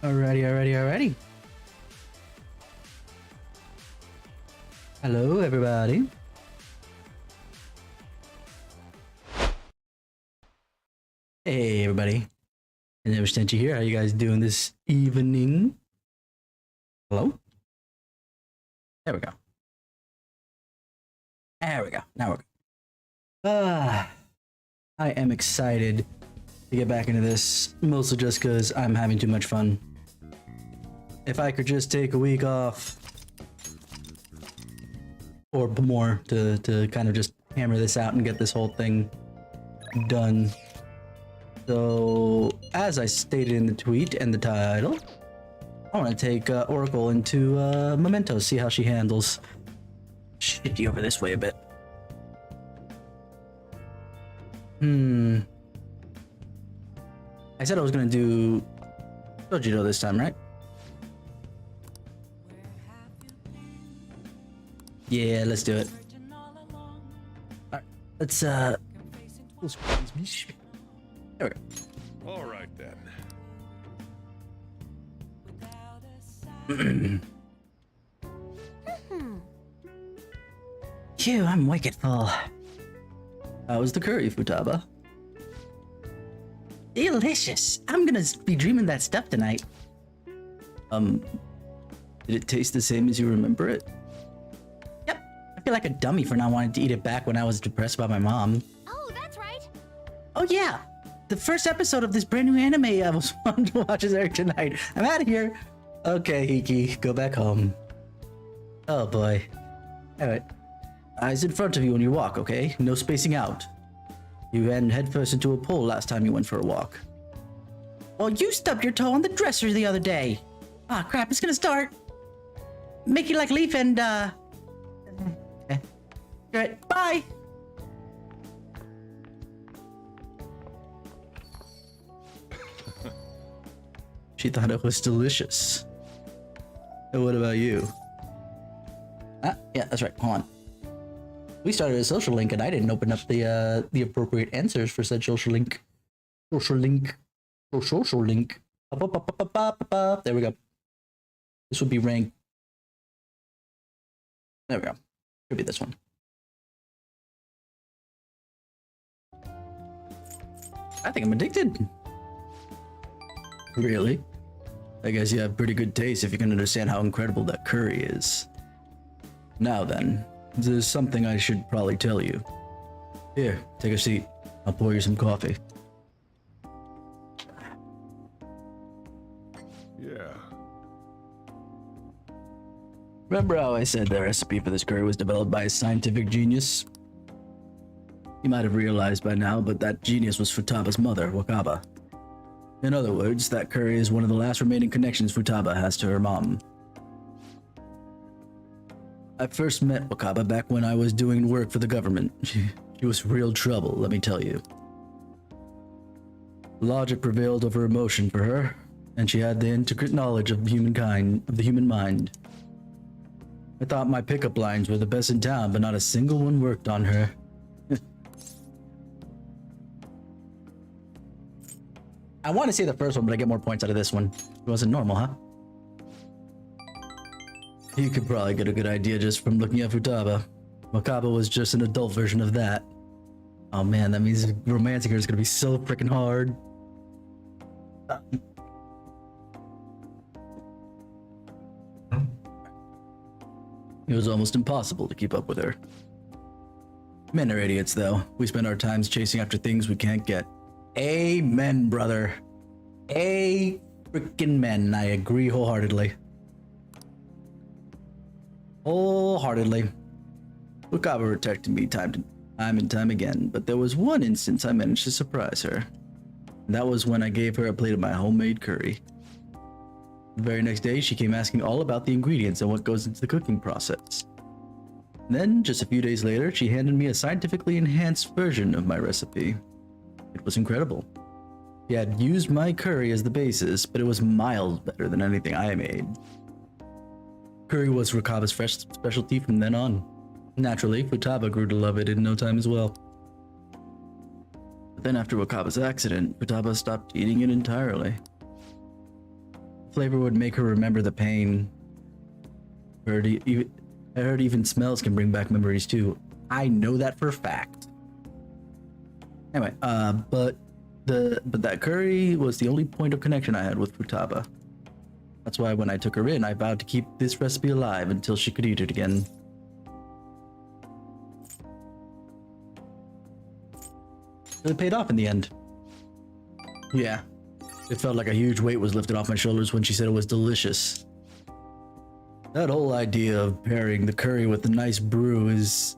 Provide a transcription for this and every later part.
Alrighty. Hello, everybody. Hey, everybody. TenebrisTenshi here. How you guys doing this evening? Hello? There we go. Now we're good. I am excited to get back into this, mostly just because I'm having too much fun. If I could just take a week off or more to kind of just hammer this out and get this whole thing done. So, as I stated in the tweet and the title, I want to take Oracle into Mementos, see how she handles. Shift you over this way a bit. I said I was gonna do Dojito this time, right? Yeah, let's do it. Alright, let's there we go. All right then. Phew, I'm wicked full. How was the curry, Futaba? Delicious. I'm gonna be dreaming that stuff tonight. Did it taste the same as you remember it? Yep. I feel like a dummy for not wanting to eat it back when I was depressed by my mom. Oh, that's right. Oh yeah. The first episode of this brand new anime I was wanting to watch is airing tonight. I'm out of here. Okay, Hiki, go back home. Oh boy. Alright. Eyes in front of you when you walk, okay? No spacing out. You ran headfirst into a pole last time you went for a walk. Well, you stubbed your toe on the dresser the other day. Ah, crap, it's gonna start. Make you like Leaf and, okay. Alright, bye! She thought it was delicious. And what about you? Ah, yeah, that's right. Hold on. We started a social link and I didn't open up the appropriate answers for said social link. Social link. Up. There we go. This would be ranked. There we go. Could be this one. I think I'm addicted. Really? I guess you have pretty good taste if you can understand how incredible that curry is. Now then, there's something I should probably tell you. Here, take a seat. I'll pour you some coffee. Yeah. Remember how I said the recipe for this curry was developed by a scientific genius? You might have realized by now, but that genius was Futaba's mother, Wakaba. In other words, that curry is one of the last remaining connections Futaba has to her mom. I first met Wakaba back when I was doing work for the government. She was real trouble, let me tell you. Logic prevailed over emotion for her, and she had the intricate knowledge of humankind, of the human mind. I thought my pickup lines were the best in town, but not a single one worked on her. I want to say the first one, but I get more points out of this one. It wasn't normal, huh? You could probably get a good idea just from looking at Futaba. Wakaba was just an adult version of that. Oh man, that means romancing her is gonna be so freaking hard. It was almost impossible to keep up with her. Men are idiots, though. We spend our times chasing after things we can't get. Amen, brother. A freaking men. I agree wholeheartedly. Wholeheartedly. Wakaba protected me time and time again, but there was one instance I managed to surprise her. And that was when I gave her a plate of my homemade curry. The very next day, she came asking all about the ingredients and what goes into the cooking process. Then, just a few days later, she handed me a scientifically enhanced version of my recipe. It was incredible. She had used my curry as the basis, but it was miles better than anything I made. Curry was Wakaba's fresh specialty from then on. Naturally, Futaba grew to love it in no time as well. But then after Wakaba's accident, Futaba stopped eating it entirely. flavor would make her remember the pain. I heard even smells can bring back memories too. I know that for a fact. Anyway, but that curry was the only point of connection I had with Futaba. That's why when I took her in, I vowed to keep this recipe alive until she could eat it again. It paid off in the end. Yeah, it felt like a huge weight was lifted off my shoulders when she said it was delicious. That whole idea of pairing the curry with the nice brew is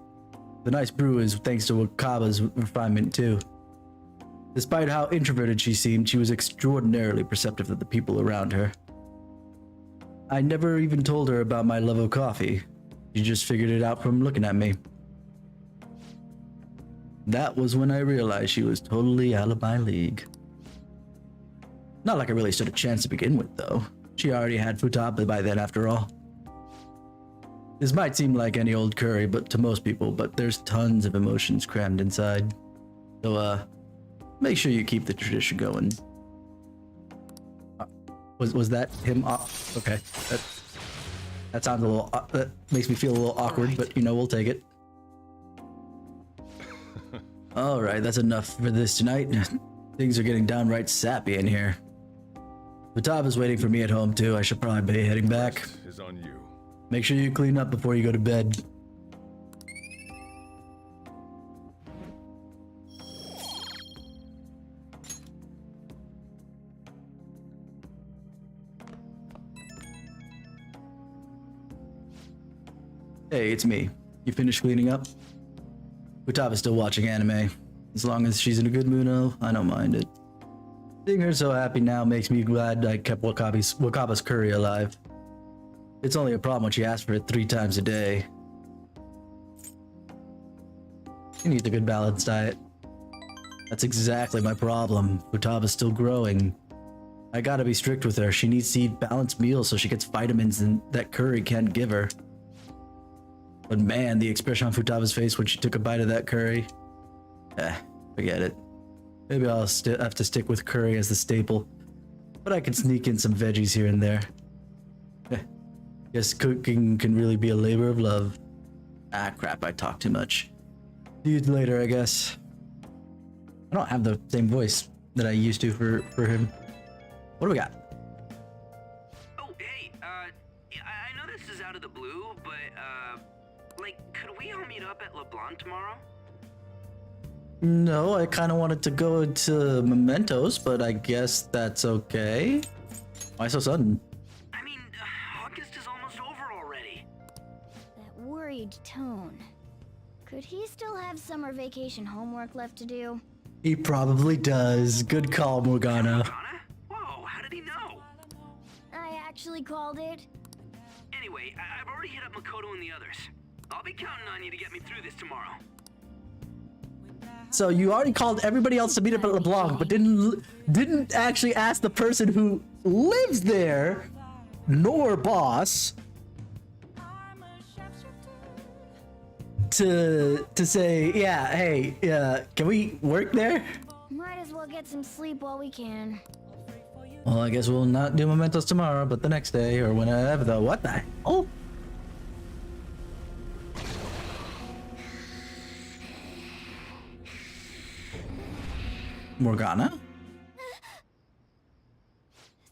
thanks to Wakaba's refinement too. Despite how introverted she seemed, she was extraordinarily perceptive of the people around her. I never even told her about my love of coffee. She just figured it out from looking at me. That was when I realized she was totally out of my league. Not like I really stood a chance to begin with, though. She already had Futaba by then, after all. This might seem like any old curry, but to most people, but there's tons of emotions crammed inside. So, make sure you keep the tradition going. Was that him? Okay, that sounds a little. That makes me feel a little awkward, but you know, we'll take it. All right, that's enough for this tonight. Things are getting downright sappy in here. Futaba's waiting for me at home too. I should probably be heading back. Is on you. Make sure you clean up before you go to bed. Hey, it's me. You finished cleaning up? Futaba's still watching anime. As long as she's in a good mood, I don't mind it. Seeing her so happy now makes me glad I kept Wakaba's curry alive. It's only a problem when she asks for it 3 times a day. She needs a good balanced diet. That's exactly my problem. Futaba's still growing. I gotta be strict with her. She needs to eat balanced meals so she gets vitamins that curry can't give her. But man, the expression on Futaba's face when she took a bite of that curry. Forget it. Maybe I'll have to stick with curry as the staple. But I can sneak in some veggies here and there. Guess cooking can really be a labor of love. Ah, crap, I talk too much. See you later, I guess. I don't have the same voice that I used to for him. What do we got? Oh, hey, I know this is out of the blue, but, like, could we all meet up at LeBlanc tomorrow? No, I kind of wanted to go to Mementos, but I guess that's okay. Why so sudden? I mean, August is almost over already. That worried tone. Could he still have summer vacation homework left to do? He probably does. Good call, Morgana. Morgana? Whoa, how did he know? I actually called it. Anyway, I've already hit up Makoto and the others. I'll be counting on you to get me through this tomorrow. So you already called everybody else to meet up at LeBlanc, but didn't actually ask the person who lives there, nor boss, to say, yeah, hey, can we work there? Might as well get some sleep while we can. Well, I guess we'll not do Mementos tomorrow, but the next day or whenever. Though, what the? Oh. Morgana?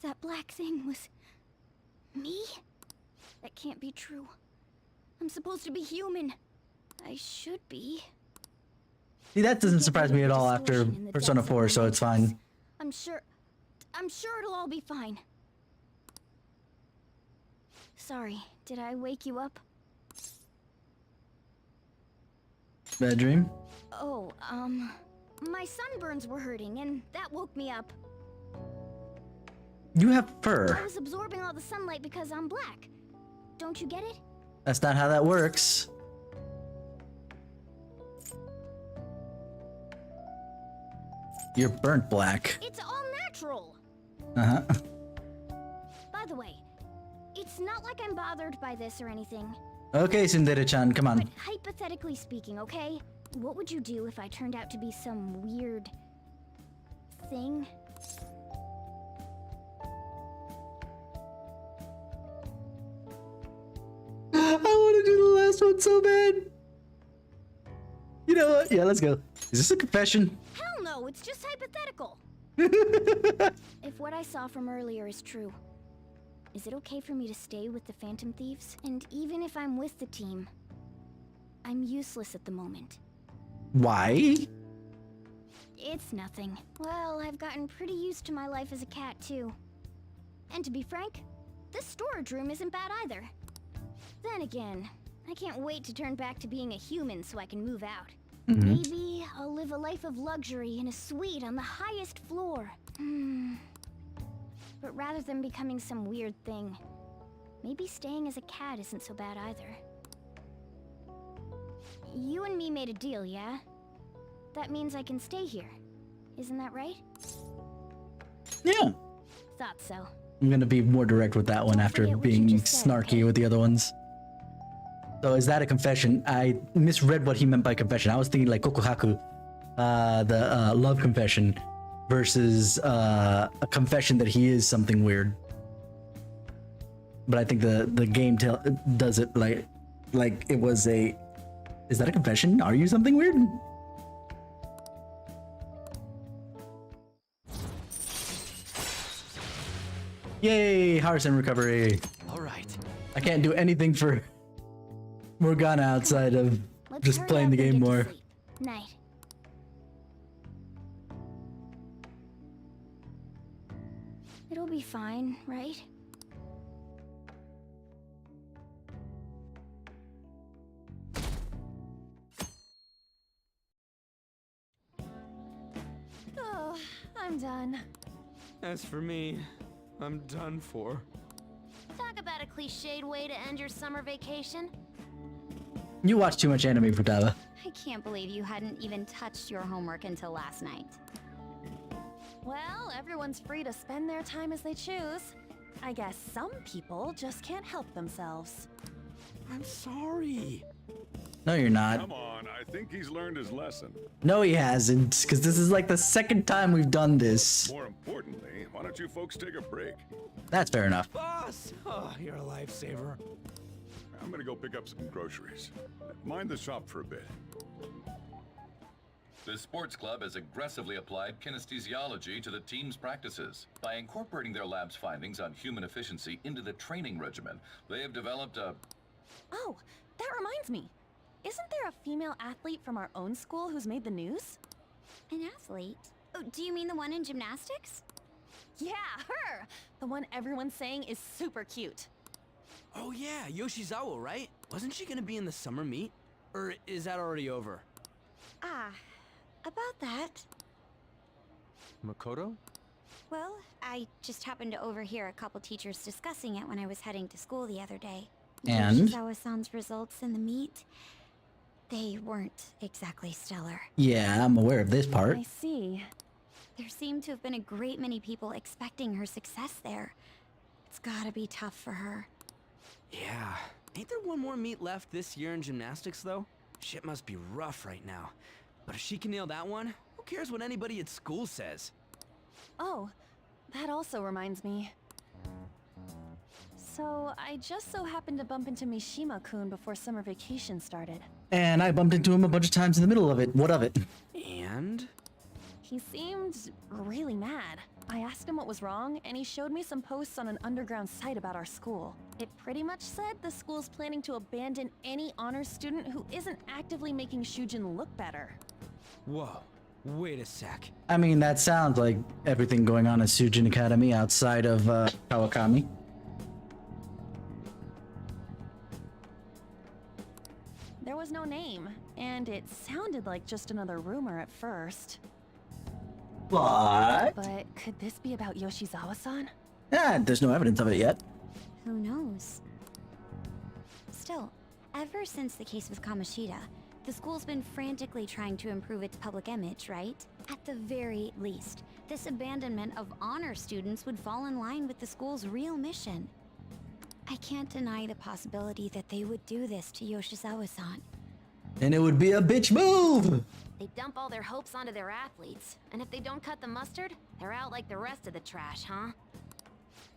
That black thing was... me? That can't be true. I'm supposed to be human. I should be. See, that doesn't surprise me at all after Persona 4, so it's fine. I'm sure it'll all be fine. Sorry, did I wake you up? Bad dream? Oh, my sunburns were hurting, and that woke me up. You have fur. I was absorbing all the sunlight because I'm black. Don't you get it? That's not how that works. You're burnt black. It's all natural. Uh-huh. By the way, it's not like I'm bothered by this or anything. Okay, Tsundere-chan, come on. But hypothetically speaking, okay? What would you do if I turned out to be some weird... thing? one so bad. You know what? Yeah, let's go. Is this a confession? Hell no, it's just hypothetical. If what I saw from earlier is true, is it okay for me to stay with the Phantom Thieves? And even if I'm with the team, I'm useless at the moment. Why? It's nothing. Well, I've gotten pretty used to my life as a cat, too. And to be frank, this storage room isn't bad either. Then again, I can't wait to turn back to being a human so I can move out. Maybe I'll live a life of luxury in a suite on the highest floor. But rather than becoming some weird thing, maybe staying as a cat isn't so bad either. You and me made a deal, yeah? That means I can stay here. Isn't that right? Yeah. Thought so. I'm gonna be more direct with that one after forget what you being just said, snarky okay? with the other ones. So is that a confession? I misread what he meant by confession. I was thinking like kokuhaku, the love confession, versus a confession that he is something weird. But I think the game does it like it was a. Is that a confession? Are you something weird? Yay! Harrison recovery. All right. I can't do anything for Morgana outside of Let's just hurry playing up the and game get to more. sleep. Night. It'll be fine, right? Oh, I'm done. As for me, I'm done for. Talk about a cliched way to end your summer vacation. You watch too much anime, Futaba. I can't believe you hadn't even touched your homework until last night. Well, everyone's free to spend their time as they choose. I guess some people just can't help themselves. I'm sorry. No, you're not. Come on, I think he's learned his lesson. No, he hasn't, because this is like the second time we've done this. More importantly, why don't you folks take a break? That's fair enough. Boss! Oh, you're a lifesaver. I'm gonna go pick up some groceries. Mind the shop for a bit. The sports club has aggressively applied kinesthesiology to the team's practices. By incorporating their lab's findings on human efficiency into the training regimen, they have developed a... Oh, that reminds me. Isn't there a female athlete from our own school who's made the news? An athlete? Oh, do you mean the one in gymnastics? Yeah, her! The one everyone's saying is super cute. Oh yeah, Yoshizawa, right? Wasn't she gonna be in the summer meet? Or is that already over? Ah, about that. Makoto? Well, I just happened to overhear a couple teachers discussing it when I was heading to school the other day. And? Yoshizawa-san's results in the meet, they weren't exactly stellar. Yeah, I'm aware of this part. I see. There seemed to have been a great many people expecting her success there. It's gotta be tough for her. Yeah. Ain't there one more meet left this year in gymnastics, though? Shit must be rough right now. But if she can nail that one, who cares what anybody at school says? Oh, that also reminds me. So, I just so happened to bump into Mishima-kun before summer vacation started. And I bumped into him a bunch of times in the middle of it. What of it? And? He seemed really mad. I asked him what was wrong, and he showed me some posts on an underground site about our school. It pretty much said the school's planning to abandon any honors student who isn't actively making Shujin look better. Whoa. Wait a sec. I mean, that sounds like everything going on at Sujin Academy outside of Kawakami. There was no name, and it sounded like just another rumor at first. But? But could this be about Yoshizawa-san? Yeah, there's no evidence of it yet. Who knows? Still, ever since the case with Kamoshida, the school's been frantically trying to improve its public image, right? At the very least, this abandonment of honor students would fall in line with the school's real mission. I can't deny the possibility that they would do this to Yoshizawa-san. And it would be a bitch move! They dump all their hopes onto their athletes, and if they don't cut the mustard, they're out like the rest of the trash, huh?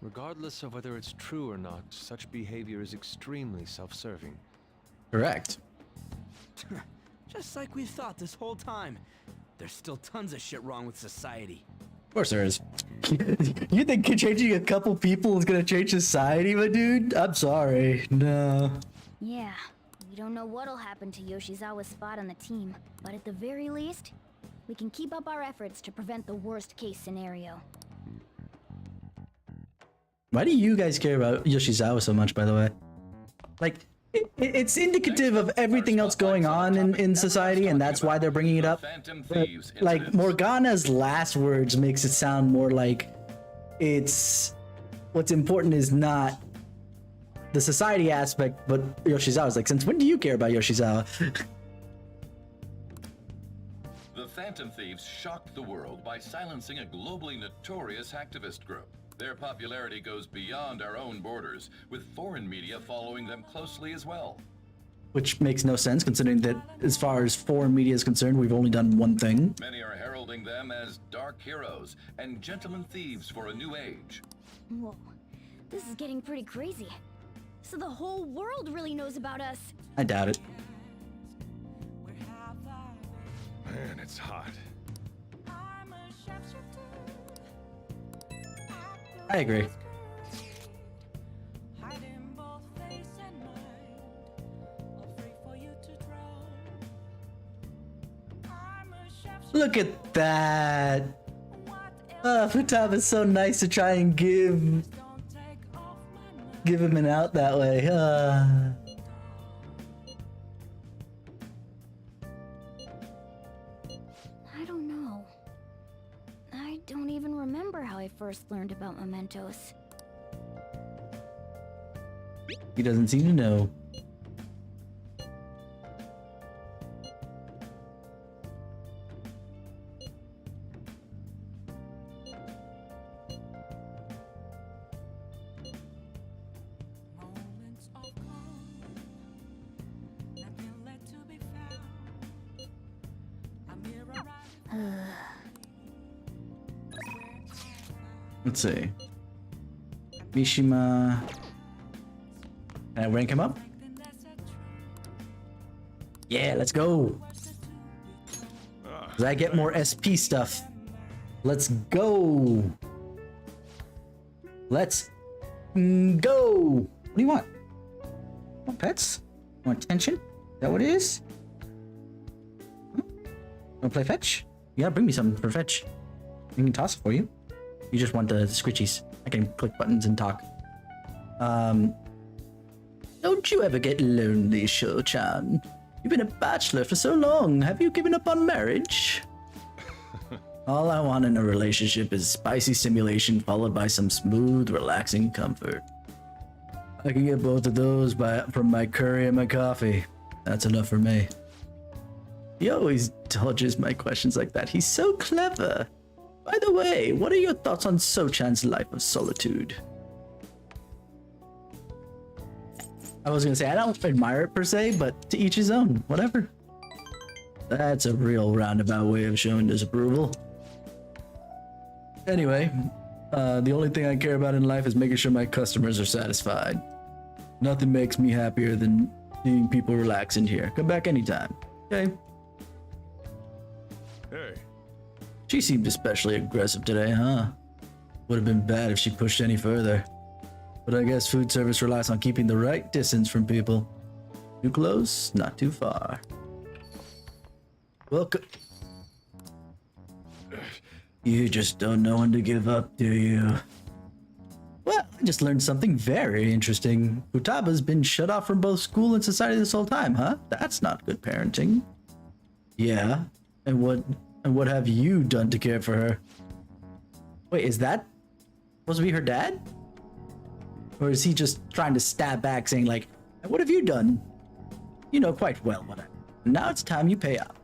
Regardless of whether it's true or not, such behavior is extremely self-serving. Correct. Just like we thought this whole time. There's still tons of shit wrong with society. Of course there is. You think changing a couple people is gonna change society, my dude? I'm sorry. No. Yeah, we don't know what'll happen to Yoshizawa's spot on the team, but at the very least, we can keep up our efforts to prevent the worst case scenario. Why do you guys care about Yoshizawa so much, by the way? Like, it's indicative of everything else going on in society, and that's why they're bringing it up. Phantom But, Thieves like, incidents. Morgana's last words makes it sound more like it's... What's important is not the society aspect, but Yoshizawa's like, since when do you care about Yoshizawa? The Phantom Thieves shocked the world by silencing a globally notorious hacktivist group. Their popularity goes beyond our own borders, with foreign media following them closely as well. Which makes no sense, considering that as far as foreign media is concerned, we've only done one thing. Many are heralding them as dark heroes and gentlemen thieves for a new age. Whoa, this is getting pretty crazy. So the whole world really knows about us. I doubt it. Man, it's hot. I agree. Look at that. Futaba is so nice to try and give him an out that way. I don't know. I don't even remember how I first learned about Mementos. He doesn't seem to know. Let's see. Mishima. Can I rank him up? Yeah, let's go. 'Cause I get more SP stuff. Let's go. Let's go. What do you want? Want pets? Want attention? Is that what it is? Want to play fetch? You gotta bring me something for fetch. I can toss it for you. You just want the scritchies. I can click buttons and talk. Don't you ever get lonely, Sho-chan? You've been a bachelor for so long. Have you given up on marriage? All I want in a relationship is spicy stimulation followed by some smooth, relaxing comfort. I can get both of those from my curry and my coffee. That's enough for me. He always dodges my questions like that. He's so clever. By the way, what are your thoughts on So-chan's life of solitude? I was gonna say, I don't admire it per se, but to each his own. Whatever. That's a real roundabout way of showing disapproval. Anyway, the only thing I care about in life is making sure my customers are satisfied. Nothing makes me happier than seeing people relax in here. Come back anytime. Okay? Hey, She seemed especially aggressive today, huh? Would have been bad if she pushed any further. But I guess food service relies on keeping the right distance from people. Too close, not too far. Welcome. You just don't know when to give up, do you? Well, I just learned something very interesting. Futaba's been shut off from both school and society this whole time, huh? That's not good parenting. Yeah, and what have you done to care for her? Wait, is that supposed to be her dad? Or is he just trying to stab back saying like, what have you done? You know quite well what I... Now it's time you pay up.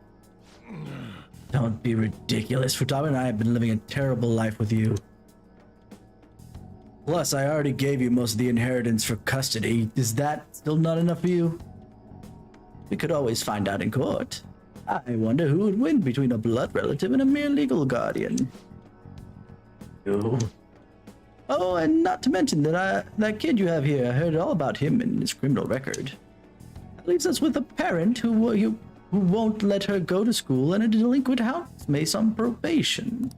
Don't be ridiculous. Futaba and I have been living a terrible life with you. Plus, I already gave you most of the inheritance for custody. Is that still not enough for you? We could always find out in court. I wonder who would win between a blood relative and a mere legal guardian. You. Oh, and not to mention that kid you have here, I heard all about him and his criminal record. leaves us with a parent who won't let her go to school and a delinquent housemaid on probation.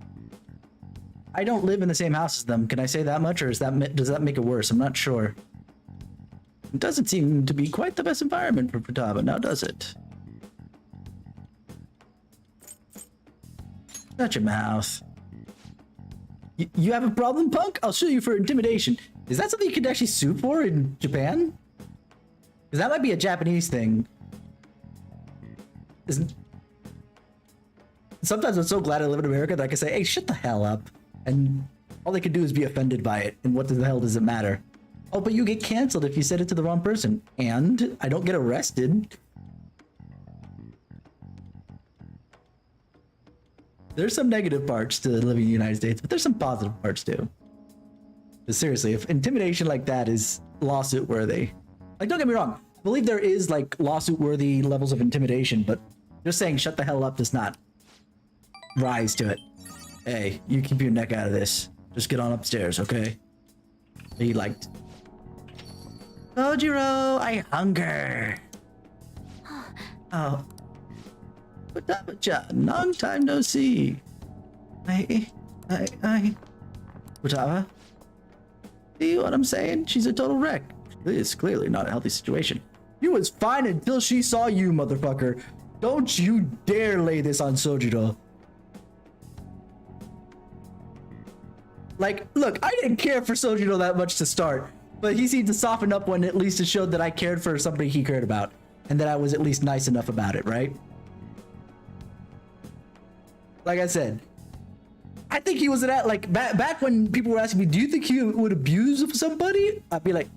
I don't live in the same house as them. Can I say that much, or does that make it worse? I'm not sure. It doesn't seem to be quite the best environment for Futaba, now does it? Shut your mouth. You have a problem, punk? I'll sue you for intimidation. Is that something you could actually sue for in Japan? Because that might be a Japanese thing. Sometimes I'm so glad I live in America that I can say, hey, shut the hell up. And all they can do is be offended by it. And what the hell does it matter? Oh, but you get canceled if you said it to the wrong person. And I don't get arrested. There's some negative parts to living in the United States, but there's some positive parts too. But seriously, if intimidation like that is lawsuit worthy, like, don't get me wrong, I believe there is like lawsuit worthy levels of intimidation, but just saying shut the hell up does not rise to it. Hey, you keep your neck out of this. Just get on upstairs, okay? Be liked. Kojiro, I hunger. Oh. Futaba-chan, long time no see. Futaba? See what I'm saying? She's a total wreck. This is clearly not a healthy situation. She was fine until she saw you, motherfucker. Don't you dare lay this on Sojiro. Like, look, I didn't care for Sojiro that much to start, but he seemed to soften up when at least it showed that I cared for somebody he cared about, and that I was at least nice enough about it, right? Like I said, I think he was like back when people were asking me, do you think he would abuse somebody? I'd be like,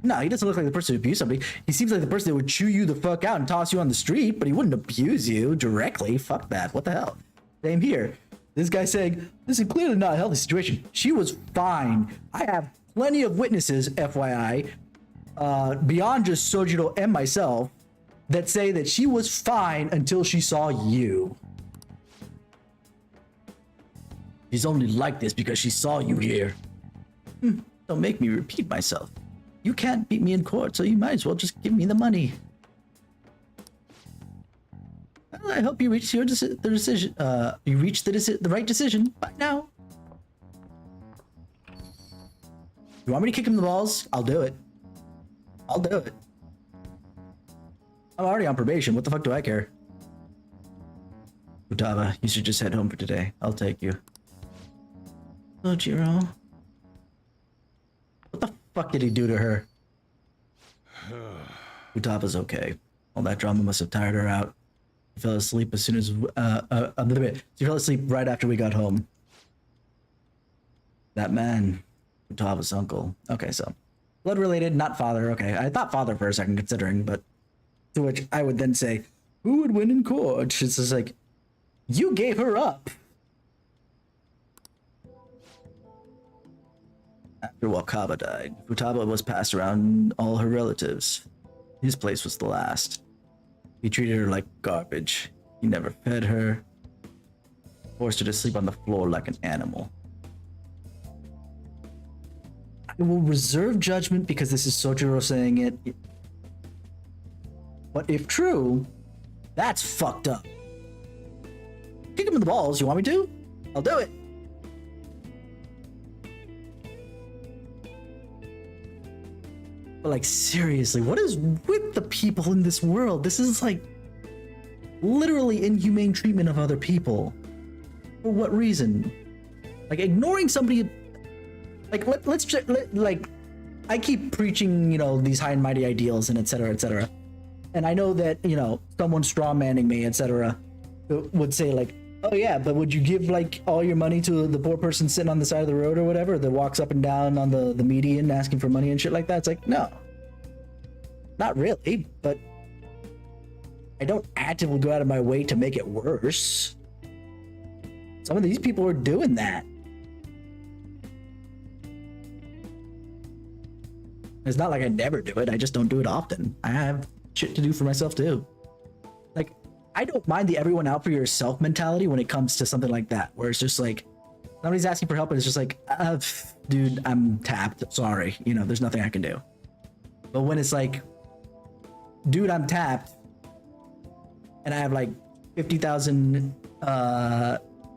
no, he doesn't look like the person who abuse somebody. He seems like the person that would chew you the fuck out and toss you on the street, but he wouldn't abuse you directly. Fuck that. What the hell? Same here. This guy saying, this is clearly not a healthy situation. She was fine. I have plenty of witnesses, FYI, beyond just Sojiro and myself, that say that she was fine until she saw you. She's only like this because she saw you here. Don't make me repeat myself. You can't beat me in court, so you might as well just give me the money. Well, I hope you reach the decision. You reach the right decision. Bye now. You want me to kick him in the balls? I'll do it. I'll do it. I'm already on probation. What the fuck do I care? Futaba, you should just head home for today. I'll take you. Sojiro. What the fuck did he do to her? Futaba's okay. All that drama must have tired her out. She fell asleep as soon as she fell asleep right after we got home. That man, Futaba's uncle. Okay, so blood related, not father. Okay, I thought father for a second, considering, but to which I would then say, who would win in court? She's just like, you gave her up. After Wakaba died, Futaba was passed around all her relatives. His place was the last. He treated her like garbage. He never fed her. Forced her to sleep on the floor like an animal. I will reserve judgment because this is Sojiro saying it. But if true, that's fucked up. Kick him in the balls, you want me to? I'll do it. But like, seriously, what is with the people in this world? This is like literally inhumane treatment of other people. For what reason? Like ignoring somebody. Like like I keep preaching, you know, these high and mighty ideals and etc. etc. And I know that, you know, someone straw manning me, etc. would say like, oh yeah, but would you give like all your money to the poor person sitting on the side of the road or whatever that walks up and down on the median asking for money and shit like that? It's like, no, not really, but I don't actively go out of my way to make it worse. Some of these people are doing that. It's not like I never do it. I just don't do it often. I have shit to do for myself too. Like, I don't mind the everyone out for yourself mentality when it comes to something like that, where it's just like, somebody's asking for help and it's just like, dude, I'm tapped. Sorry. You know, there's nothing I can do. But when it's like, dude, I'm tapped, and I have like 50,000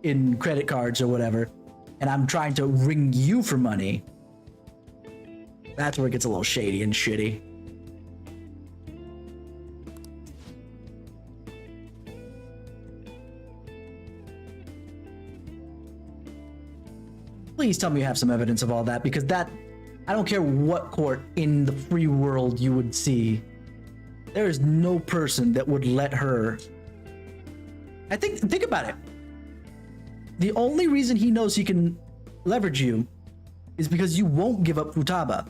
in credit cards or whatever, and I'm trying to ring you for money. That's where it gets a little shady and shitty. Please tell me you have some evidence of all that, because that, I don't care what court in the free world you would see, there is no person that would let her. I think about it. The only reason he knows he can leverage you is because you won't give up Futaba.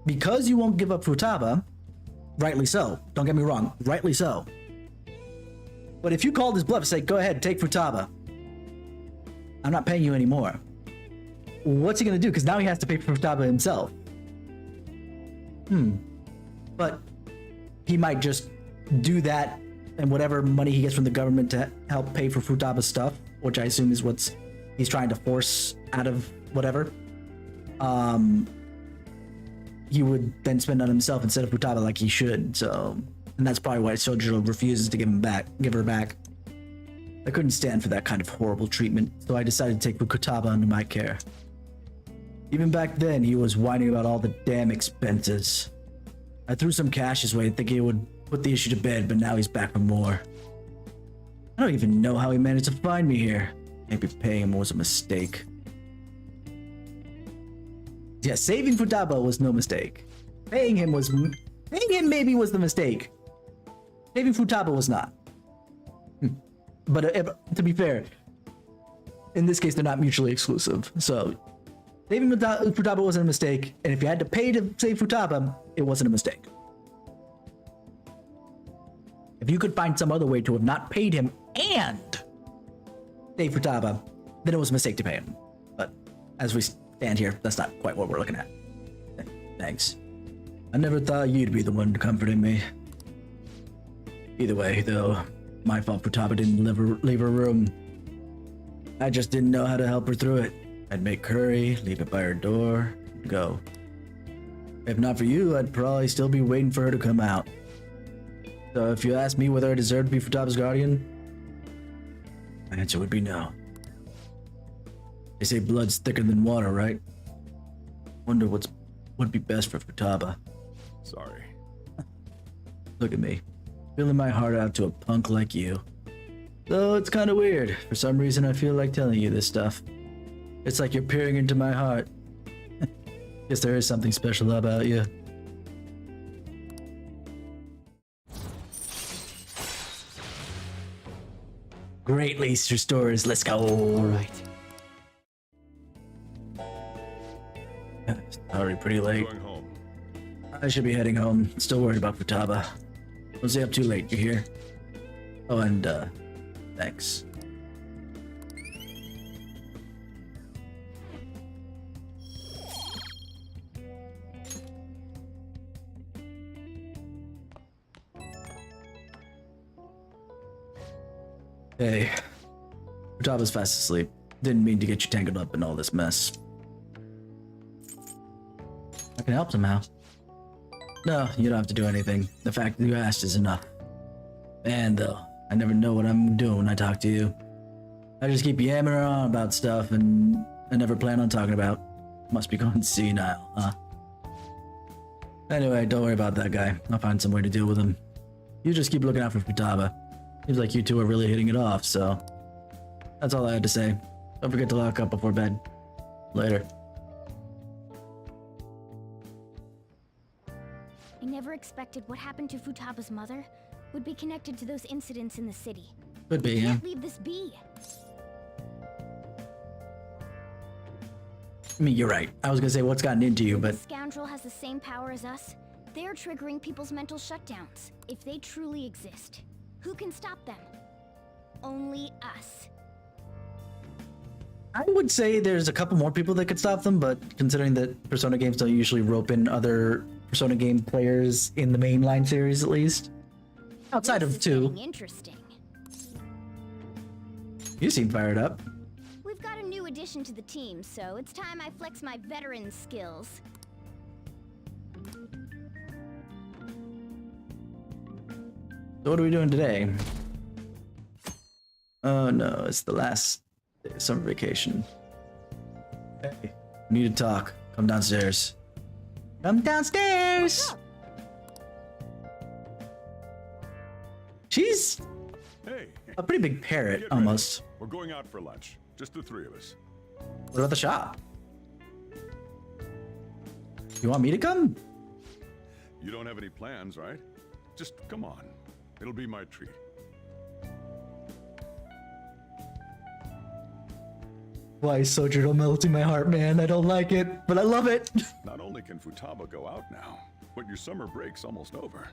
Because you won't give up Futaba, rightly so. Don't get me wrong, rightly so. But if you called his bluff and say, go ahead, take Futaba, I'm not paying you anymore, what's he gonna do? Because now he has to pay for Futaba himself. But he might just do that, and whatever money he gets from the government to help pay for Futaba's stuff, which I assume is what's he's trying to force out of whatever, he would then spend on himself instead of Futaba like he should. So, and that's probably why Sojiro refuses to give her back. I couldn't stand for that kind of horrible treatment, so I decided to take Futaba under my care. Even back then, he was whining about all the damn expenses. I threw some cash his way thinking it would put the issue to bed, but now he's back for more. I don't even know how he managed to find me here. Maybe paying him was a mistake. Yeah, saving Futaba was no mistake. Paying him maybe was the mistake. Saving Futaba was not. But to be fair, in this case, they're not mutually exclusive. So saving Futaba wasn't a mistake, and if you had to pay to save Futaba, it wasn't a mistake. If you could find some other way to have not paid him and save Futaba, then it was a mistake to pay him. But as we stand here, that's not quite what we're looking at. Thanks. I never thought you'd be the one comforting me. Either way, though, my fault Futaba didn't leave her room. I just didn't know how to help her through it. I'd make curry, leave it by her door, and go. If not for you, I'd probably still be waiting for her to come out. So if you ask me whether I deserve to be Futaba's guardian, my answer would be no. They say blood's thicker than water, right? Wonder would be best for Futaba. Sorry. Look at me, filling my heart out to a punk like you. Though it's kind of weird. For some reason, I feel like telling you this stuff. It's like you're peering into my heart. Guess there is something special about you. Great Leicester stores, let's go. All right. Sorry, pretty late. Going home. I should be heading home. Still worried about Futaba. Don't stay up too late, you hear? Oh, and thanks. Hey, Futaba's fast asleep. Didn't mean to get you tangled up in all this mess. I can help somehow. No, you don't have to do anything. The fact that you asked is enough. Man, though, I never know what I'm doing when I talk to you. I just keep yammering on about stuff and I never plan on talking about. Must be going senile, huh? Anyway, don't worry about that guy. I'll find some way to deal with him. You just keep looking out for Futaba. Seems like you two are really hitting it off, so that's all I had to say. Don't forget to lock up before bed. Later. I never expected what happened to Futaba's mother would be connected to those incidents in the city. Could be, yeah. Can't leave this be. I mean, you're right. I was gonna say what's gotten into you, but This scoundrel has the same power as us. They're triggering people's mental shutdowns, if they truly exist. Who can stop them? Only us. I would say there's a couple more people that could stop them, but considering that Persona games don't usually rope in other Persona game players in the mainline series, at least. Outside This of is 2. getting interesting. You seem fired up. We've got a new addition to the team, so it's time I flex my veteran skills. So what are we doing today? Oh no, it's the last day of summer vacation. Hey, we need to talk. Come downstairs. Come downstairs! She's Hey, a pretty big parrot, get ready. almost. We're going out for lunch. Just the three of us. What about the shop? You want me to come? You don't have any plans, right? Just come on. It'll be my treat. Why Sojourner melting my heart, man? I don't like it, but I love it. Not only can Futaba go out now, but your summer break's almost over.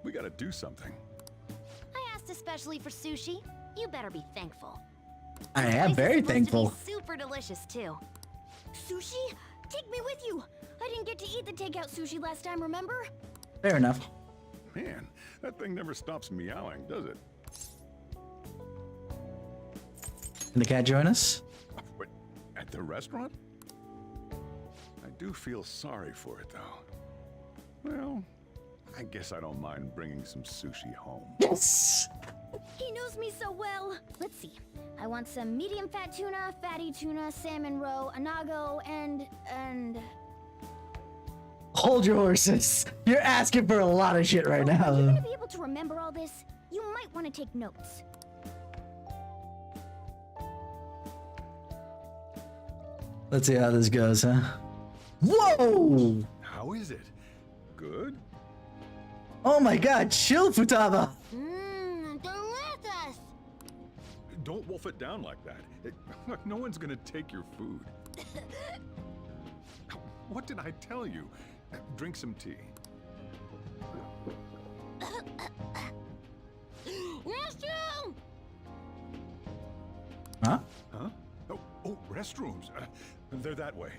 We gotta do something. I asked especially for sushi. You better be thankful. I This am place is very supposed to be thankful. super delicious too. Sushi? Take me with you. I didn't get to eat the takeout sushi last time, remember? Fair enough. Man, that thing never stops meowing, does it? Can the cat join us? But at the restaurant? I do feel sorry for it, though. Well, I guess I don't mind bringing some sushi home. Yes! He knows me so well. Let's see. I want some medium fat tuna, fatty tuna, salmon roe, anago, and... Hold your horses. You're asking for a lot of shit right Are you now. gonna be able to remember all this? You might want to take notes. Let's see how this goes, huh? Whoa! How is it? Good? Oh my god, chill, Futaba! Mmm, delicious! Don't wolf it down like that. Look, no one's gonna take your food. What did I tell you? Drink some tea. Restroom! Huh? Huh? Oh, restrooms. They're that way.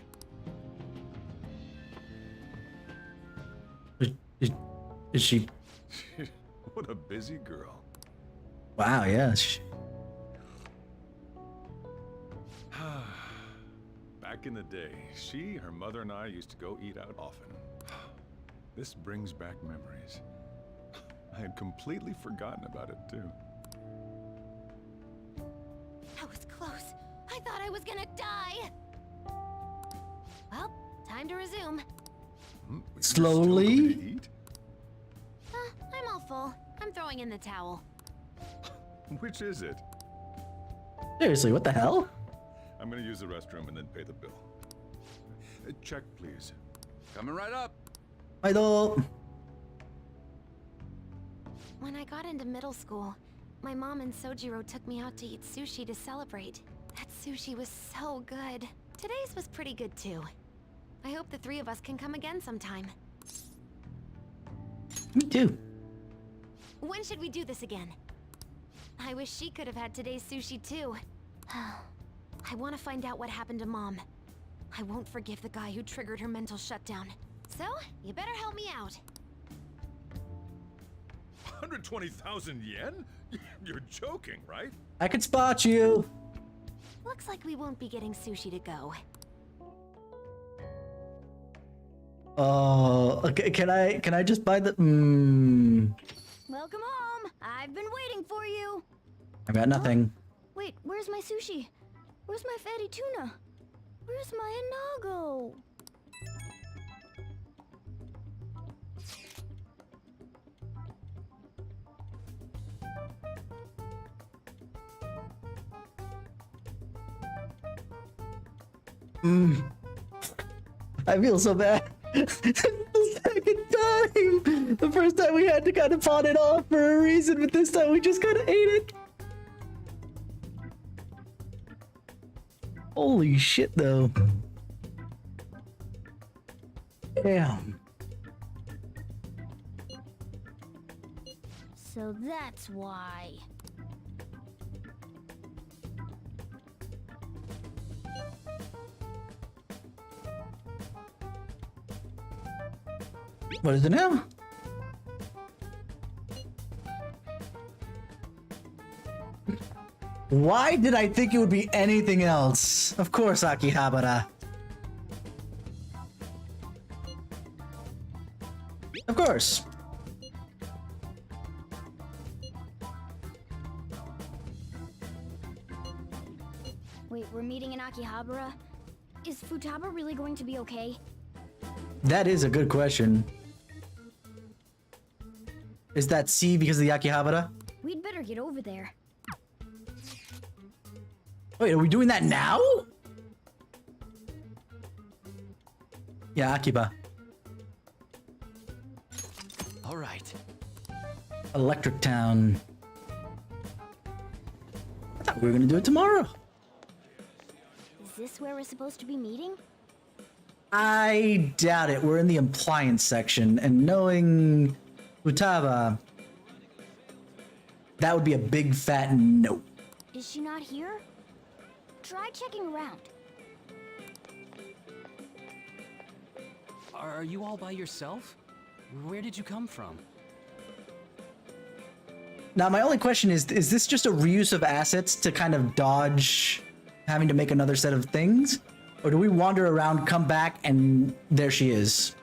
Is she? What a busy girl. Wow, yeah. Back in the day, she, her mother, and I used to go eat out often. This brings back memories. I had completely forgotten about it, too. That was close. I thought I was gonna die. Well, time to resume. You're Slowly? still going to eat? I'm all full. I'm throwing in the towel. Which is it? Seriously, what the hell? I'm gonna use the restroom and then pay the bill. Check, please. Coming right up. Idol. When I got into middle school, my mom and Sojiro took me out to eat sushi to celebrate. That sushi was so good. Today's was pretty good too. I hope the three of us can come again sometime. Me too. When should we do this again? I wish she could have had today's sushi too. I want to find out what happened to Mom. I won't forgive the guy who triggered her mental shutdown. So, you better help me out. 120,000 yen? You're joking, right? I could spot you. Looks like we won't be getting sushi to go. Okay, can I just buy the Welcome home. I've been waiting for you. I got nothing. Wait, where's my sushi? Where's my fatty tuna? Where's my anago? I feel so bad. The second time. The first time we had to kind of pawn it off for a reason, but this time we just kind of ate it. Holy shit, though. Damn. So that's why. What is it now? Why did I think it would be anything else? Of course, Akihabara. Of course. we're meeting in Akihabara. Is Futaba really going to be okay? That is a good question. Is that C because of the Akihabara? We'd better get over there. Wait, are we doing that now? Yeah, Akiba. All right. Electric Town. I thought we were gonna do it tomorrow. Is this where we're supposed to be meeting? I doubt it. We're in the appliance section, and knowing Futaba, that would be a big fat no. Is she not here? Try checking around. Are you all by yourself? Where did you come from? Now, my only question is this just a reuse of assets to kind of dodge having to make another set of things? Or do we wander around, come back, and there she is?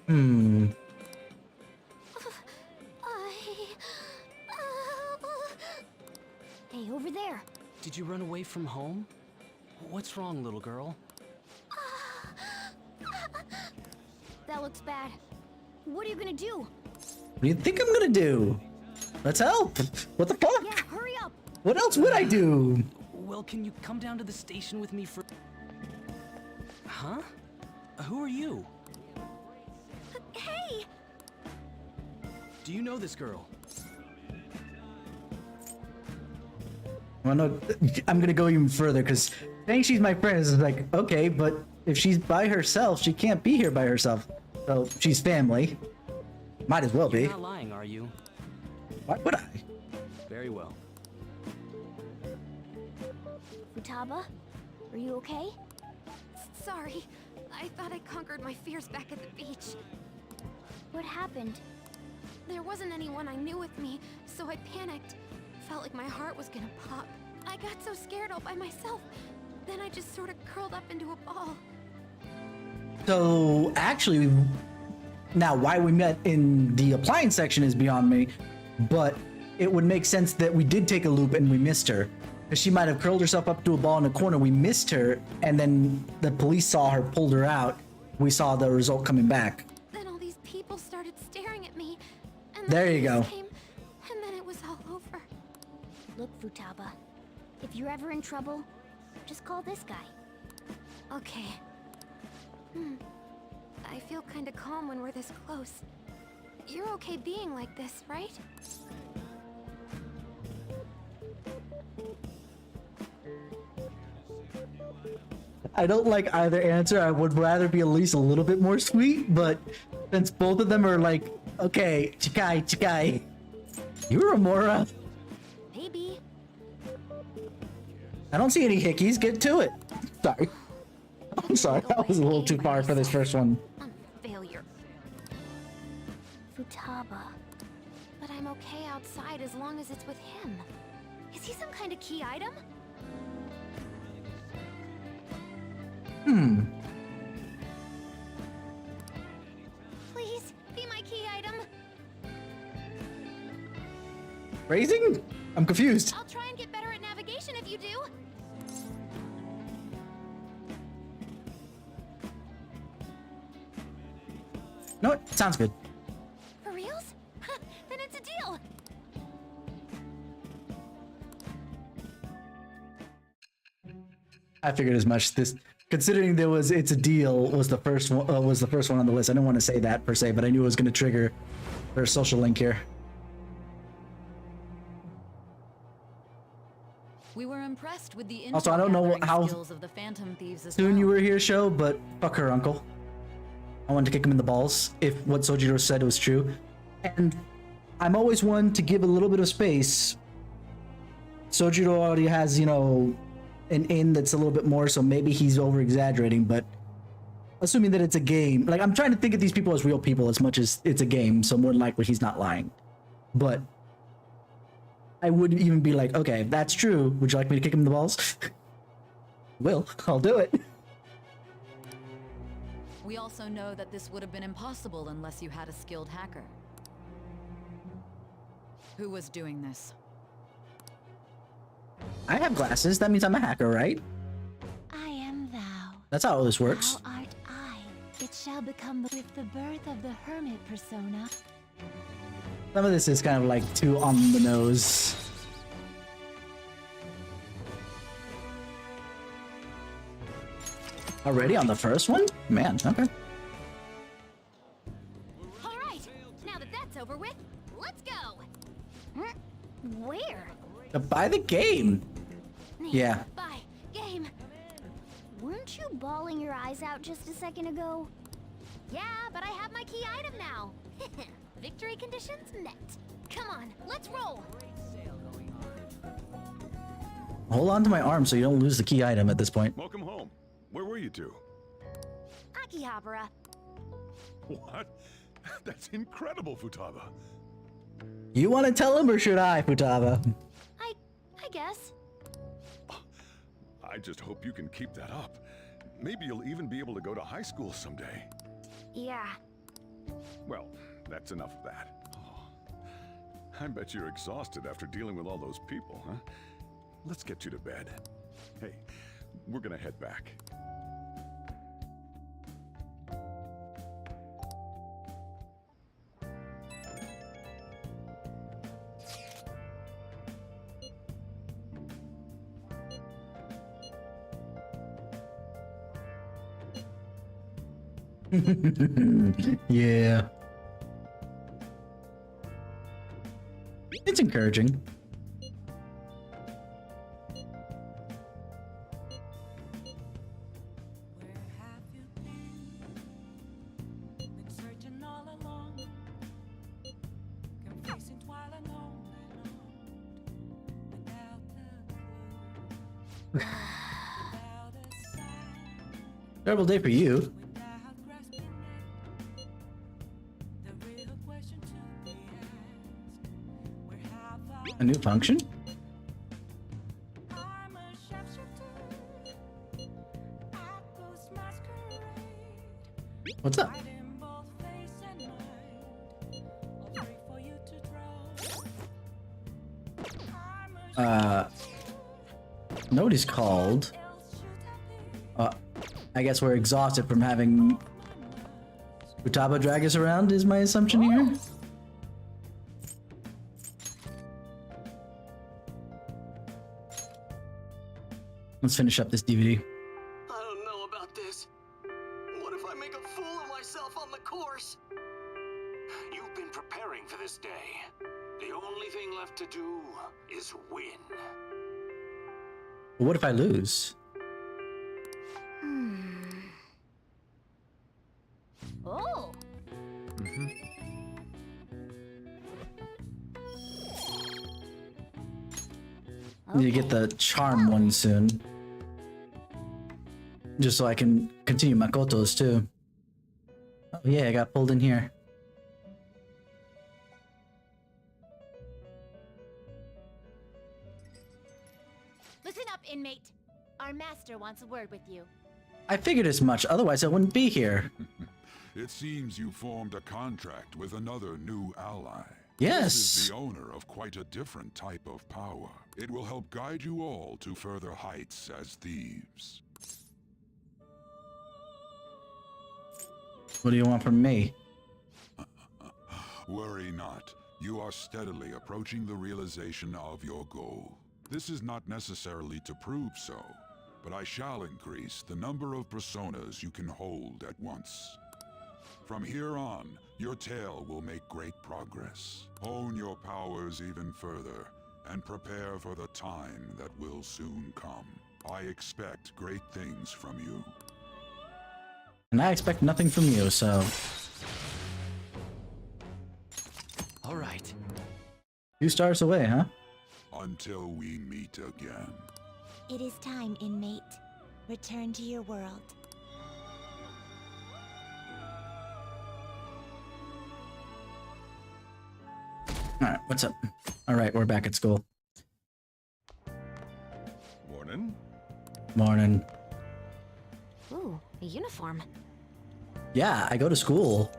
Hey, over there. Did you run away from home? What's wrong, little girl? That looks bad. What are you gonna do? What do you think I'm gonna do? Let's help! What the fuck? Yeah, hurry up! What else would I do? Well, can you come down to the station with me for... Huh? Who are you? Hey! Do you know this girl? Well, no, I'm gonna go even further, because saying she's my friend is like, okay, but if she's by herself, she can't be here by herself. So, she's family. Might as well be. You're not lying, are you? Why would I? Very well. Futaba? Are you okay? Sorry. I thought I conquered my fears back at the beach. What happened? There wasn't anyone I knew with me, so I panicked. Felt like my heart was gonna pop. I got so scared all by myself. Then I just sort of curled up into a ball. So, actually, now why we met in the appliance section is beyond me, but it would make sense that we did take a loop and we missed her. Because she might have curled herself up to a ball in a corner, we missed her, and then the police saw her, pulled her out, we saw the result coming back. Then all these people started staring at me. And There you go. Came, and then it was all over. Look, Futaba. If you're ever in trouble, just call this guy. Okay. I feel kinda calm when we're this close. You're okay being like this, right? I don't like either answer. I would rather be at least a little bit more sweet, but since both of them are like, okay, Chikai. You're Amora. Maybe. I don't see any hickeys. Get to it. Sorry. I'm sorry. That was a little too far for this first one. I'm a failure. Futaba. But I'm okay outside as long as it's with him. Is he some kind of key item? Please, be my key item. Phrasing? I'm confused. I'll try and get better at navigation if you do. No, it sounds good. For reals? Then it's a deal. I figured as much. This, considering there was "it's a deal" was the first one on the list. I didn't want to say that per se, but I knew it was going to trigger their social link here. We were impressed with the Also, I don't know info-gathering how skills of the Phantom Thieves as soon well. you were here, show, but fuck her, uncle. I wanted to kick him in the balls if what Sojiro said was true. And I'm always one to give a little bit of space. Sojiro already has, you know, an in that's a little bit more, so maybe he's over exaggerating, but assuming that it's a game, like I'm trying to think of these people as real people as much as it's a game, so more than likely he's not lying. But I wouldn't even be like, okay, if that's true, would you like me to kick him in the balls? Will, I'll do it. We also know that this would have been impossible unless you had a skilled hacker. Who was doing this? I have glasses. That means I'm a hacker, right? I am thou. That's how this works. Thou art I. It shall become with the birth of the hermit persona. Some of this is kind of like too on the nose. Already on the first one? Man, okay. All right, now that that's over with, let's go. Where? To buy the game. Yeah. Bye. Game. Weren't you bawling your eyes out just a second ago? Yeah, but I have my key item now. Victory conditions met. Come on, let's roll. Hold on to my arm so you don't lose the key item at this point. Welcome home. Where were you two? Akihabara. What? That's incredible, Futaba. You want to tell him or should I, Futaba? I guess. I just hope you can keep that up. Maybe you'll even be able to go to high school someday. Yeah. Well, that's enough of that. Oh, I bet you're exhausted after dealing with all those people, huh? Let's get you to bed. Hey, we're gonna head back. Yeah. It's encouraging. Terrible day for you. A new function? What's up? Nobody's called. I guess we're exhausted from having Futaba drag us around, is my assumption here. Let's finish up this DVD. I don't know about this. What if I make a fool of myself on the course? You've been preparing for this day. The only thing left to do is win. But what if I lose? Oh. Need to get the charm one soon. Just so I can continue Makoto's too. Oh yeah, I got pulled in here. Listen up, inmate. Our master wants a word with you. I figured as much, otherwise I wouldn't be here. It seems you formed a contract with another new ally. Yes. This is the owner of quite a different type of power. It will help guide you all to further heights as thieves. What do you want from me? Worry not. You are steadily approaching the realization of your goal. This is not necessarily to prove so, but I shall increase the number of personas you can hold at once. From here on, your tale will make great progress. Hone your powers even further, and prepare for the time that will soon come. I expect great things from you. And I expect nothing from you, so... All right. 2 stars away, huh? Until we meet again. It is time, inmate. Return to your world. Alright, what's up? Alright, we're back at school. Morning. Morning. Ooh, a uniform. Yeah, I go to school.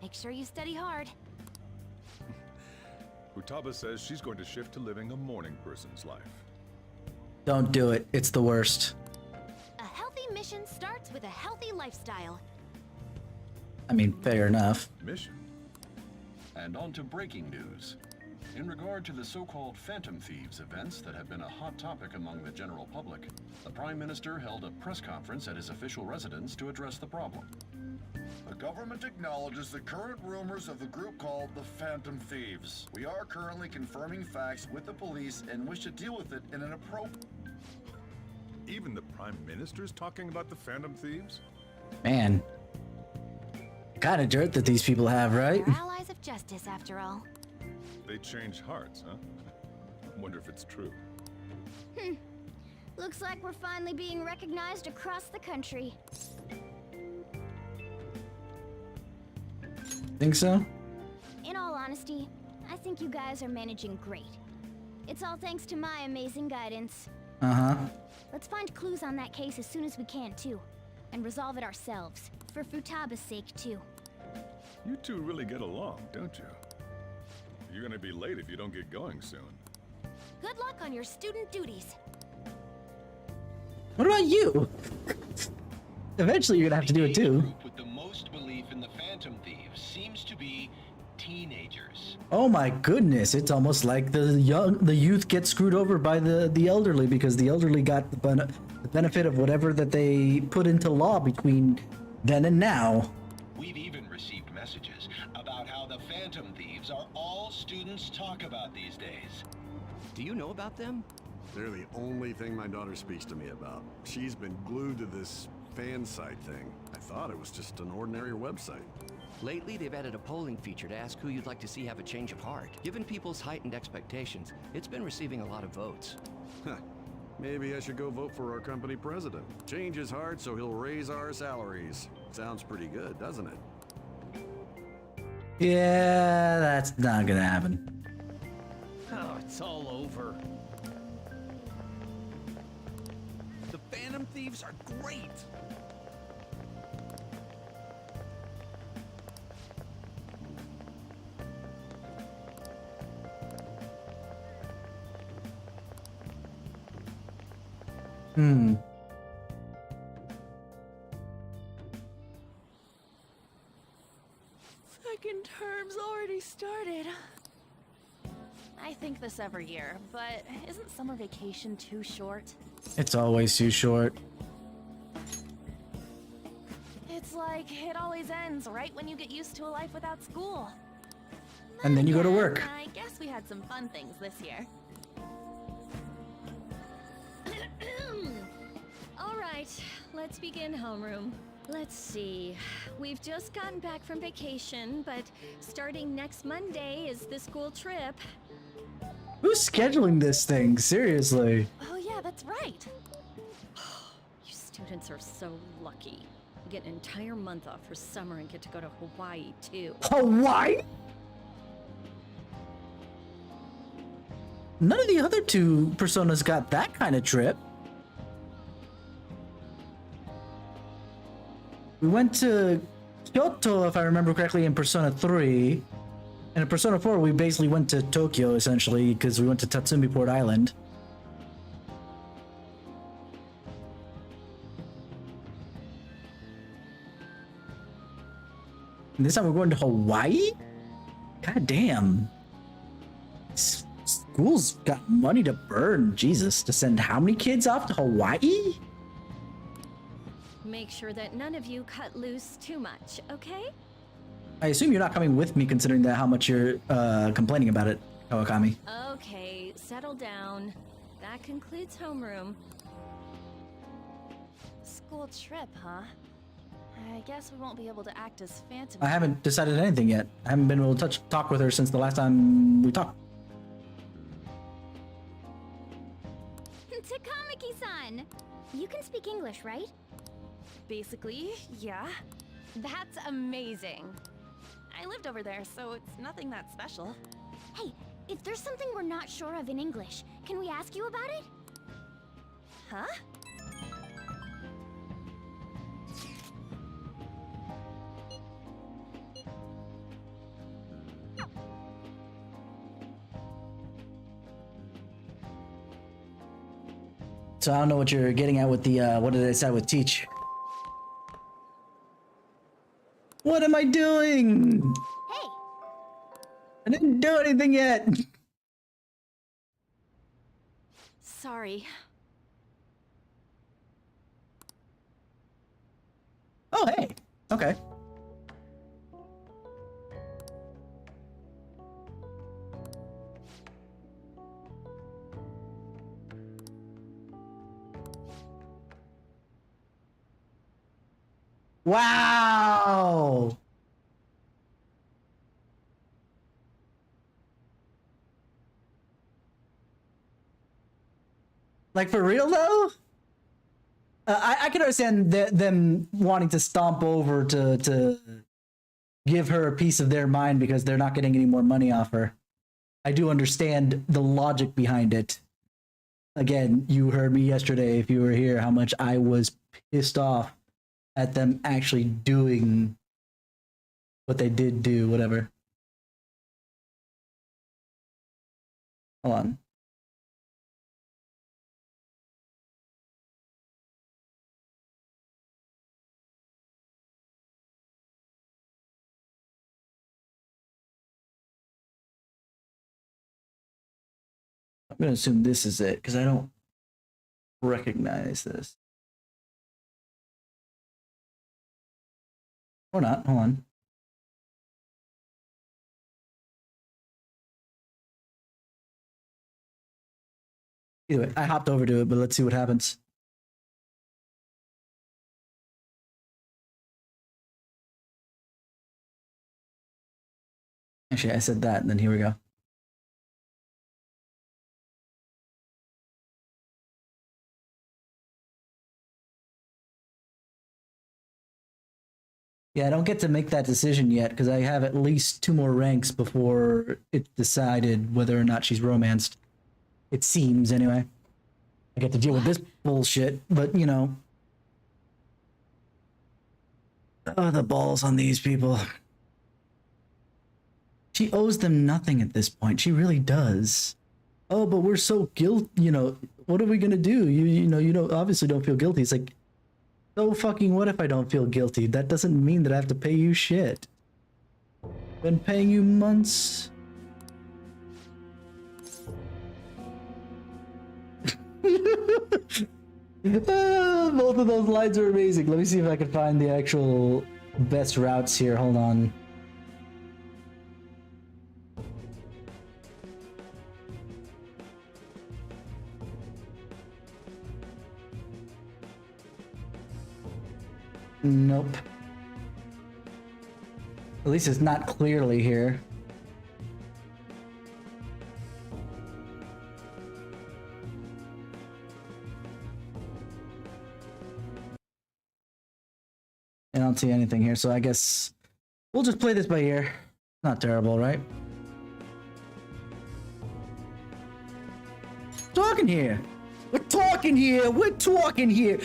Make sure you study hard. Futaba says she's going to shift to living a morning person's life. Don't do it. It's the worst. A healthy mission starts with a healthy lifestyle. I mean, fair enough. Mission? And on to breaking news. In regard to the so-called Phantom Thieves events that have been a hot topic among the general public, the Prime Minister held a press conference at his official residence to address the problem. The government acknowledges the current rumors of the group called the Phantom Thieves. We are currently confirming facts with the police and wish to deal with it in an appropriate... Even the Prime Minister's talking about the Phantom Thieves? Man. Kind of dirt that these people have, right? They're allies of justice, after all. They change hearts, huh? Wonder if it's true. Looks like we're finally being recognized across the country. Think so? In all honesty, I think you guys are managing great. It's all thanks to my amazing guidance. Uh-huh. Let's find clues on that case as soon as we can, too. And resolve it ourselves. For Futaba's sake, too. You two really get along, don't you? You're gonna be late if you don't get going soon. Good luck on your student duties. What about you? Eventually you're gonna have to do it too. The group with the most belief in the Phantom Thieves seems to be teenagers. Oh my goodness, it's almost like the youth get screwed over by the elderly because the elderly got the benefit of whatever that they put into law between then and now. We've even received messages about how the Phantom Thieves are all students talk about these days. Do you know about them? They're the only thing my daughter speaks to me about. She's been glued to this fan site thing. I thought it was just an ordinary website. Lately, they've added a polling feature to ask who you'd like to see have a change of heart. Given people's heightened expectations, it's been receiving a lot of votes. Huh. Maybe I should go vote for our company president. Change his heart so he'll raise our salaries. Sounds pretty good, doesn't it? Yeah, that's not gonna happen. Oh, it's all over. The Phantom Thieves are great! Second term's already started. I think this every year, but isn't summer vacation too short? It's always too short. It's like it always ends right when you get used to a life without school. And then you go to Again, work. I guess we had some fun things this year. All right, let's begin homeroom. Let's see. We've just gotten back from vacation, but starting next Monday is the school trip. Who's scheduling this thing? Seriously. Oh yeah, that's right. You students are so lucky. You get an entire month off for summer and get to go to Hawaii, too. Hawaii? None of the other two personas got that kind of trip. We went to Kyoto, if I remember correctly, in Persona 3. And in Persona 4, we basically went to Tokyo, essentially, because we went to Tatsumi Port Island. And this time we're going to Hawaii? God damn. School's got money to burn, Jesus. To send how many kids off to Hawaii? Make sure that none of you cut loose too much, okay? I assume you're not coming with me, considering that how much you're complaining about it, Kawakami. Okay, settle down. That concludes homeroom. School trip, huh? I guess we won't be able to act as Phantom. I haven't decided anything yet. I haven't been able to talk with her since the last time we talked. Takamaki-san! You can speak English, right? Basically, yeah. That's amazing. I lived over there, so it's nothing that special. Hey, if there's something we're not sure of in English, can we ask you about it? Huh? So I don't know what you're getting at with the, what did I decide with teach? What am I doing? Hey! I didn't do anything yet. Sorry. Oh, hey. Okay. Wow. Like, for real though? I can understand them wanting to stomp over to give her a piece of their mind because they're not getting any more money off her. I do understand the logic behind it. Again, you heard me yesterday, if you were here, how much I was pissed off at them actually doing what they did do, whatever. Hold on. I'm going to assume this is it because I don't recognize this. Or not. Hold on. Either way, I hopped over to it, but let's see what happens. Actually, I said that, and then here we go. Yeah, I don't get to make that decision yet because I have at least 2 more ranks before it's decided whether or not she's romanced. It seems, anyway. I get to deal with this bullshit, but, you know. Oh, the balls on these people. She owes them nothing at this point. She really does. Oh, but we're so guilty, you know, what are we gonna do? You know, you don't obviously don't feel guilty. It's like, so fucking what if I don't feel guilty? That doesn't mean that I have to pay you shit. Been paying you months. Both of those lines are amazing. Let me see if I can find the actual best routes here. Hold on. Nope. At least it's not clearly here. I don't see anything here, so I guess we'll just play this by ear. Not terrible, right? Talking here. We're talking here. We're talking here.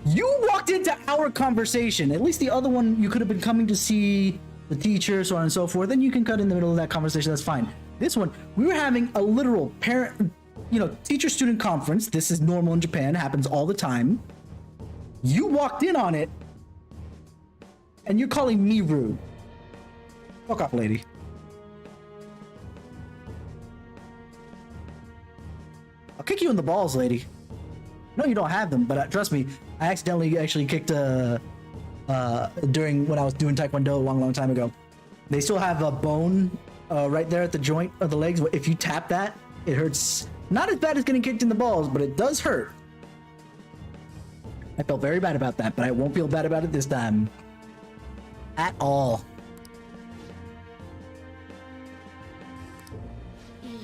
You walked into our conversation. At least the other one, you could have been coming to see the teacher, so on and so forth. Then you can cut in the middle of that conversation. That's fine. This one, we were having a literal parent, you know, teacher-student conference. This is normal in Japan. Happens all the time. You walked in on it, and you're calling me rude. Fuck off, lady. I'll kick you in the balls, lady. No, you don't have them, but trust me, I accidentally actually kicked during when I was doing Taekwondo a long time ago. They still have a bone right there at the joint of the legs. If you tap that, it hurts. Not as bad as getting kicked in the balls, but it does hurt. I felt very bad about that, but I won't feel bad about it this time. At all.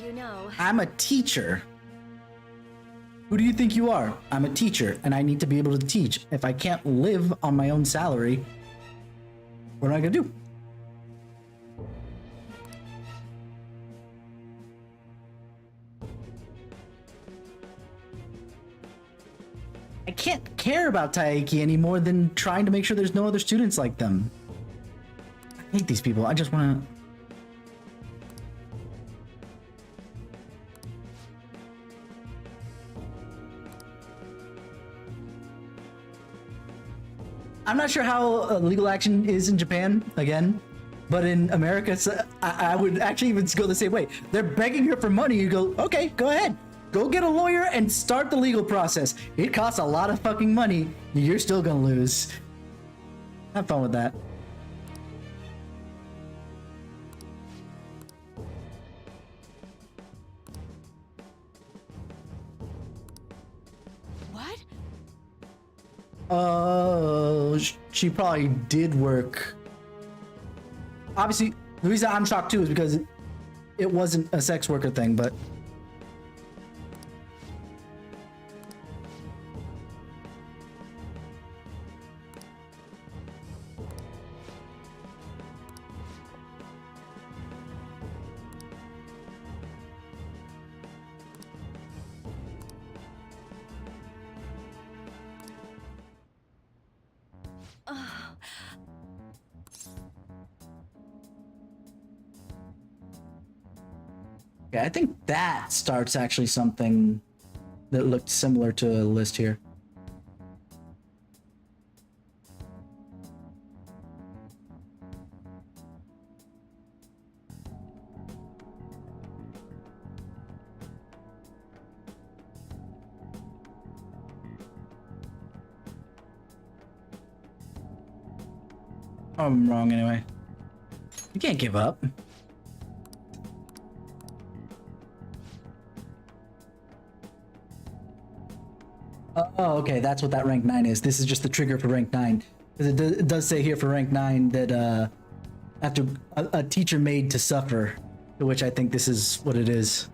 You know, I'm a teacher. Who do you think you are? I'm a teacher, and I need to be able to teach. If I can't live on my own salary, what am I gonna do? I can't care about Taiki any more than trying to make sure there's no other students like them. I hate these people. I just wanna... I'm not sure how legal action is in Japan, again, but in America, I would actually even go the same way. They're begging her for money. You go, okay, go ahead. Go get a lawyer and start the legal process. It costs a lot of fucking money. You're still gonna lose. Have fun with that. What? She probably did work. Obviously, the reason I'm shocked too is because it wasn't a sex worker thing, but. Okay, I think that starts actually something that looked similar to a list here. I'm wrong anyway. You can't give up. Oh, okay, that's what that rank 9 is. This is just the trigger for rank 9. Because it does say here for rank 9 that after a teacher made to suffer, to which I think this is what it is.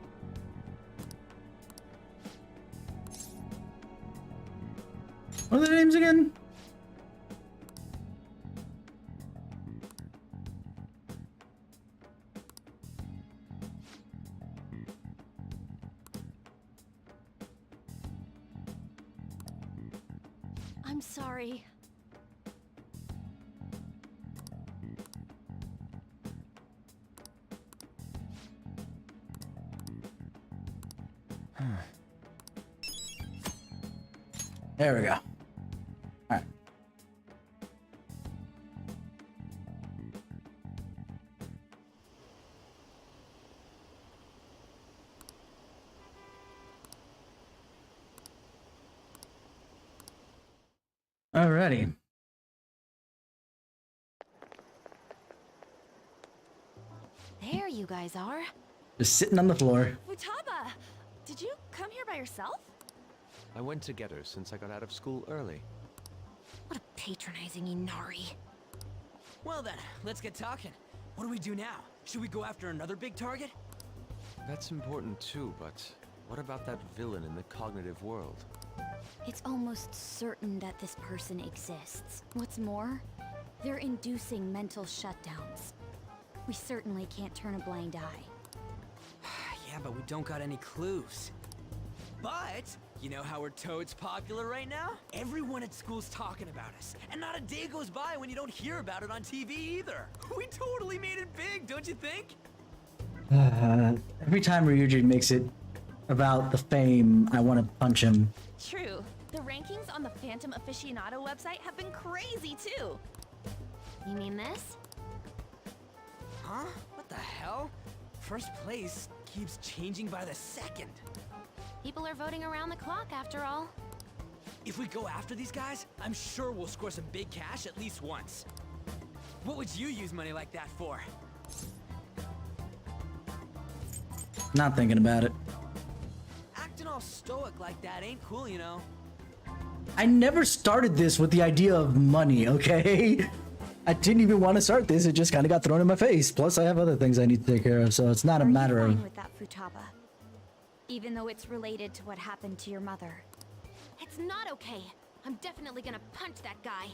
What are their names again? I'm sorry. There we go. Alright. Alrighty. There you guys are. Just sitting on the floor. Futaba! Did you come here by yourself? I went to get her since I got out of school early. What a patronizing Inari. Well then, let's get talking. What do we do now? Should we go after another big target? That's important too, but what about that villain in the cognitive world? It's almost certain that this person exists. What's more, they're inducing mental shutdowns. We certainly can't turn a blind eye. Yeah, but we don't got any clues. But, you know how we're totes popular right now? Everyone at school's talking about us. And not a day goes by when you don't hear about it on TV either. We totally made it big, don't you think? Every time Ryuji makes it about the fame, I want to punch him. True. The rankings on the Phantom Aficionado website have been crazy too. You mean this? Huh? What the hell? First place keeps changing by the second. People are voting around the clock after all. If we go after these guys, I'm sure we'll score some big cash at least once. What would you use money like that for? Not thinking about it. Acting all stoic like that ain't cool, you know. I never started this with the idea of money, okay? I didn't even want to start this. It just kind of got thrown in my face. Plus, I have other things I need to take care of, so it's not a matter Are you of... fine with that, Futaba? Even though it's related to what happened to your mother. It's not okay. I'm definitely gonna punch that guy.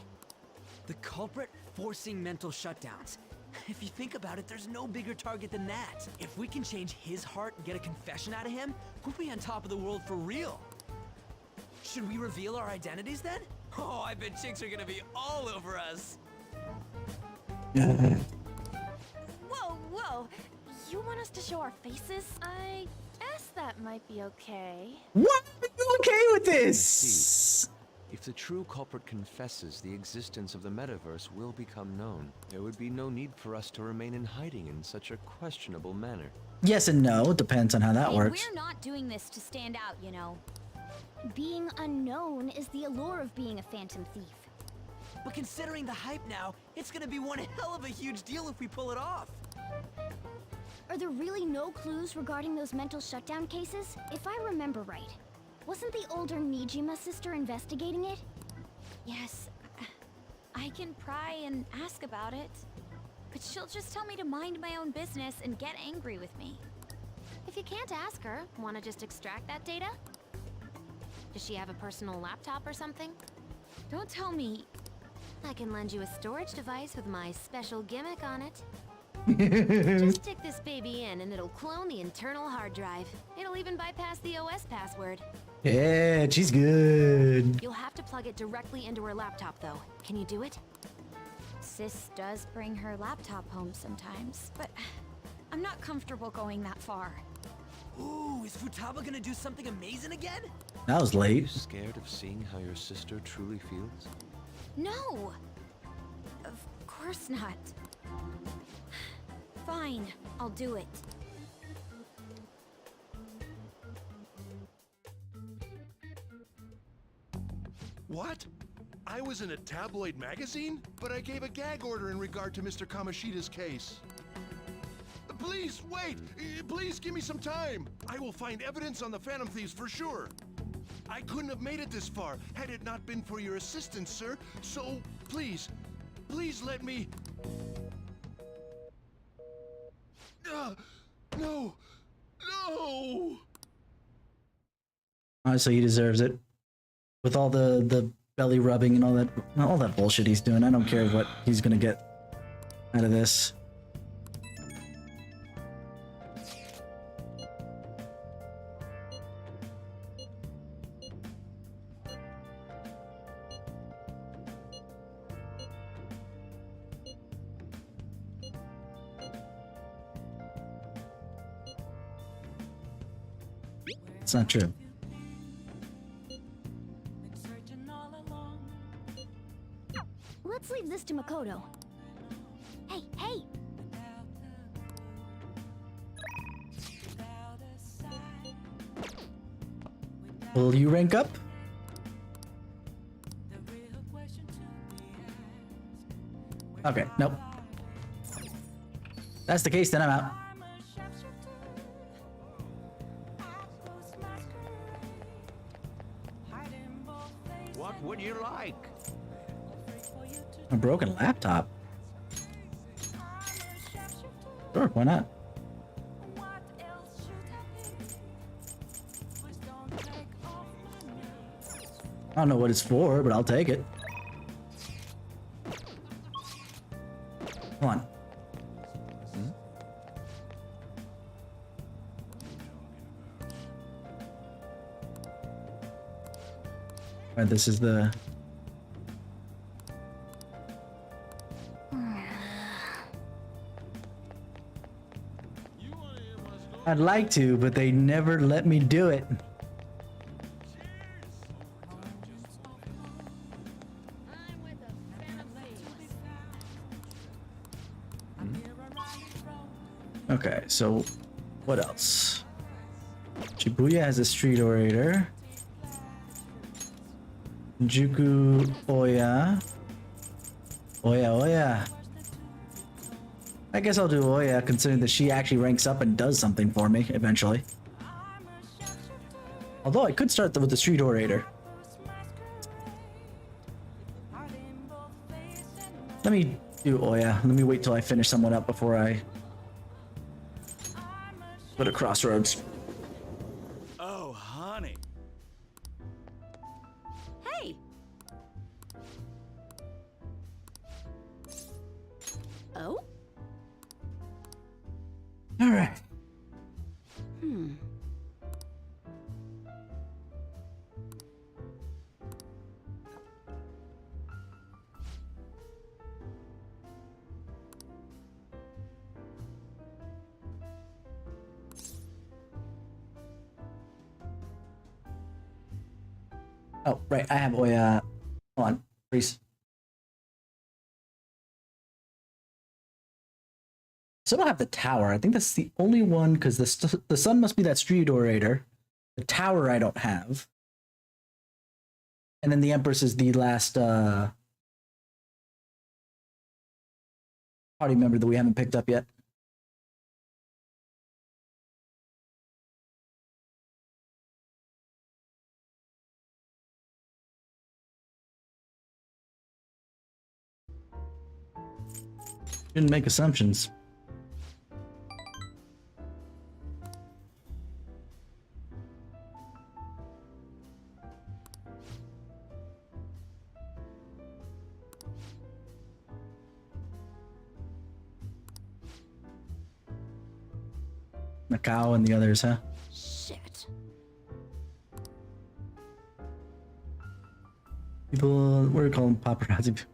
The culprit forcing mental shutdowns. If you think about it, there's no bigger target than that. If we can change his heart and get a confession out of him, we'll be on top of the world for real. Should we reveal our identities then? Oh, I bet chicks are gonna be all over us. Whoa, whoa! You want us to show our faces? I guess that might be okay. What? Are you okay with this? If the true culprit confesses, the existence of the metaverse will become known. There would be no need for us to remain in hiding in such a questionable manner. Yes and no. It depends on how that works. We're not doing this to stand out, you know. Being unknown is the allure of being a phantom thief. But considering the hype now, it's gonna be one hell of a huge deal if we pull it off. Are there really no clues regarding those mental shutdown cases? If I remember right, wasn't the older Nijima sister investigating it? Yes, I can pry and ask about it. But she'll just tell me to mind my own business and get angry with me. If you can't ask her, wanna just extract that data? Does she have a personal laptop or something? Don't tell me. I can lend you a storage device with my special gimmick on it. Just stick this baby in and it'll clone the internal hard drive. It'll even bypass the OS password. Yeah, she's good. You'll have to plug it directly into her laptop though. Can you do it? Sis does bring her laptop home sometimes, but I'm not comfortable going that far. Ooh, is Futaba gonna do something amazing again? That was Are you late. scared of seeing how your sister truly feels? No! Of course not. Fine, I'll do it. What? I was in a tabloid magazine? But I gave a gag order in regard to Mr. Kamoshida's case. Please, wait! Please give me some time! I will find evidence on the Phantom Thieves for sure. I couldn't have made it this far had it not been for your assistance, sir. So, please, please let me... No! No! Honestly, he deserves it. With all the belly rubbing and all that bullshit he's doing, I don't care what he's gonna get out of this. It's not true. Let's leave this to Makoto. Hey, hey! Will you rank up? Okay, nope. That's the case, then I'm out. What would you like? A broken laptop? Sure, why not? I don't know what it's for, but I'll take it. Come on. Alright, this is the... I'd like to, but they never let me do it. Okay, so what else? Shibuya has a street orator. Juku Oya. Oya. I guess I'll do Oya, considering that she actually ranks up and does something for me eventually. Although I could start with the street orator. Let me do Oya. Let me wait till I finish someone up before I go to Crossroads. Oh, honey. Hey! Oh? All right. Oh, right. I have Oya Freeze. Still don't have the tower. I think that's the only one because the sun must be that street orator. The tower I don't have. And then the Empress is the last party member that we haven't picked up yet. Shouldn't make assumptions. Macau and the others, huh? Shit. People, what do we call them? Paparazzi.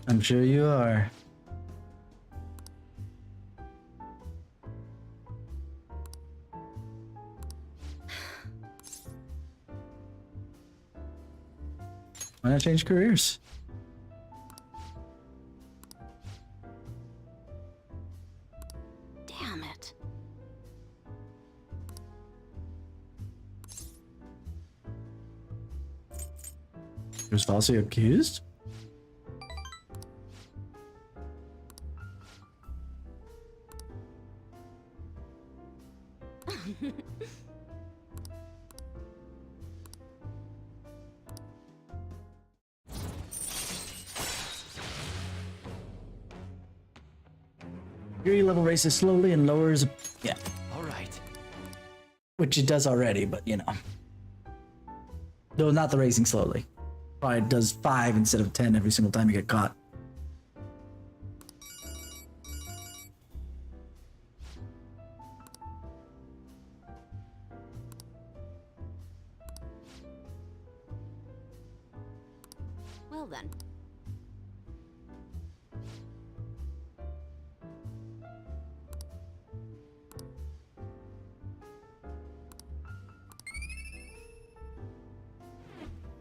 I'm sure you are. Why not change careers? Damn it. He was falsely accused? Fury level raises slowly and lowers. Yeah. All right. Which it does already, but you know. No, not the raising slowly. Probably does 5 instead of 10 every single time you get caught. Well then.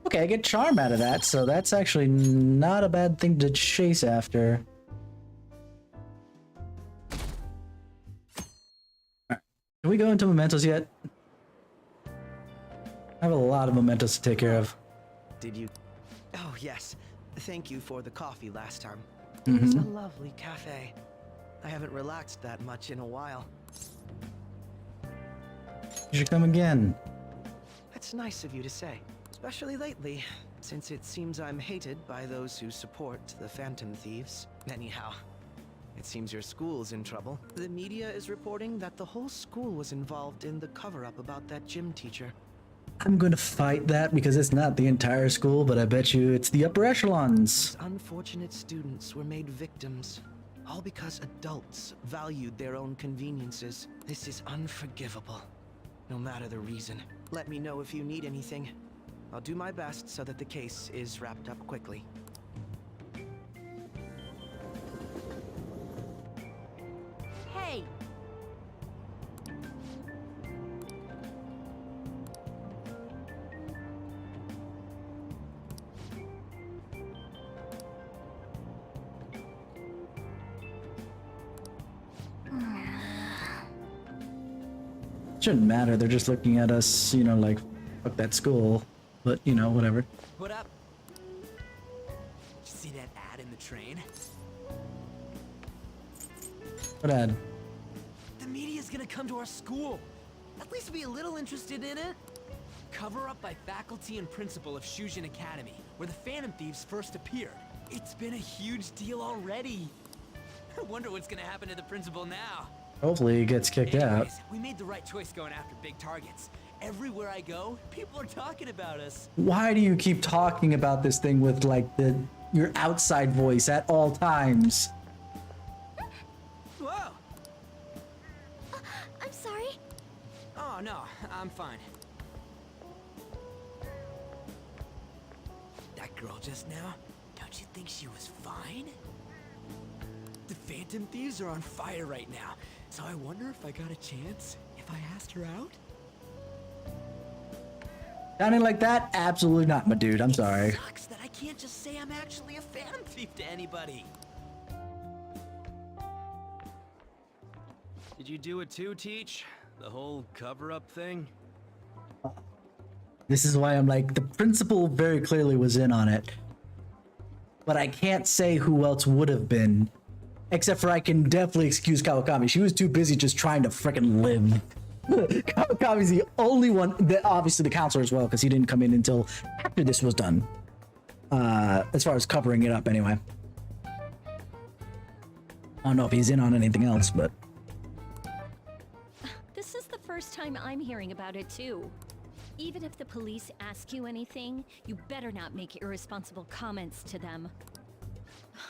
Okay, I get charm out of that, so that's actually not a bad thing to chase after. Alright, can we go into Mementos yet? I have a lot of Mementos to take care of. Did you? Oh, yes. Thank you for the coffee last time. Mhm. It's a lovely cafe. I haven't relaxed that much in a while. You should come again. That's nice of you to say. Especially lately, since it seems I'm hated by those who support the Phantom Thieves. Anyhow, it seems your school's in trouble. The media is reporting that the whole school was involved in the cover-up about that gym teacher. I'm gonna fight that because it's not the entire school, but I bet you it's the upper echelons. Unfortunate students were made victims, all because adults valued their own conveniences. This is unforgivable, no matter the reason. Let me know if you need anything. I'll do my best so that the case is wrapped up quickly. Hey! Shouldn't matter, they're just looking at us, you know, like, fuck that school. But, you know, whatever. What up? Did you see that ad in the train? What ad? The media's gonna come to our school. At least be a little interested in it. Cover up by faculty and principal of Shujin Academy, where the Phantom Thieves first appeared. It's been a huge deal already. I wonder what's gonna happen to the principal now. Hopefully he gets kicked out. Anyways, we made the right choice going after big targets. Everywhere I go, people are talking about us. Why do you keep talking about this thing with like your outside voice at all times? Whoa! I'm sorry. Oh no, I'm fine. That girl just now, don't you think she was fine? The Phantom Thieves are on fire right now, so I wonder if I got a chance if I asked her out? Sounding like that? Absolutely not, my dude. I'm sorry. Sucks that I can't just say I'm actually a phantom thief to anybody. Did you do it too, Teach? The whole cover-up thing? This is why I'm like, the principal very clearly was in on it. But I can't say who else would have been. Except for I can definitely excuse Kawakami. She was too busy just trying to freaking live. Kawakami's the only one, obviously the counselor as well, because he didn't come in until after this was done. As far as covering it up anyway. I don't know if he's in on anything else, but... This is the first time I'm hearing about it too. Even if the police ask you anything, you better not make irresponsible comments to them.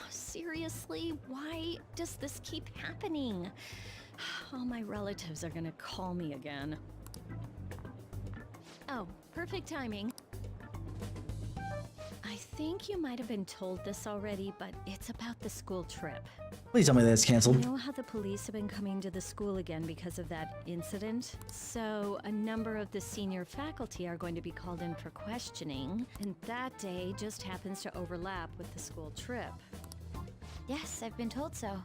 Seriously, why does this keep happening? All my relatives are gonna call me again. Oh, perfect timing. I think you might have been told this already, but it's about the school trip. Please tell me that's canceled. You know how the police have been coming to the school again because of that incident? So a number of the senior faculty are going to be called in for questioning, and that day just happens to overlap with the school trip. Yes, I've been told so.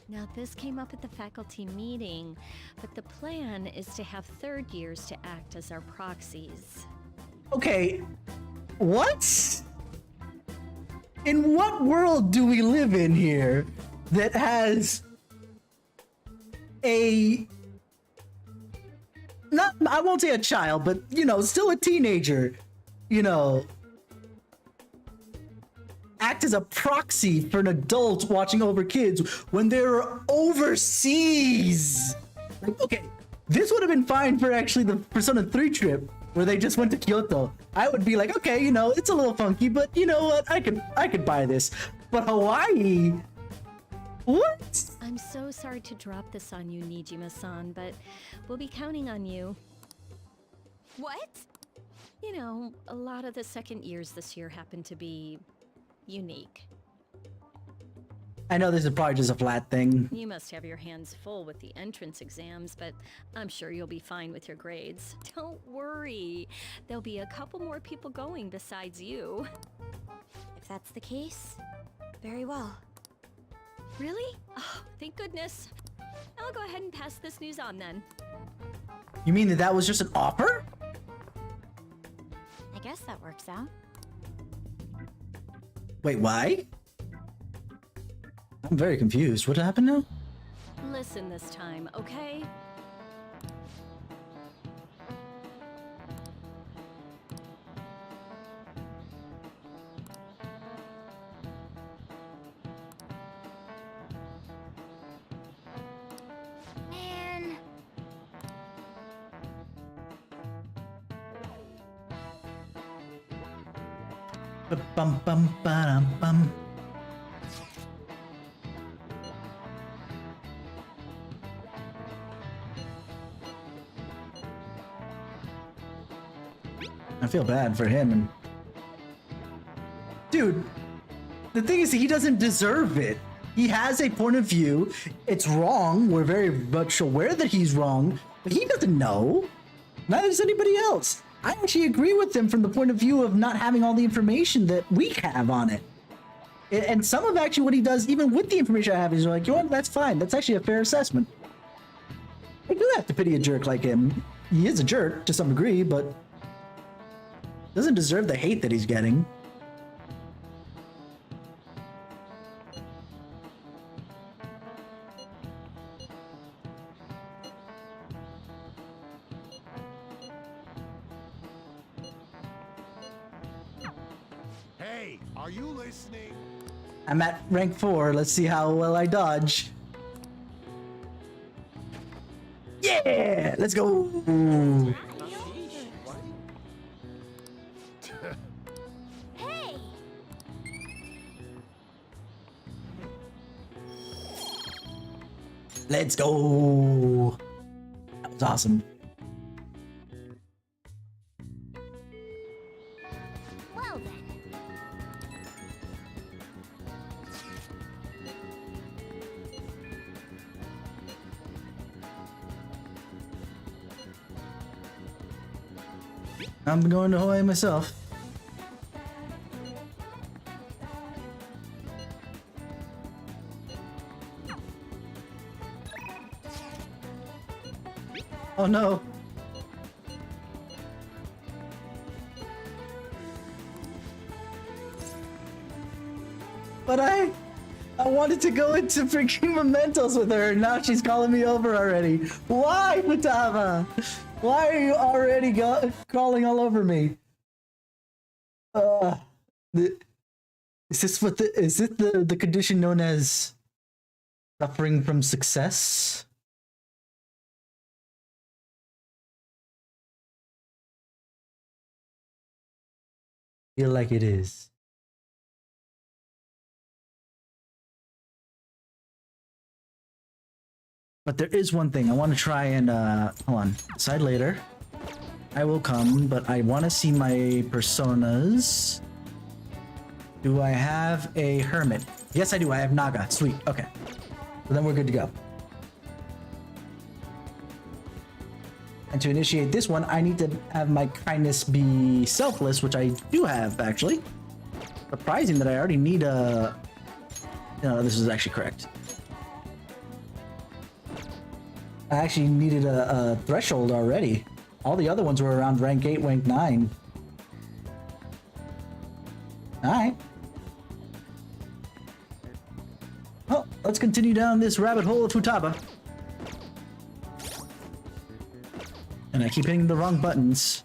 Now, this came up at the faculty meeting, but the plan is to have third years to act as our proxies. Okay, what? In what world do we live in here that has a... not, I won't say a child, but, you know, still a teenager, you know, act as a proxy for an adult watching over kids when they're overseas. Like, okay, this would have been fine for actually the Persona 3 trip where they just went to Kyoto. I would be like, okay, you know, it's a little funky, but you know what? I could buy this. But Hawaii? What? I'm so sorry to drop this on you, Nijima-san, but we'll be counting on you. What? You know, a lot of the second years this year happen to be unique. I know this is probably just a flat thing. You must have your hands full with the entrance exams, but I'm sure you'll be fine with your grades. Don't worry. There'll be a couple more people going besides you. If that's the case, very well. Really? Oh, thank goodness. I'll go ahead and pass this news on then. You mean that was just an offer? I guess that works out. Wait, why? I'm very confused. What happened now? Listen this time, okay? Man. Bum bum ba bum. I feel bad for him. And dude, the thing is, he doesn't deserve it. He has a point of view. It's wrong. We're very much aware that he's wrong, but he doesn't know. Neither does anybody else. I actually agree with him from the point of view of not having all the information that we have on it. And some of actually what he does, even with the information I have, is like, you know what, that's fine. That's actually a fair assessment. I do have to pity a jerk like him. He is a jerk to some degree, but doesn't deserve the hate that he's getting. Hey, are you listening? I'm at rank 4. Let's see how well I dodge. Yeah! Let's go! Hey! Let's go! That was awesome. Well then. I'm going to Hawaii myself. Oh no. But I wanted to go into freaking Mementos with her, and now she's calling me over already. Why, Futaba? Why are you already crawling all over me? Is this what is it the condition known as suffering from success? Feel like it is. But there is one thing I want to try and hold on. Decide later. I will come, but I want to see my personas. Do I have a hermit? Yes, I do. I have Naga. Sweet. Okay. So then we're good to go. And to initiate this one, I need to have my kindness be selfless, which I do have, actually. Surprising that I already need a... No, this is actually correct. I actually needed a threshold already. All the other ones were around rank 8, rank 9. Alright. Well, let's continue down this rabbit hole of Futaba. And I keep hitting the wrong buttons.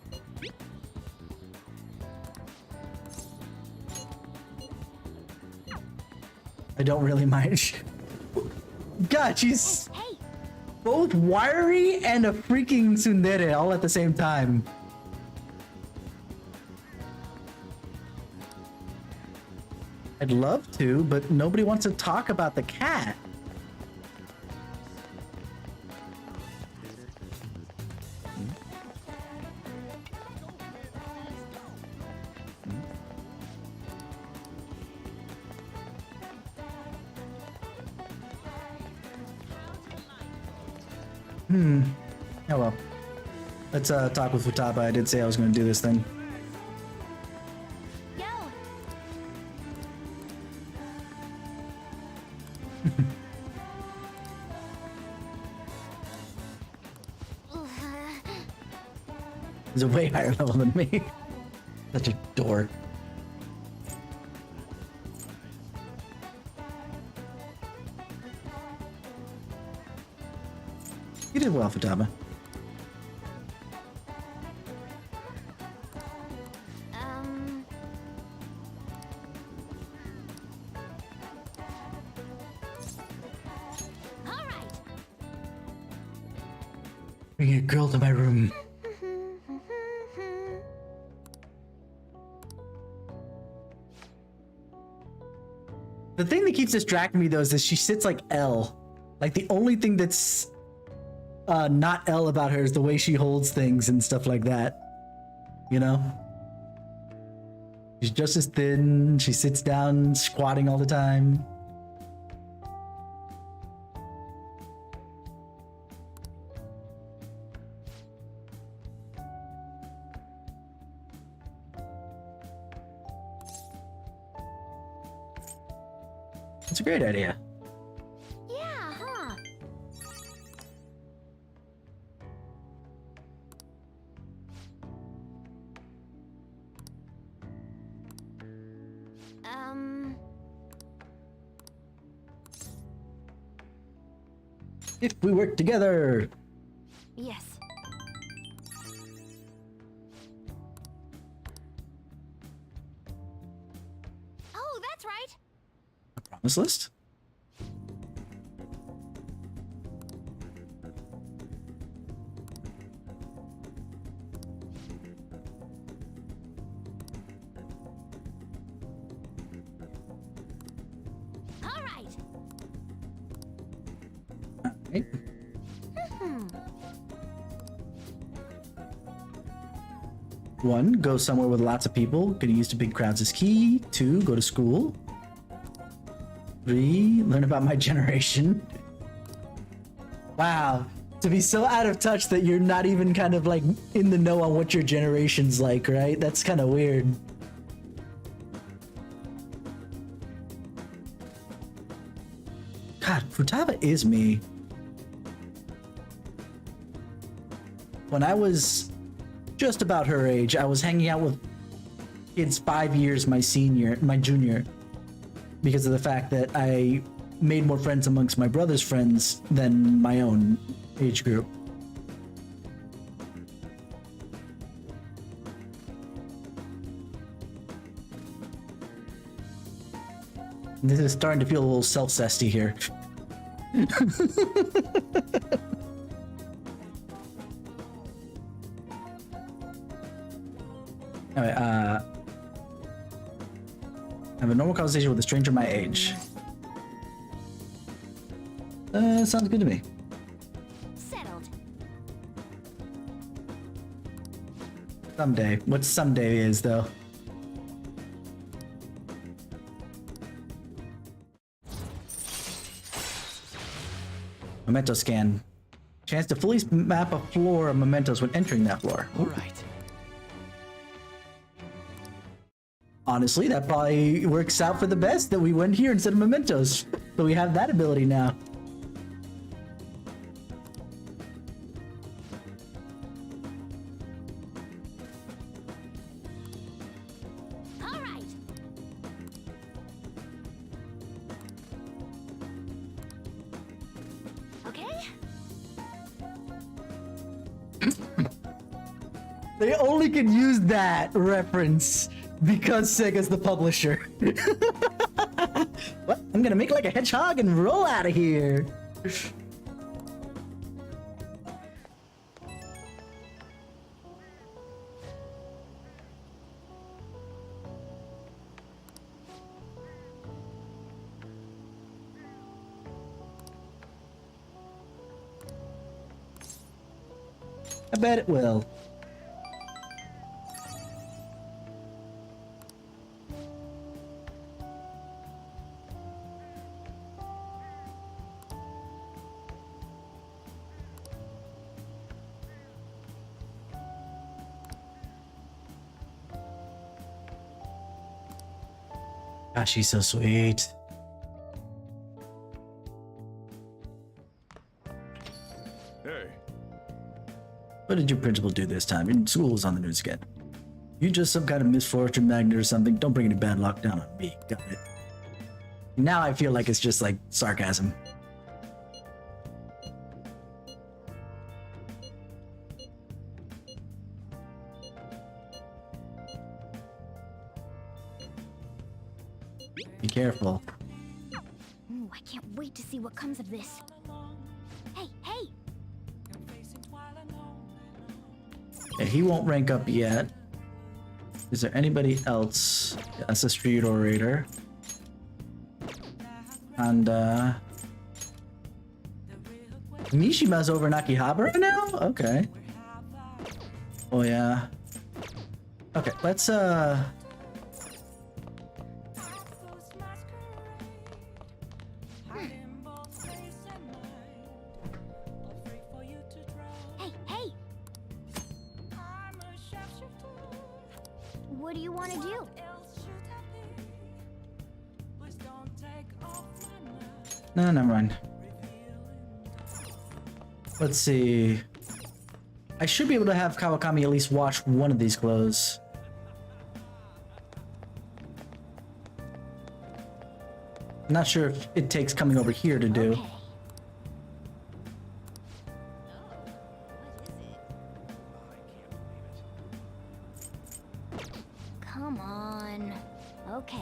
I don't really mind. God, she's both wiry and a freaking tsundere all at the same time. I'd love to, but nobody wants to talk about the cat. Oh well. Let's talk with Futaba. I did say I was going to do this thing. He's a way higher level than me. Such a dork. You did well, Futaba. All right. Bring a girl to my room. The thing that keeps distracting me though is that she sits like L. Like the only thing that's not L about her is the way she holds things and stuff like that. You know? She's just as thin, she sits down squatting all the time. It's a great idea. Yeah, huh? If we work together. Yes. Oh, that's right. Promise list? All right. Right. One, go somewhere with lots of people. Getting used to big crowds is key. 2, go to school. 3, learn about my generation. Wow. To be so out of touch that you're not even kind of like in the know on what your generation's like, right? That's kind of weird. God, Futaba is me. When I was just about her age, I was hanging out with kids 5 years my junior, because of the fact that I made more friends amongst my brother's friends than my own age group. This is starting to feel a little self-cesty here. Anyway, have a normal conversation with a stranger my age. Sounds good to me. Settled. Someday. What someday is, though. Memento scan. Chance to fully map a floor of mementos when entering that floor. All right. Honestly, that probably works out for the best that we went here instead of mementos. So we have that ability now. All right. Okay. They only can use that reference because Sega's the publisher. What? I'm gonna make like a hedgehog and roll out of here. I bet it will. Gosh, she's so sweet. Hey. What did your principal do this time? In school was on the news again. You just some kind of misfortune magnet or something. Don't bring any bad luck down on me. Got it. Now I feel like it's just like sarcasm. Be careful. Ooh, I can't wait to see what comes of this. Hey, hey! Yeah, he won't rank up yet. Is there anybody else? That's a street orator. And Mishima's over in Akihabara now? Okay. Oh yeah. Okay, let's Hey, hey! What do you want to do? No, never mind. Let's see. I should be able to have Kawakami at least wash one of these clothes. I'm not sure if it takes coming over here to do. Okay. Come on. Okay.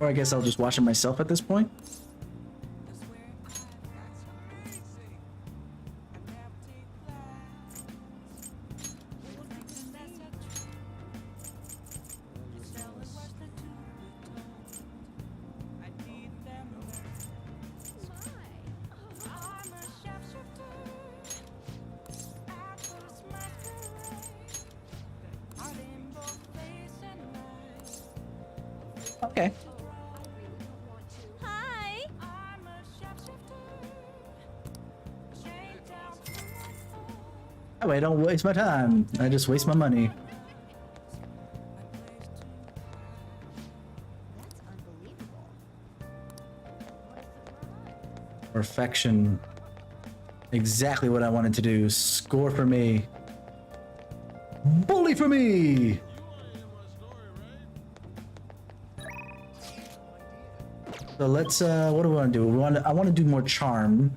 Or I guess I'll just wash it myself at this point. Okay. Hi! That way I don't waste my time. I just waste my money. Perfection. Exactly what I wanted to do. Score for me. Bully for me! So let's, what do we want to do? I want to do more charm.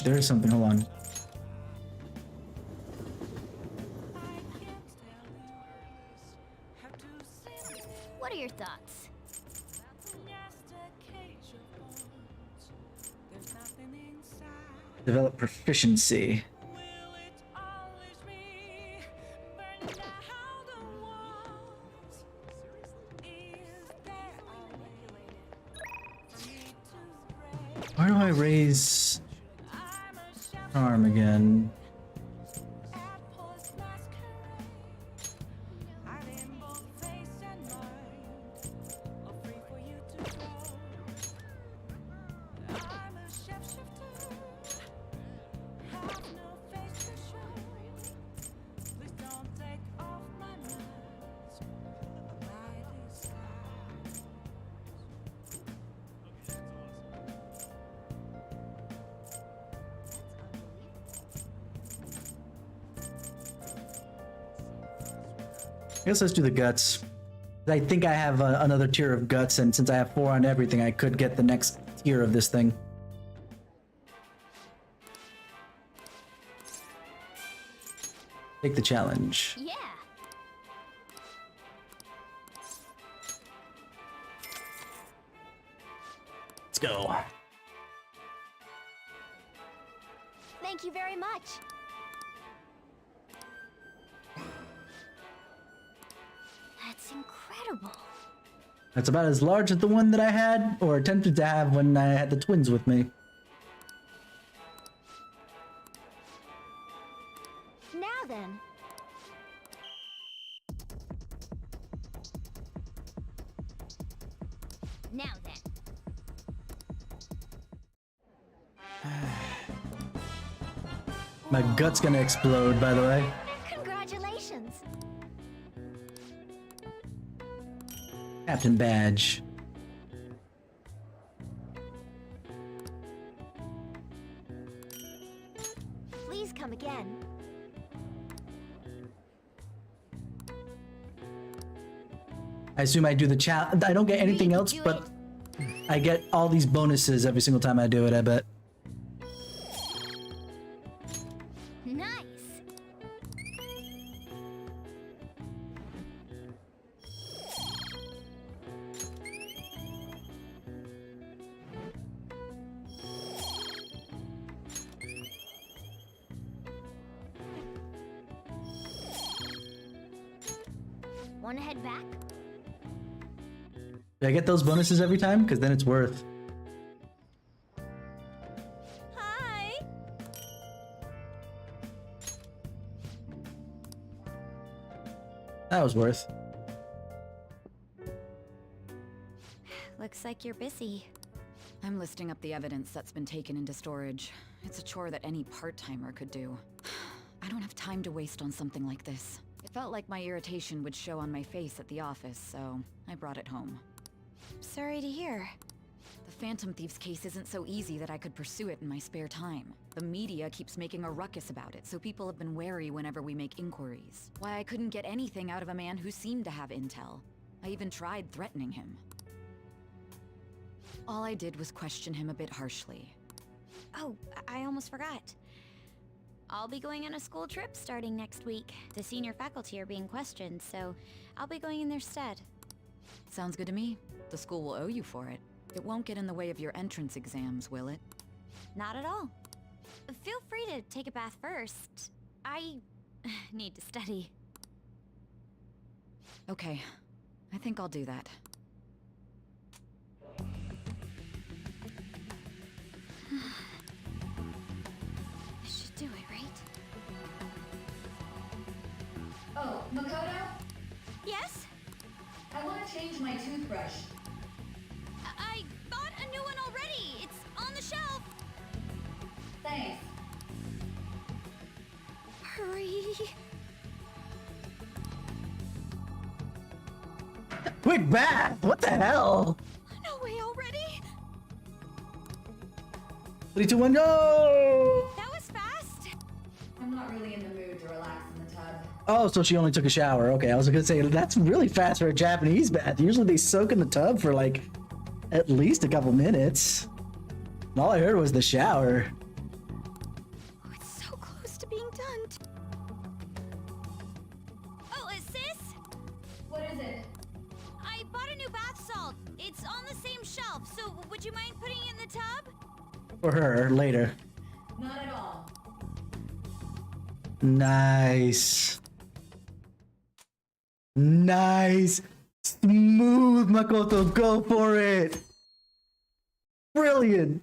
There is something, hold on. What are your thoughts? Develop proficiency. Why do I raise charm again? I guess let's do the guts. I think I have another tier of guts, and since I have 4 on everything, I could get the next tier of this thing. Take the challenge. Yeah. Let's go. Thank you very much. That's incredible. That's about as large as the one that I had, or attempted to have when I had the twins with me. Now then. Now then. My gut's gonna explode, by the way. Congratulations. Captain Badge. Please come again. I assume I do the challenge. I don't get anything else, but I get all these bonuses every single time I do it, I bet. Nice. Want to head back? Do I get those bonuses every time? Because then it's worth. Hi! That was worth. Looks like you're busy. I'm listing up the evidence that's been taken into storage. It's a chore that any part-timer could do. I don't have time to waste on something like this. It felt like my irritation would show on my face at the office, so I brought it home. Sorry to hear. The Phantom Thieves case isn't so easy that I could pursue it in my spare time. The media keeps making a ruckus about it, so people have been wary whenever we make inquiries. Why I couldn't get anything out of a man who seemed to have intel. I even tried threatening him. All I did was question him a bit harshly. Oh, I almost forgot. I'll be going on a school trip starting next week. The senior faculty are being questioned, so I'll be going in their stead. Sounds good to me. The school will owe you for it. It won't get in the way of your entrance exams, will it? Not at all. Feel free to take a bath first. I need to study. Okay. I think I'll do that. I should do it, right? Oh, Makoto? Yes? change my toothbrush. I bought a new one already. It's on the shelf. Thanks. Hurry. Quick bath! What the hell? No way already. 3, 2, 1, go! That was fast. I'm not really in the mood to relax in the tub. Oh, so she only took a shower. Okay, I was gonna say, that's really fast for a Japanese bath. Usually they soak in the tub for like at least a couple minutes. And all I heard was the shower. Oh, it's so close to being done. Oh, sis? What is it? I bought a new bath salt. It's on the same shelf, so would you mind putting it in the tub? For her, later. Not at all. Nice. Nice. Smooth, Makoto. Go for it. Brilliant.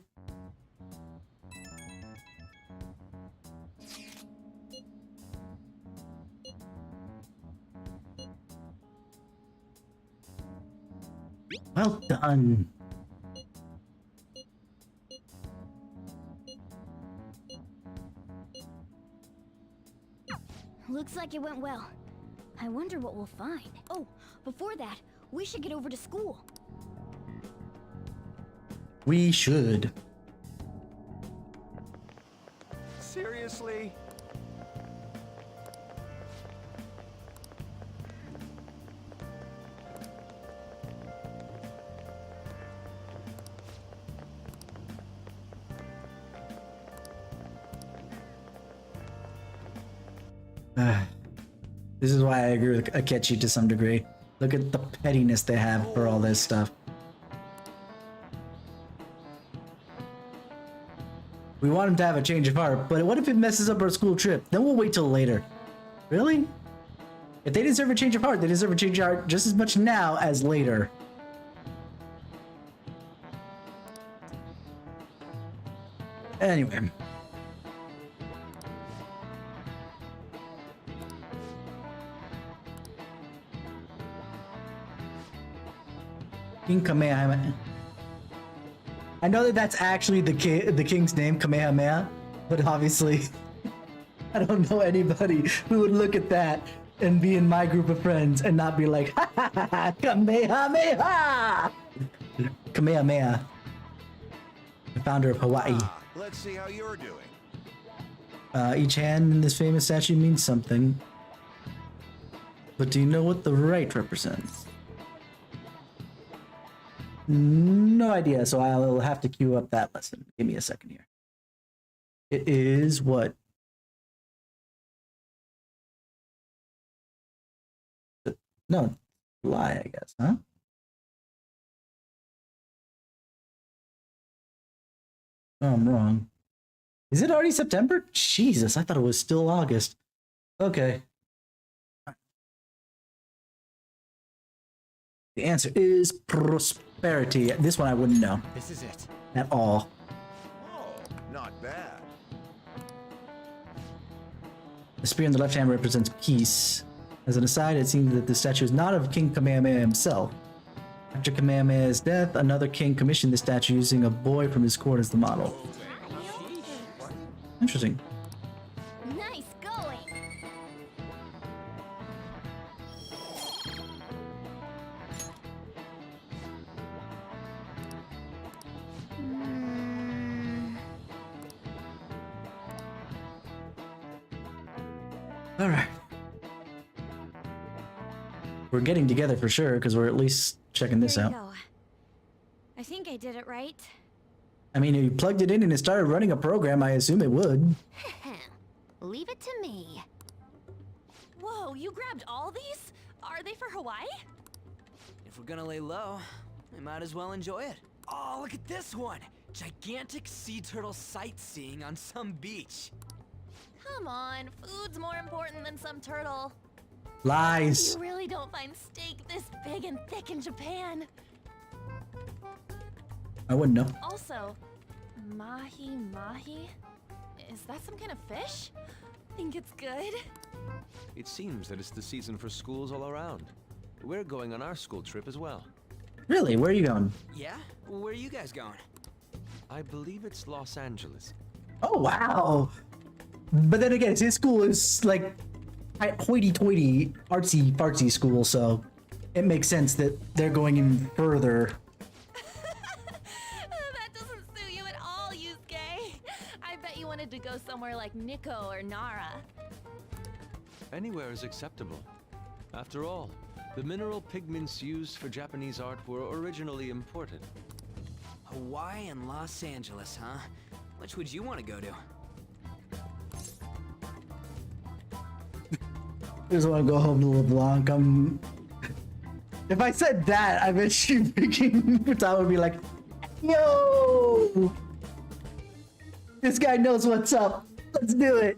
Well done. Looks like it went well. I wonder what we'll find. Oh, before that, we should get over to school. We should. Seriously? This is why I agree with Akechi to some degree. Look at the pettiness they have for all this stuff. We want him to have a change of heart, but what if it messes up our school trip? Then we'll wait till later. Really? If they deserve a change of heart, they deserve a change of heart just as much now as later. Anyway. King Kamehameha. I know that that's actually the king's name, Kamehameha, but obviously I don't know anybody who would look at that and be in my group of friends and not be like, ha ha ha ha, Kamehameha! Kamehameha, the founder of Hawaii. Let's see how you're doing. Each hand in this famous statue means something. But do you know what the right represents? No idea, so I'll have to queue up that lesson. Give me a second here. It is what? No, lie, I guess, huh? Oh, I'm wrong. Is it already September? Jesus, I thought it was still August. Okay. The answer is prosperity. This one I wouldn't know. This is it. At all. Oh, not bad. The spear in the left hand represents peace. As an aside, it seems that the statue is not of King Kamehameha himself. After Kamehameha's death, another king commissioned the statue using a boy from his court as the model. Interesting. Nice going. All right. We're getting together for sure because we're at least checking this out. Go. I think I did it right. I mean, if you plugged it in and it started running a program, I assume it would. Leave it to me. Whoa, you grabbed all these? Are they for Hawaii? If we're gonna lay low, we might as well enjoy it. Oh, look at this one! Gigantic sea turtle sightseeing on some beach. Come on, food's more important than some turtle. Lies. You really don't find steak this big and thick in Japan. I wouldn't know. Also, mahi-mahi? Is that some kind of fish? Think it's good? It seems that it's the season for schools all around. We're going on our school trip as well. Really? Where are you going? Yeah? Where are you guys going? I believe it's Los Angeles. Oh, wow. But then again, his school is like hoity-toity, artsy-fartsy school, so it makes sense that they're going in further. That doesn't suit you at all, Yusuke. I bet you wanted to go somewhere like Nikko or Nara. Anywhere is acceptable. After all, the mineral pigments used for Japanese art were originally imported. Hawaii and Los Angeles, huh? Which would you want to go to? I just want to go home to LeBlanc. If I said that, I bet you freaking Futaba would be like, yo! This guy knows what's up. Let's do it.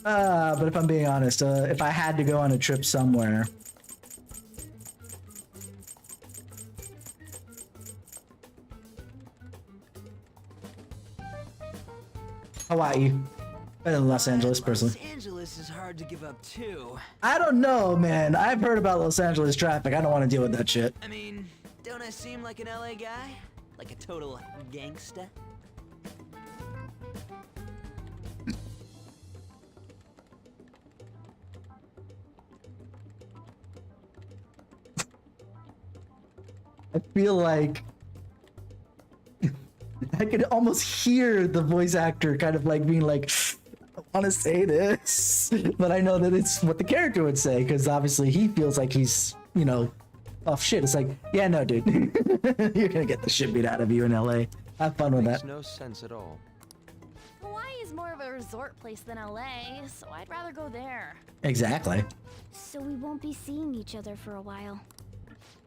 But if I'm being honest, if I had to go on a trip somewhere, Hawaii. Better than Los Angeles, personally. Los Angeles is hard to give up too. I don't know, man. I've heard about Los Angeles traffic. I don't want to deal with that shit. I mean, don't I seem like an LA guy? Like a total gangsta? I feel like I could almost hear the voice actor kind of like being like, I want to say this, but I know that it's what the character would say, because obviously he feels like he's, you know, off shit. It's like, yeah, no, dude, you're gonna get the shit beat out of you in LA. Have fun with that. Makes no sense at all. Hawaii is more of a resort place than LA, so I'd rather go there. Exactly. So we won't be seeing each other for a while.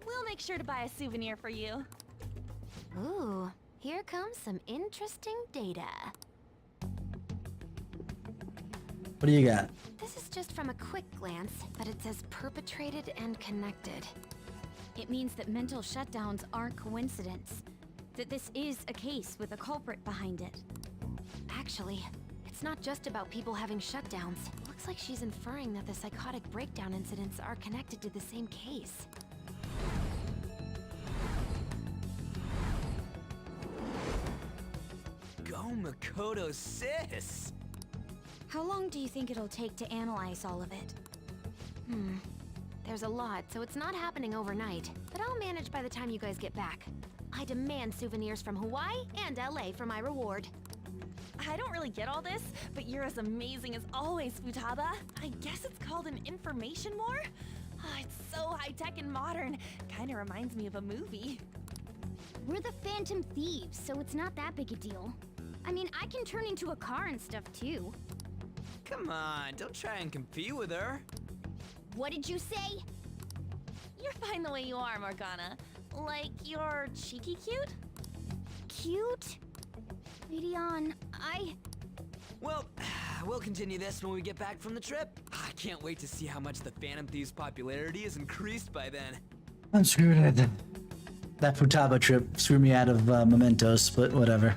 We'll make sure to buy a souvenir for you. Ooh, here comes some interesting data. What do you got? This is just from a quick glance, but it says perpetrated and connected. It means that mental shutdowns aren't coincidence. That this is a case with a culprit behind it. Actually, it's not just about people having shutdowns. Looks like she's inferring that the psychotic breakdown incidents are connected to the same case. Go Makoto, sis! How long do you think it'll take to analyze all of it? There's a lot, so it's not happening overnight. But I'll manage by the time you guys get back. I demand souvenirs from Hawaii and LA for my reward. I don't really get all this, but you're as amazing as always, Futaba. I guess it's called an information war? Oh, it's so high-tech and modern. Kinda reminds me of a movie. We're the Phantom Thieves, so it's not that big a deal. I mean, I can turn into a car and stuff too. Come on, don't try and compete with her. What did you say? You're fine the way you are, Morgana. Like, you're cheeky cute? Cute? Leon, Well, we'll continue this when we get back from the trip. I can't wait to see how much the Phantom Thieves' popularity is increased by then. I'm screwed at that. That Futaba trip screwed me out of Mementos, but whatever.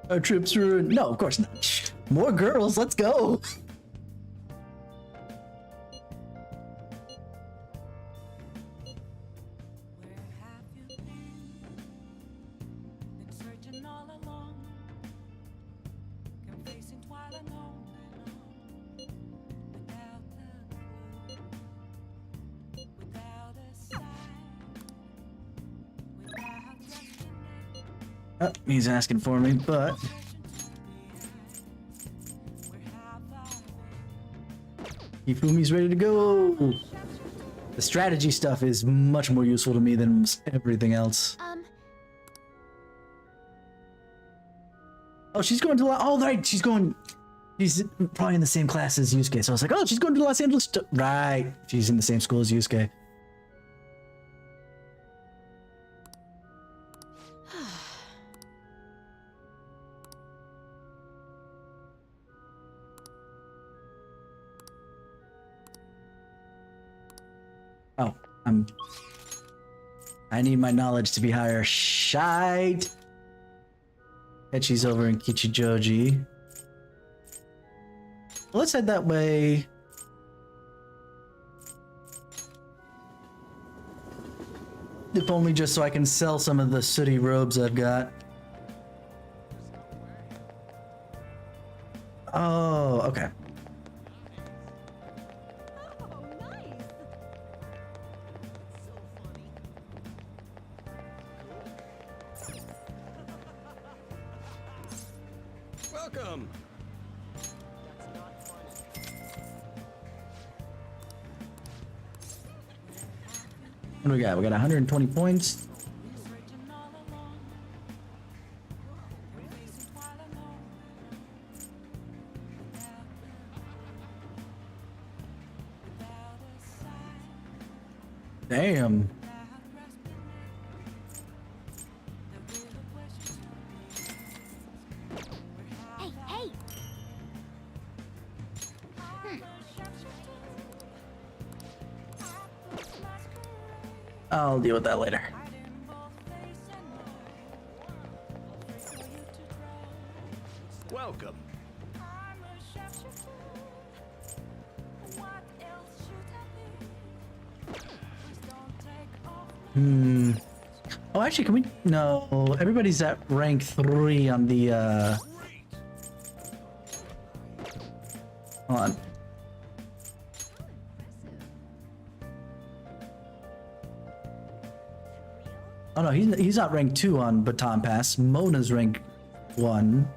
Our trip's ruined. No, of course not. Shh. More girls, let's go. Oh, he's asking for me, but Hifumi's ready to go. The strategy stuff is much more useful to me than everything else. Oh, she's going to oh right, she's probably in the same class as Yusuke. So I was like, oh, she's going to Los Angeles. Right, she's in the same school as Yusuke. I need my knowledge to be higher. Shite. Hechi's over in Kichijoji. Well, let's head that way. If only just so I can sell some of the sooty robes I've got. Oh, okay. Welcome. What do we got? We got 120 points. Damn. Hey, hey! I'll deal with that later. Welcome. Oh, actually, can we? No, everybody's at rank 3 on the, Hold on. Oh no, he's not rank 2 on Baton Pass. Mona's rank 1.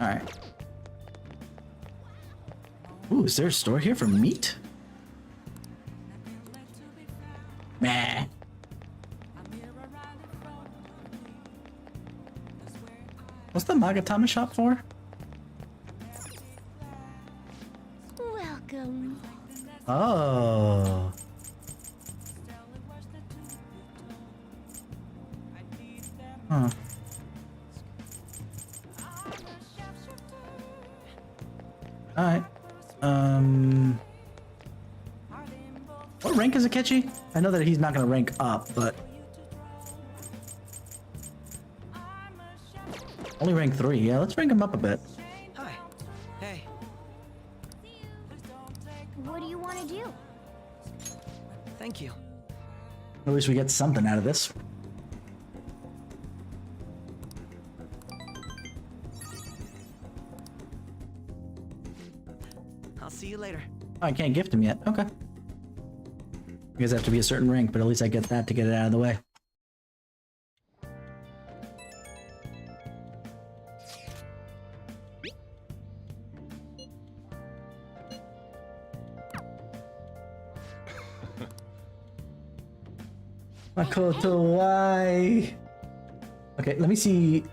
Alright. Ooh, is there a store here for meat? Meh. What's the Magatama shop for? Welcome. Oh. Huh. Alright. What rank is Akechi? I know that he's not gonna rank up, but only rank 3. Yeah, let's rank him up a bit. Hi. Hey. What do you want to do? Thank you. At least we get something out of this. I'll see you later. Oh, I can't gift him yet. Okay. You guys have to be a certain rank, but at least I get that to get it out of the way. Makoto, why? Okay, let me see.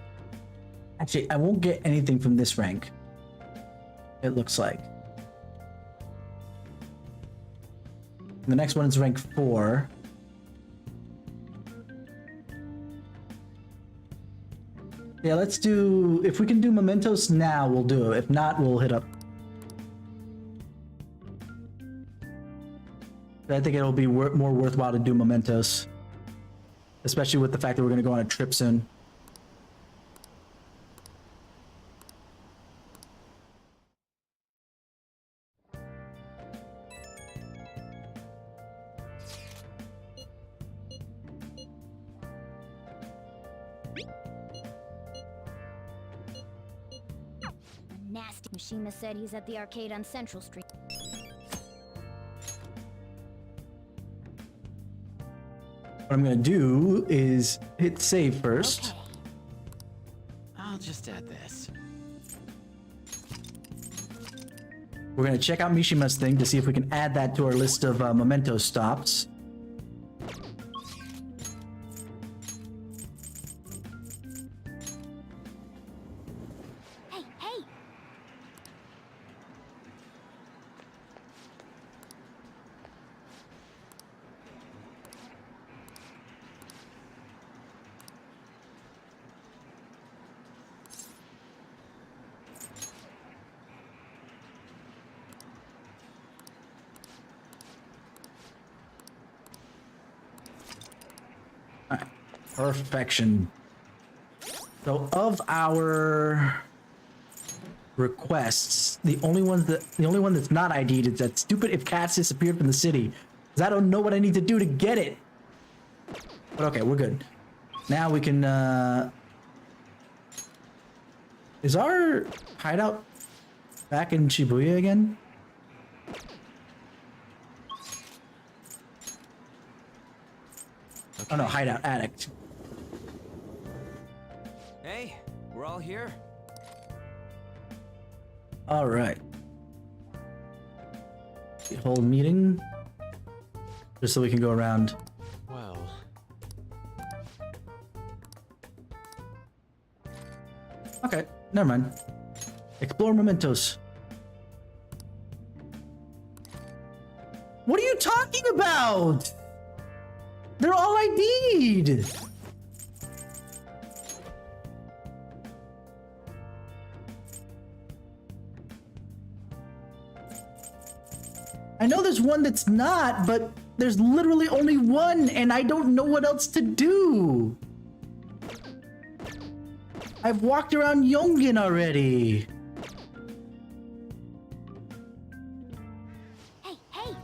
Actually, I won't get anything from this rank. It looks like. The next one is rank 4. Yeah, let's do... If we can do Mementos now, we'll do it. If not, we'll hit up. I think it'll be more worthwhile to do Mementos. Especially with the fact that we're going to go on a trip soon. Nasty. Mishima said he's at the arcade on Central Street. What I'm going to do is hit save first. Okay. I'll just add this. We're going to check out Mishima's thing to see if we can add that to our list of memento stops. Hey, hey! Perfection. So of our requests, the only one that's not ID'd is that stupid if cats disappeared from the city. Cause I don't know what I need to do to get it. But okay, we're good. Now we can is our hideout back in Shibuya again? Okay. Oh no, hideout, addict. Hey, we're all here. All right. Hold meeting, just so we can go around. Well. Okay, never mind. Explore Mementos. What are you talking about? They're all ID'd. I know there's one that's not, but there's literally only one, and I don't know what else to do. I've walked around Yongen already. Hey, hey!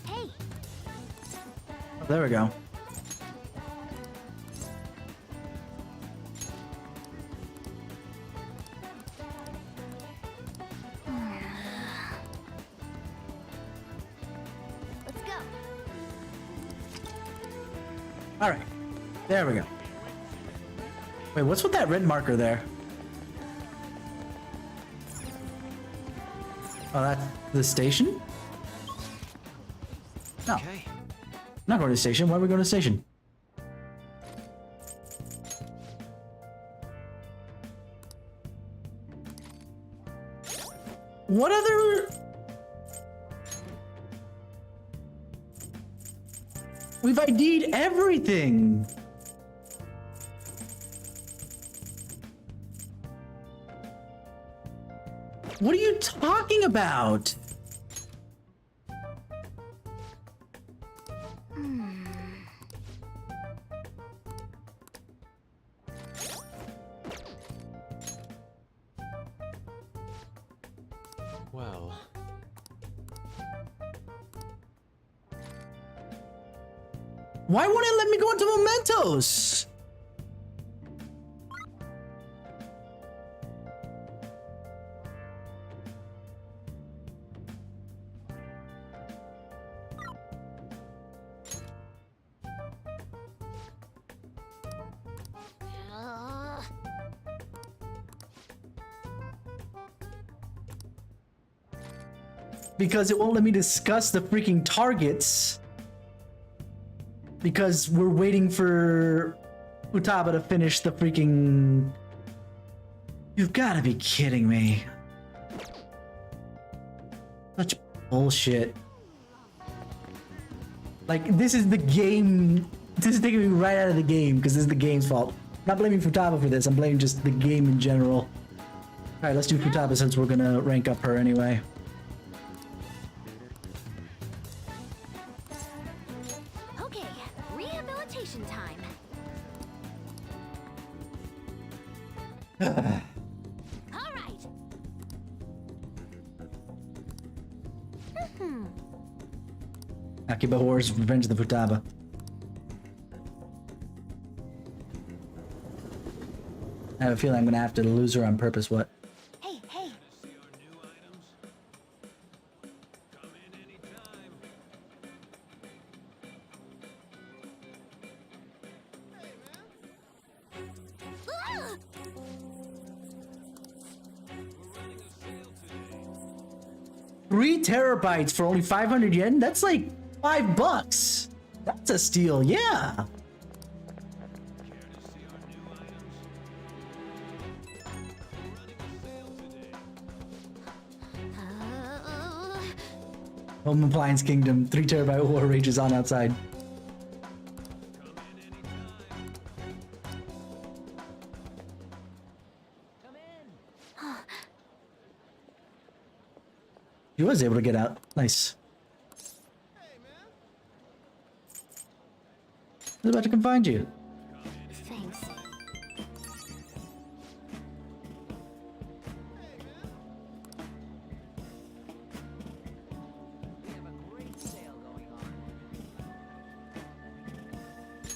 Hey! There we go. Let's go. All right, there we go. Wait, what's with that red marker there? Oh, that's the station? No. Okay. Not going to the station. Why are we going to the station? What other... We've ID'd everything. What are you talking about? Well. Why won't it let me go into Mementos? Because it won't let me discuss the freaking targets. Because we're waiting for Futaba to finish the freaking... You've got to be kidding me. Such bullshit. Like, this is the game... This is taking me right out of the game, because this is the game's fault. I'm not blaming Futaba for this, I'm blaming just the game in general. Alright, let's do Futaba since we're gonna rank up her anyway. Okay, rehabilitation time. All right. Akiba Horror's Revenge of the Futaba. I have a feeling I'm gonna have to lose her on purpose, what? Hey, hey. Ah! 3 terabytes for only 500 yen? That's like $5. That's a steal, yeah. Home Appliance Kingdom, 3 terabyte war rages on outside. She was able to get out. Nice. I was about to come find you. Thanks.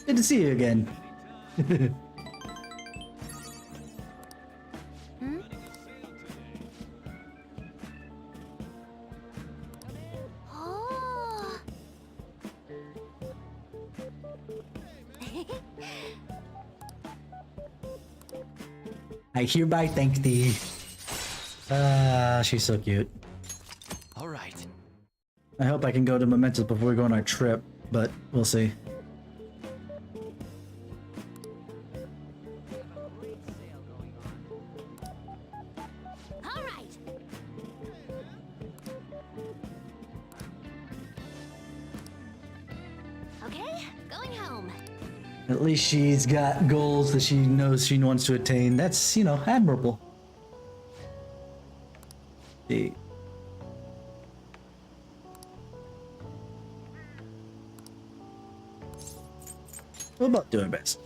Good to see you again. Oh. I hereby thank thee. She's so cute. All right. I hope I can go to Mementos before we go on our trip, but we'll see. All right. Okay, going home. At least she's got goals that she knows she wants to attain. That's, you know, admirable. See. We're both doing best.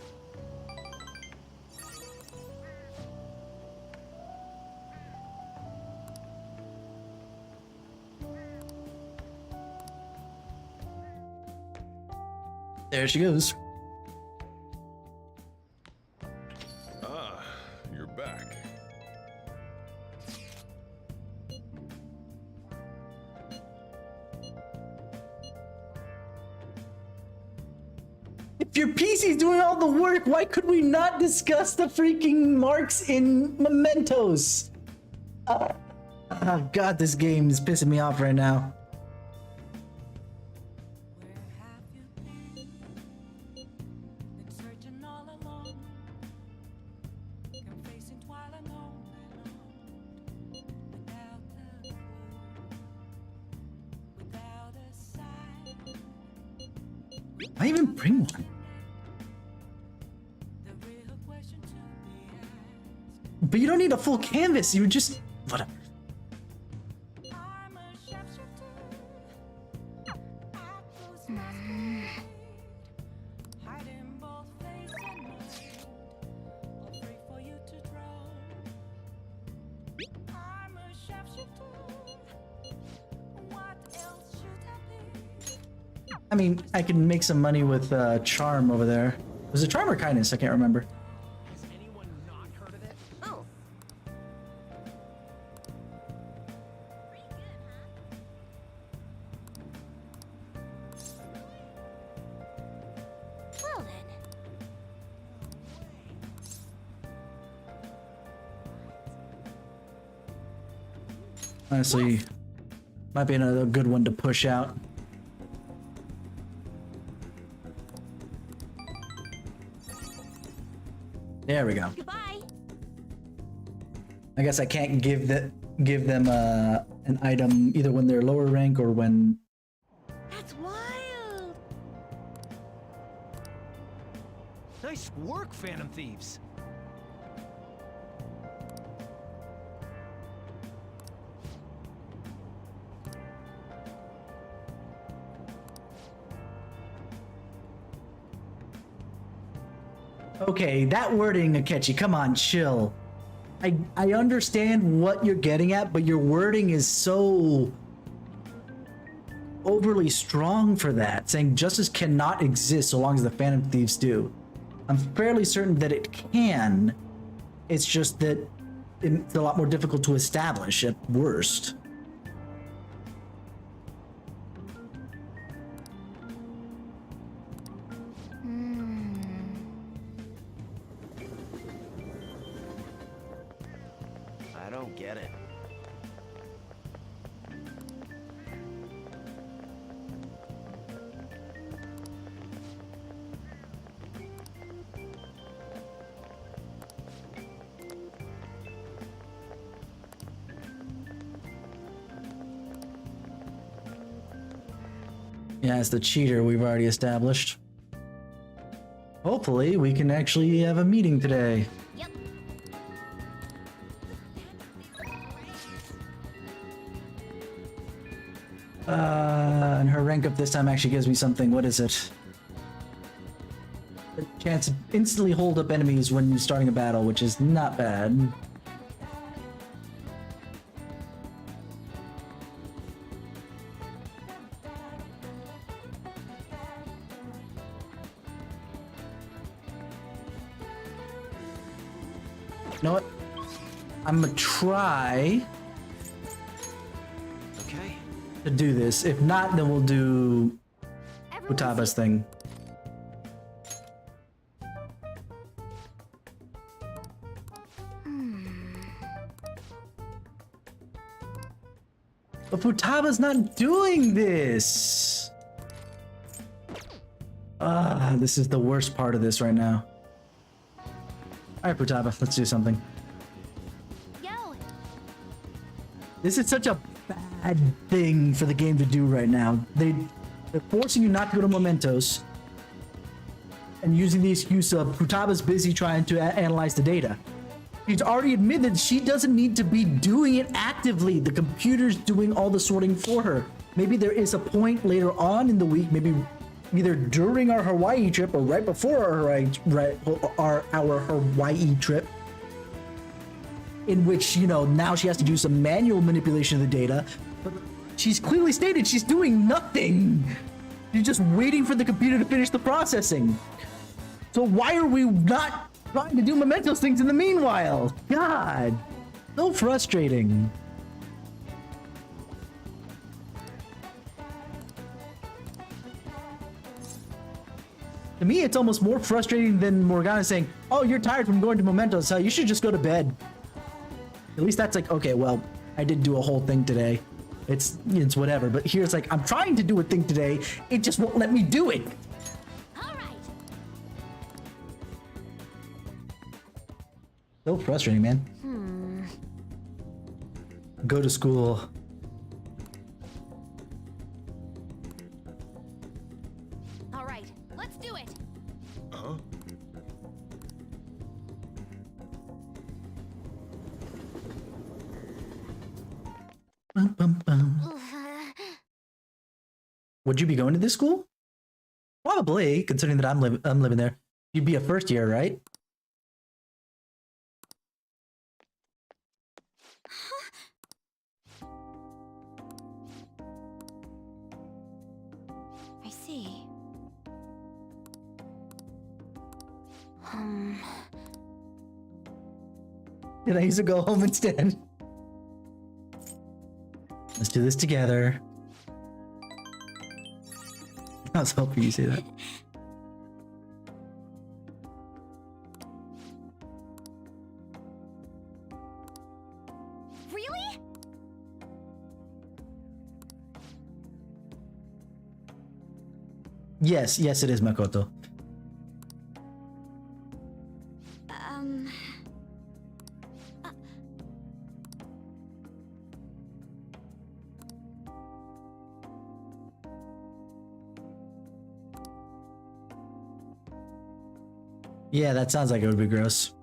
There she goes. Ah, you're back. If your PC's doing all the work, why could we not discuss the freaking marks in Mementos? Oh, God, this game is pissing me off right now. Why even bring one? But you don't need a full canvas, you just... whatever. I mean, I can make some money with charm over there. Was it charm or kindness? I can't remember. Oh. Well then. Honestly, might be another good one to push out. There we go. Goodbye. I guess I can't give them an item either when they're lower rank or when. That's wild. Nice work, Phantom Thieves. Okay, that wording, Akechi, come on, chill. I understand what you're getting at, but your wording is so overly strong for that, saying justice cannot exist so long as the Phantom Thieves do. I'm fairly certain that it can. It's just that it's a lot more difficult to establish at worst. I don't get it. Yeah, it's the cheater we've already established. Hopefully, we can actually have a meeting today. Yep. And her rank up this time actually gives me something. What is it? A chance to instantly hold up enemies when starting a battle, which is not bad. You know what? I'm gonna try to do this. If not, then we'll do Futaba's thing. But Futaba's not doing this! This is the worst part of this right now. Alright, Futaba, let's do something. This is such a bad thing for the game to do right now. They're forcing you not to go to Mementos and using the excuse of Futaba's busy trying to analyze the data. She's already admitted she doesn't need to be doing it actively. The computer's doing all the sorting for her. Maybe there is a point later on in the week, maybe either during our Hawaii trip or right before our Hawaii trip, in which, you know, now she has to do some manual manipulation of the data, but she's clearly stated she's doing nothing. She's just waiting for the computer to finish the processing. So why are we not trying to do Mementos things in the meanwhile? God, so frustrating. To me, it's almost more frustrating than Morgana saying, "Oh, you're tired from going to Mementos, so you should just go to bed." At least that's like, okay, well, I did do a whole thing today. It's whatever. But here it's like, I'm trying to do a thing today. It just won't let me do it. So frustrating, man. Go to school. All right, let's do it. Bum, bum, bum. Would you be going to this school? Probably, considering that I'm living there. You'd be a first year, right? I see. Did I used to go home instead? Let's do this together. I was hoping you say that. Really? Yes, yes, it is Makoto. Yeah, that sounds like it would be gross.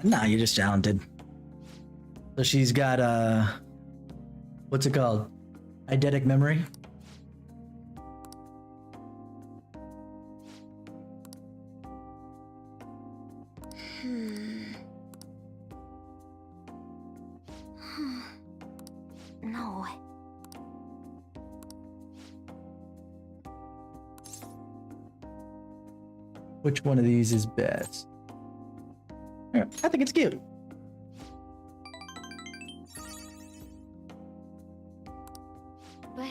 Nah, you're just talented. So she's got what's it called? Eidetic memory? No. Which one of these is best? Yeah, I think it's cute. But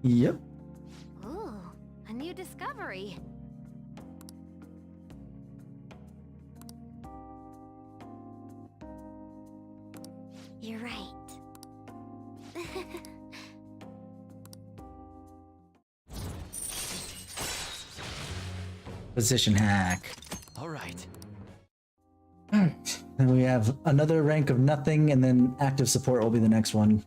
Yep. ooh, a new discovery. Position hack. All right. Alright. Then we have another rank of nothing, and then active support will be the next one.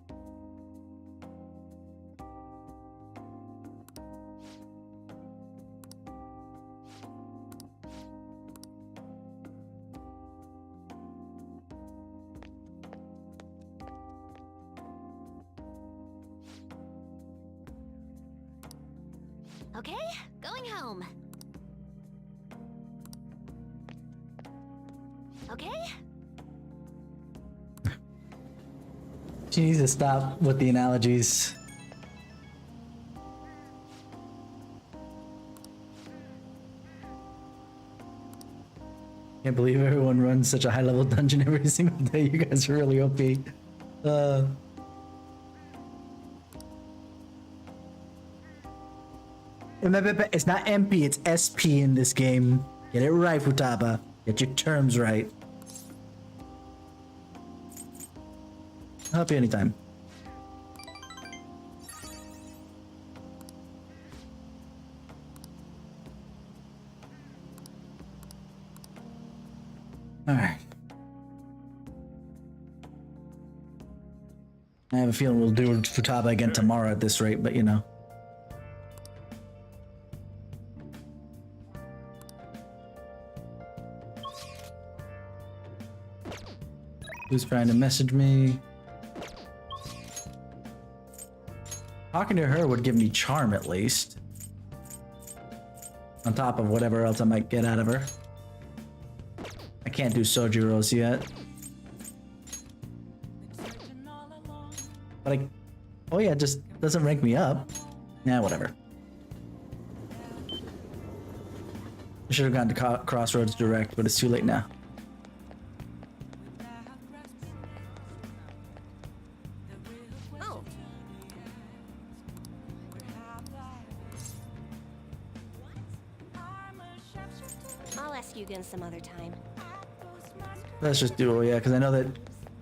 Okay, going home. Okay? She needs to stop with the analogies. Can't believe everyone runs such a high level dungeon every single day. You guys are really OP. It's not MP, it's SP in this game. Get it right, Futaba. Get your terms right. I'll help you anytime. Alright. I have a feeling we'll do Futaba again tomorrow at this rate, but you know. Who's trying to message me? Talking to her would give me charm at least. On top of whatever else I might get out of her. I can't do Sojuros yet. But oh yeah, it just doesn't rank me up. Nah, whatever. I should have gone to Crossroads direct, but it's too late now. Some other time. Let's just do Oya, because I know that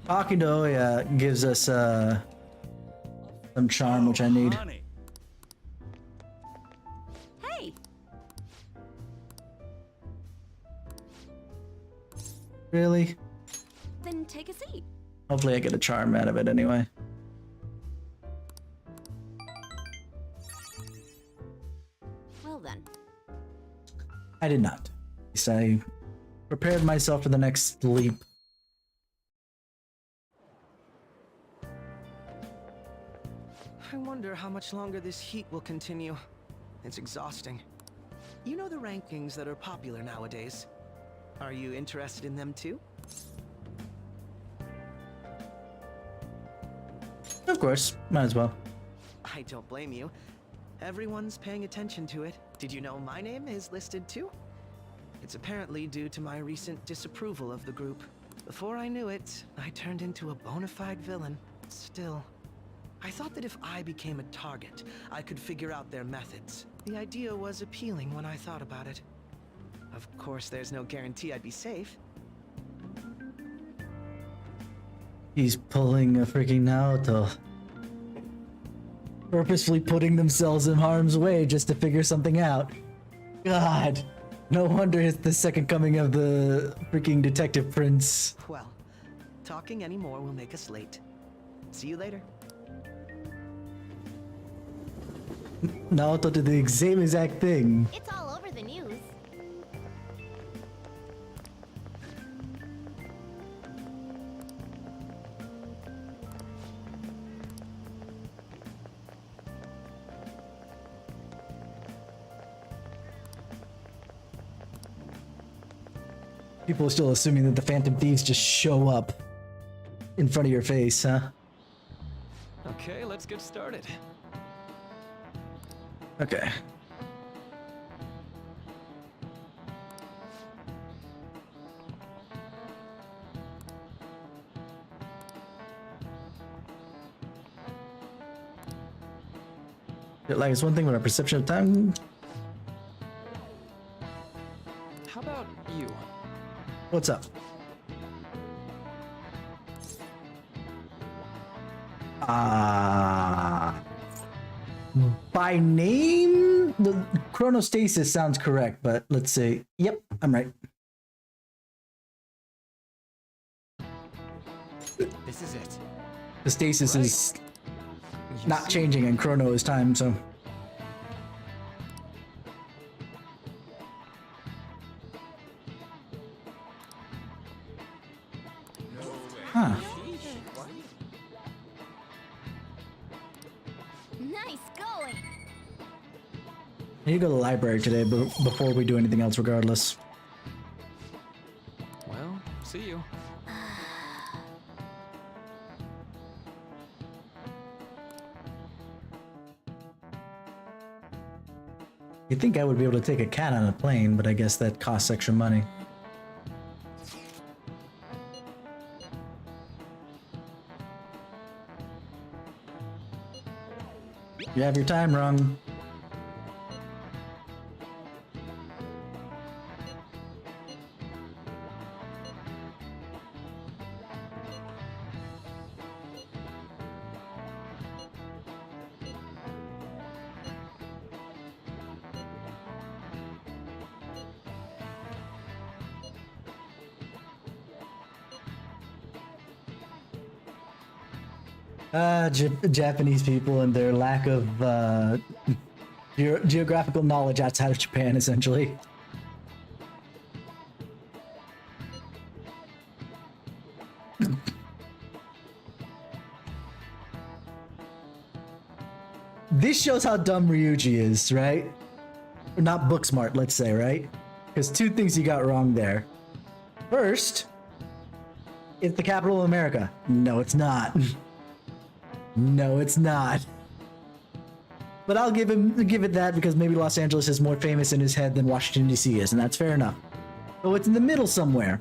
talking to Oya gives us some charm, which I need. Hey. Really? Then take a seat. Hopefully I get a charm out of it anyway. Well then. I did not. I prepared myself for the next leap. I wonder how much longer this heat will continue. It's exhausting. You know the rankings that are popular nowadays. Are you interested in them too? Of course, might as well. I don't blame you. Everyone's paying attention to it. Did you know my name is listed too? It's apparently due to my recent disapproval of the group. Before I knew it, I turned into a bona fide villain. Still, I thought that if I became a target, I could figure out their methods. The idea was appealing when I thought about it. Of course, there's no guarantee I'd be safe. He's pulling a freaking Naoto. Purposefully putting themselves in harm's way just to figure something out. God. No wonder it's the second coming of the freaking detective prince. Well, talking anymore will make us late. See you later. Naoto did the same exact thing. It's all over the news. People are still assuming that the Phantom Thieves just show up in front of your face, huh? Okay, let's get started. Okay. Like, it's one thing with our perception of time. How about you? What's up? By name, the chronostasis sounds correct, but let's see. Yep, I'm right. This is it. The stasis is not changing and chrono is time, so. Huh. Nice going. I need to go to the library today before we do anything else, regardless. Well, see you. You'd think I would be able to take a cat on a plane, but I guess that costs extra money. You have your time wrong. Japanese people and their lack of geographical knowledge outside of Japan, essentially. This shows how dumb Ryuji is, right? Or not book smart, let's say, right? Because two things you got wrong there. First, it's the capital of America. No, it's not. No, it's not. But I'll give it that because maybe Los Angeles is more famous in his head than Washington, D.C. is, and that's fair enough. So it's in the middle somewhere.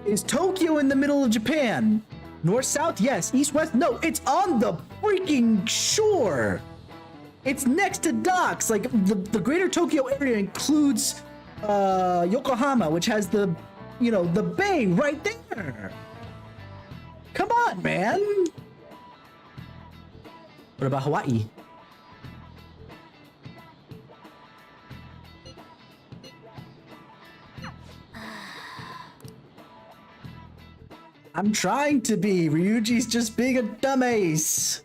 Is Tokyo in the middle of Japan? North, south, yes. East, west, no. It's on the freaking shore. It's next to docks. Like, the greater Tokyo area includes Yokohama, which has the bay right there. Come on, man. What about Hawaii? I'm trying to be. Ryuji's just being a dumbass.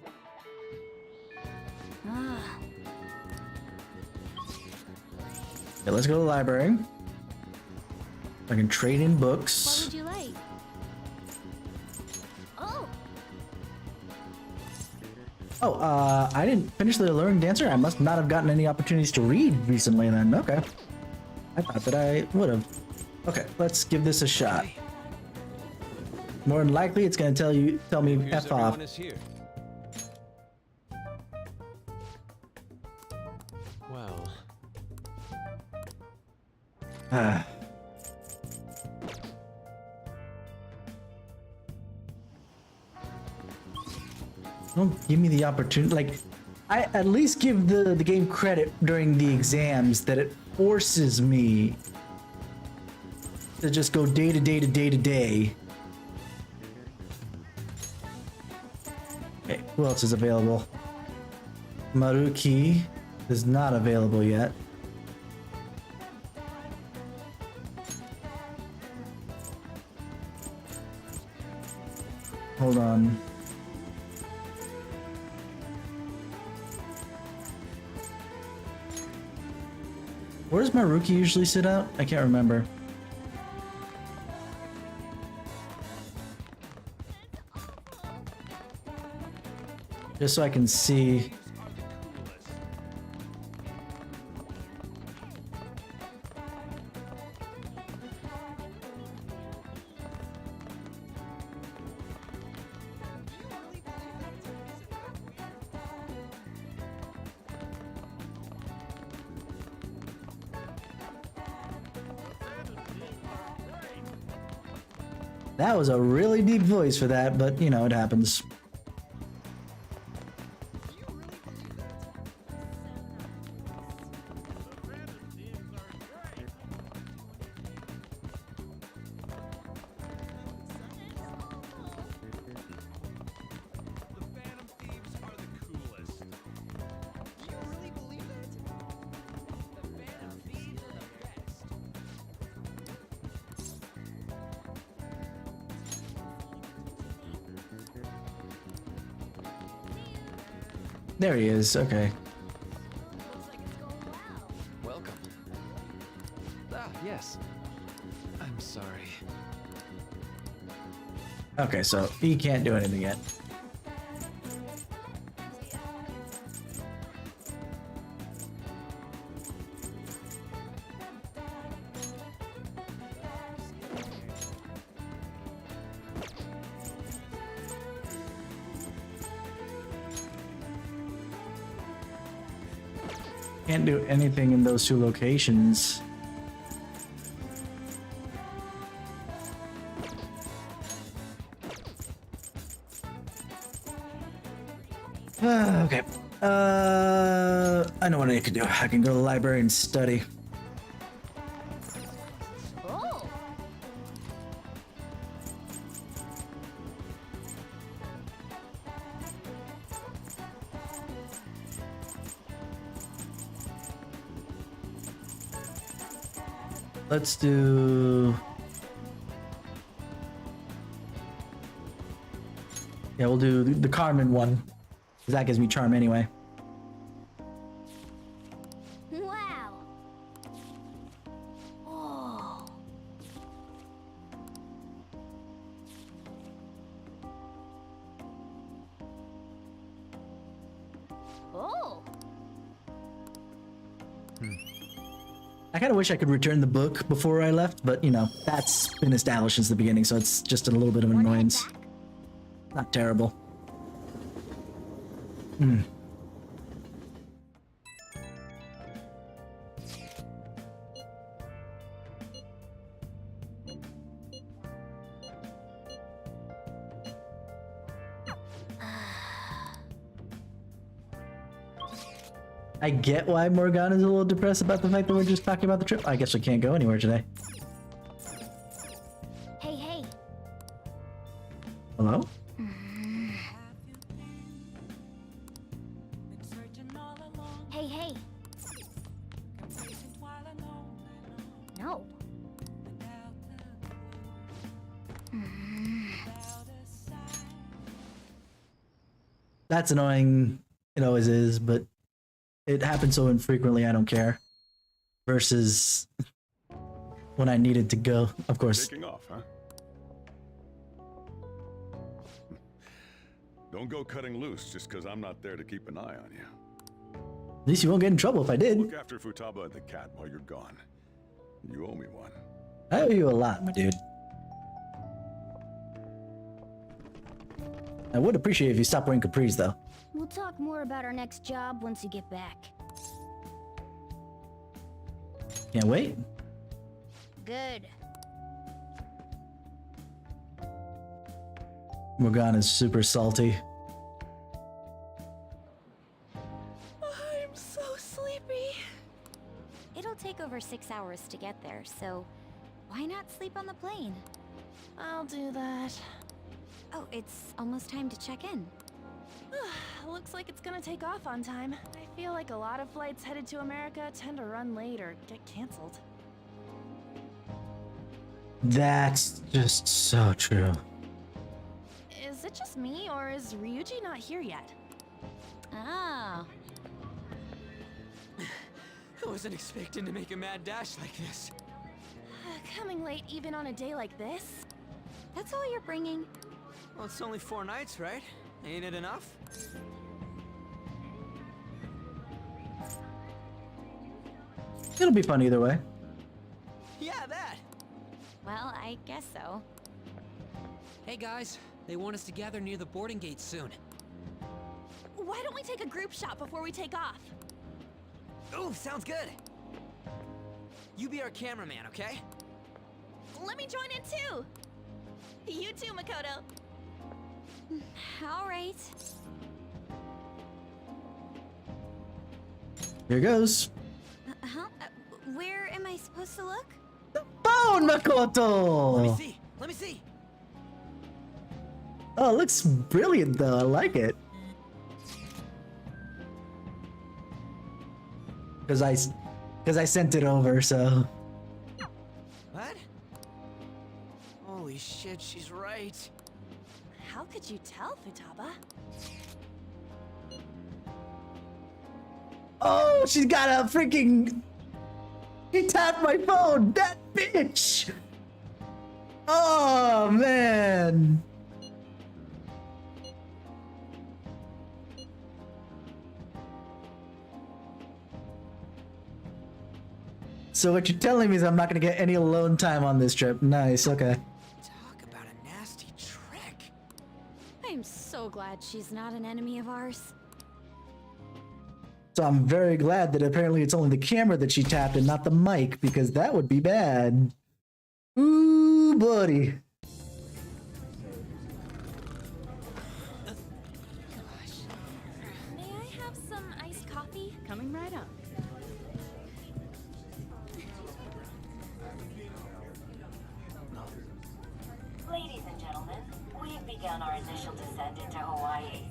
Okay, let's go to the library. I can trade in books. What would you like? Oh, I didn't finish the Alluring Dancer. I must not have gotten any opportunities to read recently then. Okay. I thought that I would have. Okay, let's give this a shot. More than likely, it's gonna tell me F off. Well. Don't give me the opportunity. Like, I at least give the game credit during the exams that it forces me to just go day to day to day to day. Okay, who else is available? Maruki is not available yet. Hold on. Where does Maruki usually sit out? I can't remember. Just so I can see. That was a really deep voice for that, but you know, it happens. There he is. Okay. Welcome. Ah, yes. I'm sorry. Okay, so he can't do anything yet. Can't do anything in those two locations. Okay. I know what I can do. I can go to the library and study. Oh. Let's do... Yeah, we'll do the Carmen one. 'Cause that gives me charm anyway. Wow. Oh. Oh. I kind of wish I could return the book before I left, but you know, that's been established since the beginning, so it's just a little bit of an annoyance. Not terrible. Hmm. I get why Morgana's a little depressed about the fact that we're just talking about the trip. I guess we can't go anywhere today. Hey, hey. Hello? Hey, hey. No. That's annoying. It always is, but it happens so infrequently I don't care. Versus when I needed to go, of course. Taking off, huh? Don't go cutting loose just because I'm not there to keep an eye on you. At least you won't get in trouble if I did. Look after Futaba and the cat while you're gone. You owe me one. I owe you a lot, my dude. I would appreciate if you stopped wearing capris, though. We'll talk more about our next job once you get back. Can't wait. Good. Morgana's super salty. I'm so sleepy. It'll take over 6 hours to get there, so why not sleep on the plane? I'll do that. Oh, it's almost time to check in. Looks like it's gonna take off on time. I feel like a lot of flights headed to America tend to run late or get canceled. That's just so true. Is it just me, or is Ryuji not here yet? Oh. I wasn't expecting to make a mad dash like this. Coming late even on a day like this? That's all you're bringing? Well, it's only 4 nights, right? Ain't it enough? It'll be fun either way. Yeah, that. Well, I guess so. Hey guys, they want us to gather near the boarding gate soon. Why don't we take a group shot before we take off? Ooh, sounds good. You be our cameraman, okay? Let me join in too! You too, Makoto. All right. Here goes. Huh? Where am I supposed to look? Phone, Makoto! Let me see. Let me see. Oh, it looks brilliant though. I like it. Because I sent it over, so. What? Holy shit, she's right. How could you tell, Futaba? Oh, she's got a freaking... He tapped my phone! That bitch! Oh, man! So what you're telling me is I'm not gonna get any alone time on this trip. Nice, okay. Talk about a nasty trick. I'm so glad she's not an enemy of ours. So I'm very glad that apparently it's only the camera that she tapped and not the mic, because that would be bad. Ooh, buddy. May I have some iced coffee? Coming right up. Ladies and gentlemen, we've begun our initial descent into Hawaii.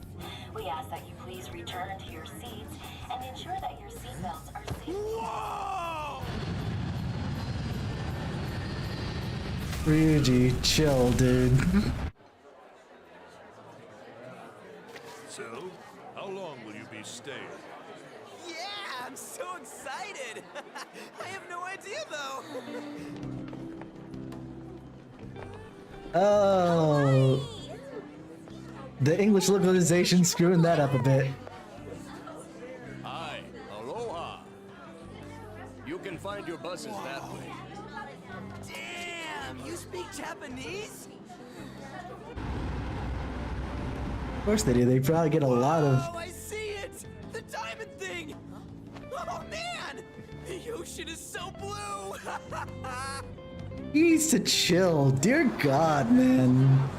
We ask that you please return to your seats and ensure that your seatbelts are safe. Whoa! Ryuji, chill, dude. So, how long will you be staying? Yeah, I'm so excited. I have no idea though. Oh. The English localization screwing that up a bit. Hi, aloha. You can find your buses that way. Damn, you speak Japanese? Of course they do. They probably get a lot of... Oh, I see it! The diamond thing! Oh man! The ocean is so blue! He needs to chill. Dear God, man.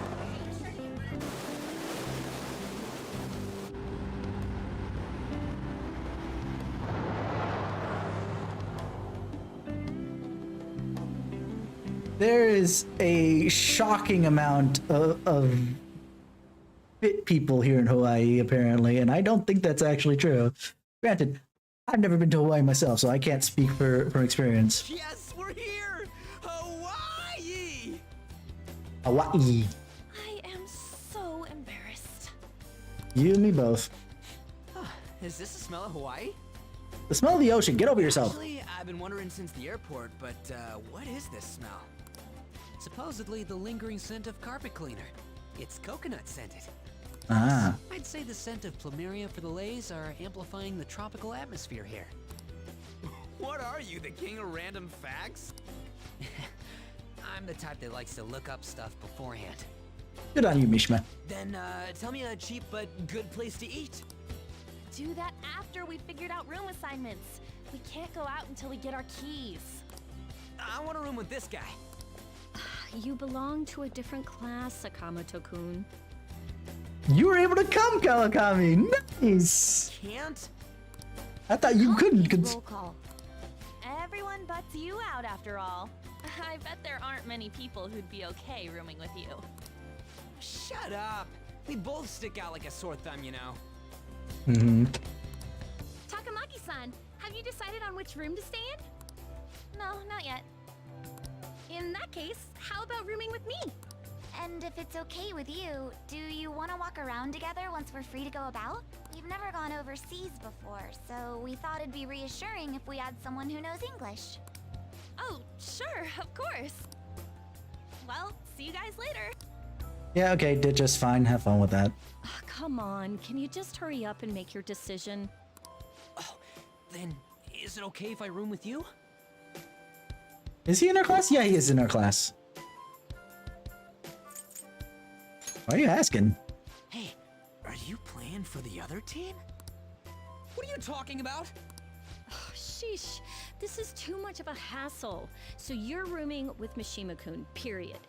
There is a shocking amount of fit people here in Hawaii, apparently, and I don't think that's actually true. Granted, I've never been to Hawaii myself, so I can't speak from experience. Yes, we're here! Hawaii! Hawaii. I am so embarrassed. You and me both. Is this the smell of Hawaii? The smell of the ocean. Get over yourself. Actually, I've been wondering since the airport, but what is this smell? Supposedly the lingering scent of carpet cleaner. It's coconut scented. Ah. I'd say the scent of plumeria for the lays are amplifying the tropical atmosphere here. What are you, the king of random facts? I'm the type that likes to look up stuff beforehand. Good on you, Mishma. Then tell me a cheap but good place to eat. Do that after we figured out room assignments. We can't go out until we get our keys. I want a room with this guy. You belong to a different class, Sakamoto-kun. You were able to come, Kawakami. Nice. Can't? I thought you couldn't. Roll call. Everyone butts you out after all. I bet there aren't many people who'd be okay rooming with you. Shut up. We both stick out like a sore thumb, you know. Mm-hmm. Takamaki-san, have you decided on which room to stay in? No, not yet. In that case, how about rooming with me? And if it's okay with you, do you want to walk around together once we're free to go about? We've never gone overseas before, so we thought it'd be reassuring if we had someone who knows English. Oh, sure, of course. Well, see you guys later. Yeah, okay, did just fine. Have fun with that. Ah, come on, can you just hurry up and make your decision? Oh, then is it okay if I room with you? Is he in our class? Yeah, he is in our class. Why are you asking? Hey, are you playing for the other team? What are you talking about? Oh, sheesh, this is too much of a hassle. So you're rooming with Mishima-kun, period.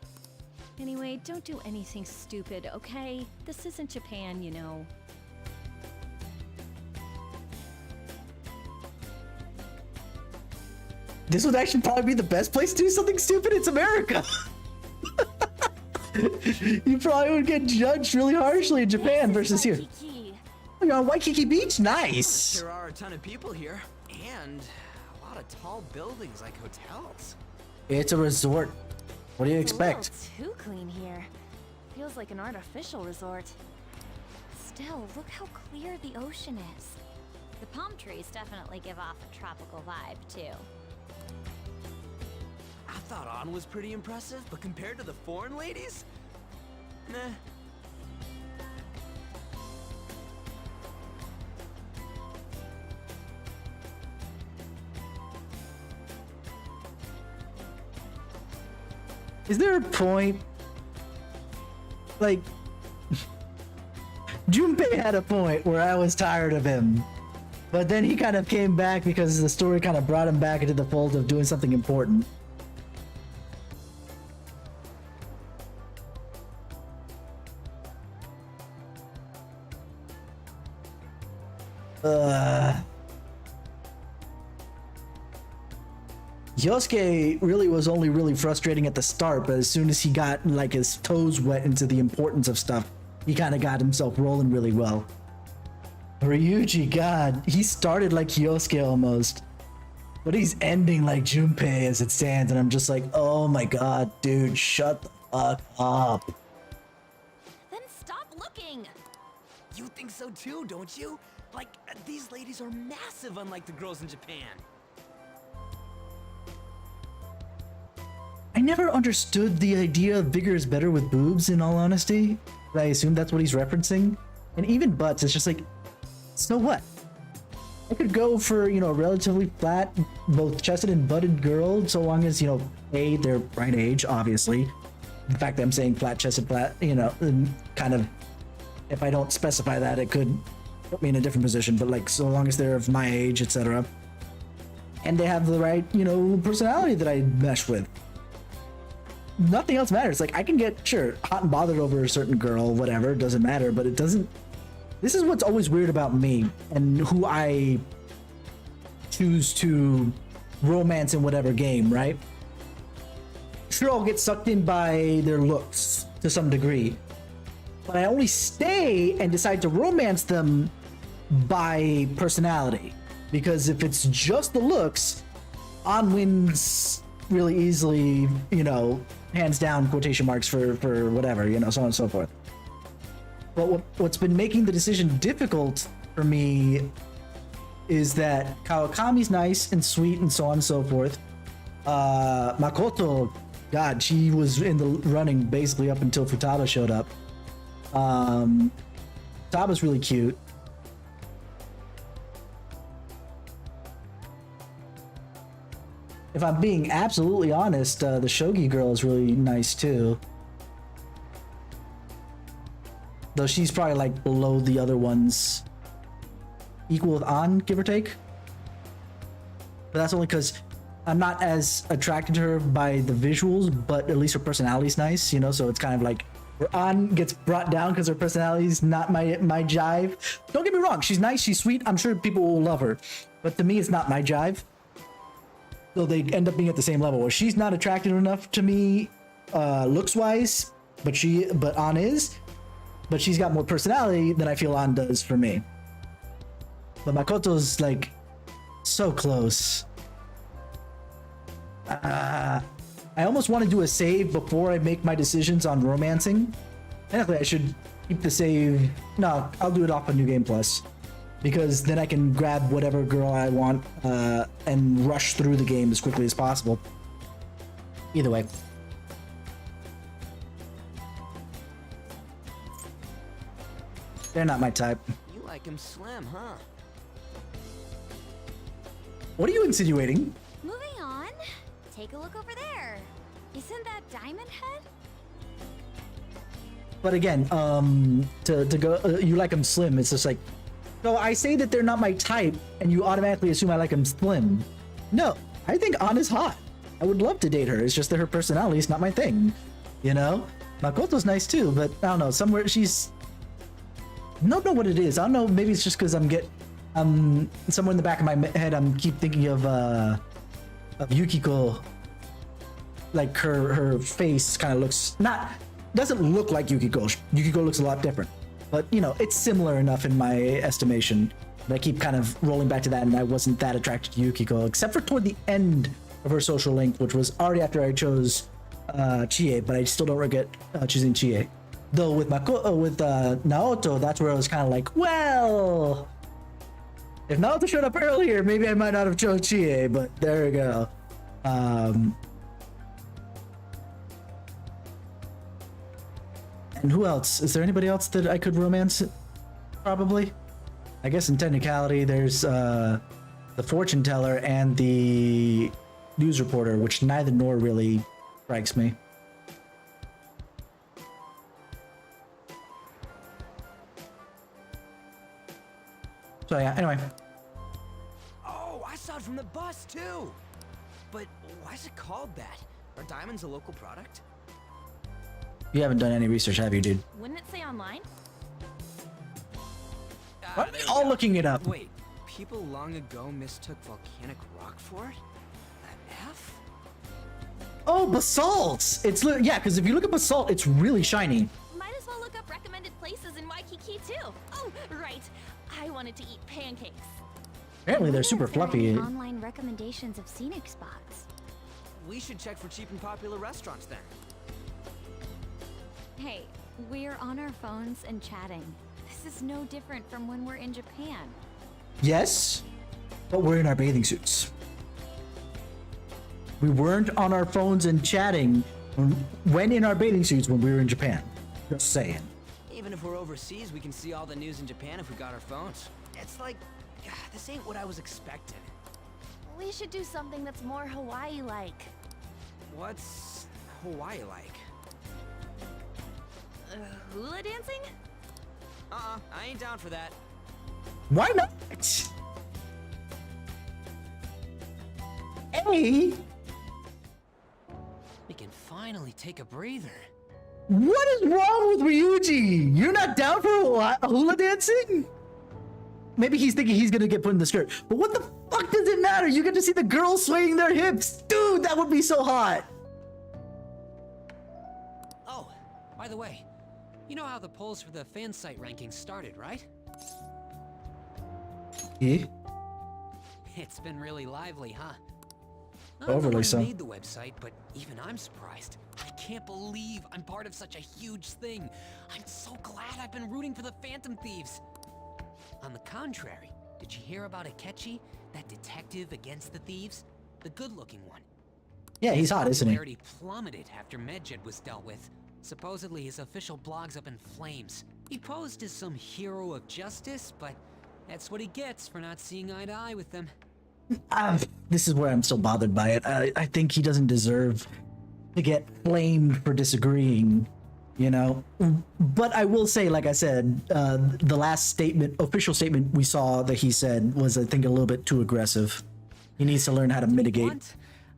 Anyway, don't do anything stupid, okay? This isn't Japan, you know. This would actually probably be the best place to do something stupid. It's America. You probably would get judged really harshly in Japan versus here. Oh, you're on Waikiki Beach? Nice. There are a ton of people here, and a lot of tall buildings like hotels. It's a resort. What do you expect? It's a little too clean here. Feels like an artificial resort. Still, look how clear the ocean is. The palm trees definitely give off a tropical vibe, too. I thought An was pretty impressive, but compared to the foreign ladies? Nah. Is there a point? Like, Junpei had a point where I was tired of him, but then he kind of came back because the story kind of brought him back into the fold of doing something important. Yosuke really was only really frustrating at the start, but as soon as he got like his toes wet into the importance of stuff, he kind of got himself rolling really well. Ryuji, god, he started like Yosuke almost, but he's ending like Junpei as it stands, and I'm just like, oh my god, dude, shut the fuck up. Then stop looking! You think so too, don't you? Like, these ladies are massive unlike the girls in Japan. I never understood the idea of bigger is better with boobs, in all honesty. I assume that's what he's referencing. And even butts, it's just like, so what? I could go for, you know, a relatively flat, both chested and butted girl, so long as, you know, A, they're right age, obviously. The fact that I'm saying flat chested, flat, you know, kind of, if I don't specify that, it could put me in a different position, but like, so long as they're of my age, etc. And they have the right, you know, personality that I mesh with. Nothing else matters. Like, I can get, sure, hot and bothered over a certain girl, whatever, doesn't matter, but it doesn't. This is what's always weird about me and who I choose to romance in whatever game, right? Sure, I'll get sucked in by their looks to some degree, but I only stay and decide to romance them by personality. Because if it's just the looks, An wins really easily, you know, hands down, quotation marks for whatever, you know, so on and so forth. But what's been making the decision difficult for me is that Kawakami's nice and sweet and so on and so forth. Makoto, god, she was in the running basically up until Futaba showed up. Futaba's really cute. If I'm being absolutely honest, the Shogi girl is really nice too. Though she's probably like below the other ones. Equal with An, give or take. But that's only because I'm not as attracted to her by the visuals, but at least her personality's nice, you know? So it's kind of like where An gets brought down because her personality's not my jive. Don't get me wrong, she's nice, she's sweet, I'm sure people will love her. But to me, it's not my jive. So they end up being at the same level where she's not attractive enough to me looks wise, but An is, but she's got more personality than I feel An does for me. But Makoto's like so close. I almost want to do a save before I make my decisions on romancing. Technically, I should keep the save. No, I'll do it off of New Game Plus. Because then I can grab whatever girl I want and rush through the game as quickly as possible. Either way. They're not my type. You like him slim, huh? What are you insinuating? Moving on. Take a look over there. Isn't that Diamond Head? But again, to go, you like them slim. It's just like, so I say that they're not my type, and you automatically assume I like them slim. No, I think An is hot. I would love to date her. It's just that her personality is not my thing. You know, Makoto's nice too, but I don't know. Somewhere she's. I don't know what it is. I don't know. Maybe it's just because somewhere in the back of my head, I'm keep thinking of Yukiko. Like her face kind of looks doesn't look like Yukiko. Yukiko looks a lot different. But, you know, it's similar enough in my estimation. But I keep kind of rolling back to that, and I wasn't that attracted to Yukiko, except for toward the end of her social link, which was already after I chose Chie, but I still don't regret choosing Chie. Though with Naoto, that's where I was kind of like, well, If Naoto showed up earlier, maybe I might not have chose Chie, but there we go. And who else? Is there anybody else that I could romance? Probably. I guess in technicality, there's the fortune teller and the news reporter, which neither nor really strikes me. So yeah, anyway. Oh, I saw it from the bus too. But why is it called that? Are diamonds a local product? You haven't done any research, have you, dude? Wouldn't it say online? Why are they all looking it up? Wait, people long ago mistook volcanic rock for it? An F? Oh, basalt! It's yeah, because if you look at basalt, it's really shiny. Might as well look up recommended places in Waikiki too. Oh, right. I wanted to eat pancakes. Apparently, they're super fluffy. Online recommendations of scenic spots. We should check for cheap and popular restaurants then. Hey, we're on our phones and chatting. This is no different from when we're in Japan. Yes, but we're in our bathing suits. We weren't on our phones and chatting when in our bathing suits when we were in Japan. Just saying. Even if we're overseas, we can see all the news in Japan if we got our phones. It's like, this ain't what I was expecting. We should do something that's more Hawaii-like. What's Hawaii like? Hula dancing? I ain't down for that. Why not? Hey! We can finally take a breather. What is wrong with Ryuji? You're not down for hula dancing? Maybe he's thinking he's gonna get put in the skirt. But what the fuck does it matter? You get to see the girls swaying their hips. Dude, that would be so hot. Oh, by the way, you know how the polls for the fan site rankings started, right? Yeah. It's been really lively, huh? Overly so. I made the website, but even I'm surprised. I can't believe I'm part of such a huge thing. I'm so glad I've been rooting for the Phantom Thieves. On the contrary, did you hear about Akechi, that detective against the thieves? The good-looking one. Yeah, he's hot, isn't he? His popularity plummeted after Medjed was dealt with. Supposedly his official blog's up in flames. He posed as some hero of justice, but that's what he gets for not seeing eye to eye with them. This is where I'm still bothered by it. I think he doesn't deserve to get flamed for disagreeing, you know? But I will say, like I said, the last statement, official statement we saw that he said was, I think, a little bit too aggressive. He needs to learn how to mitigate.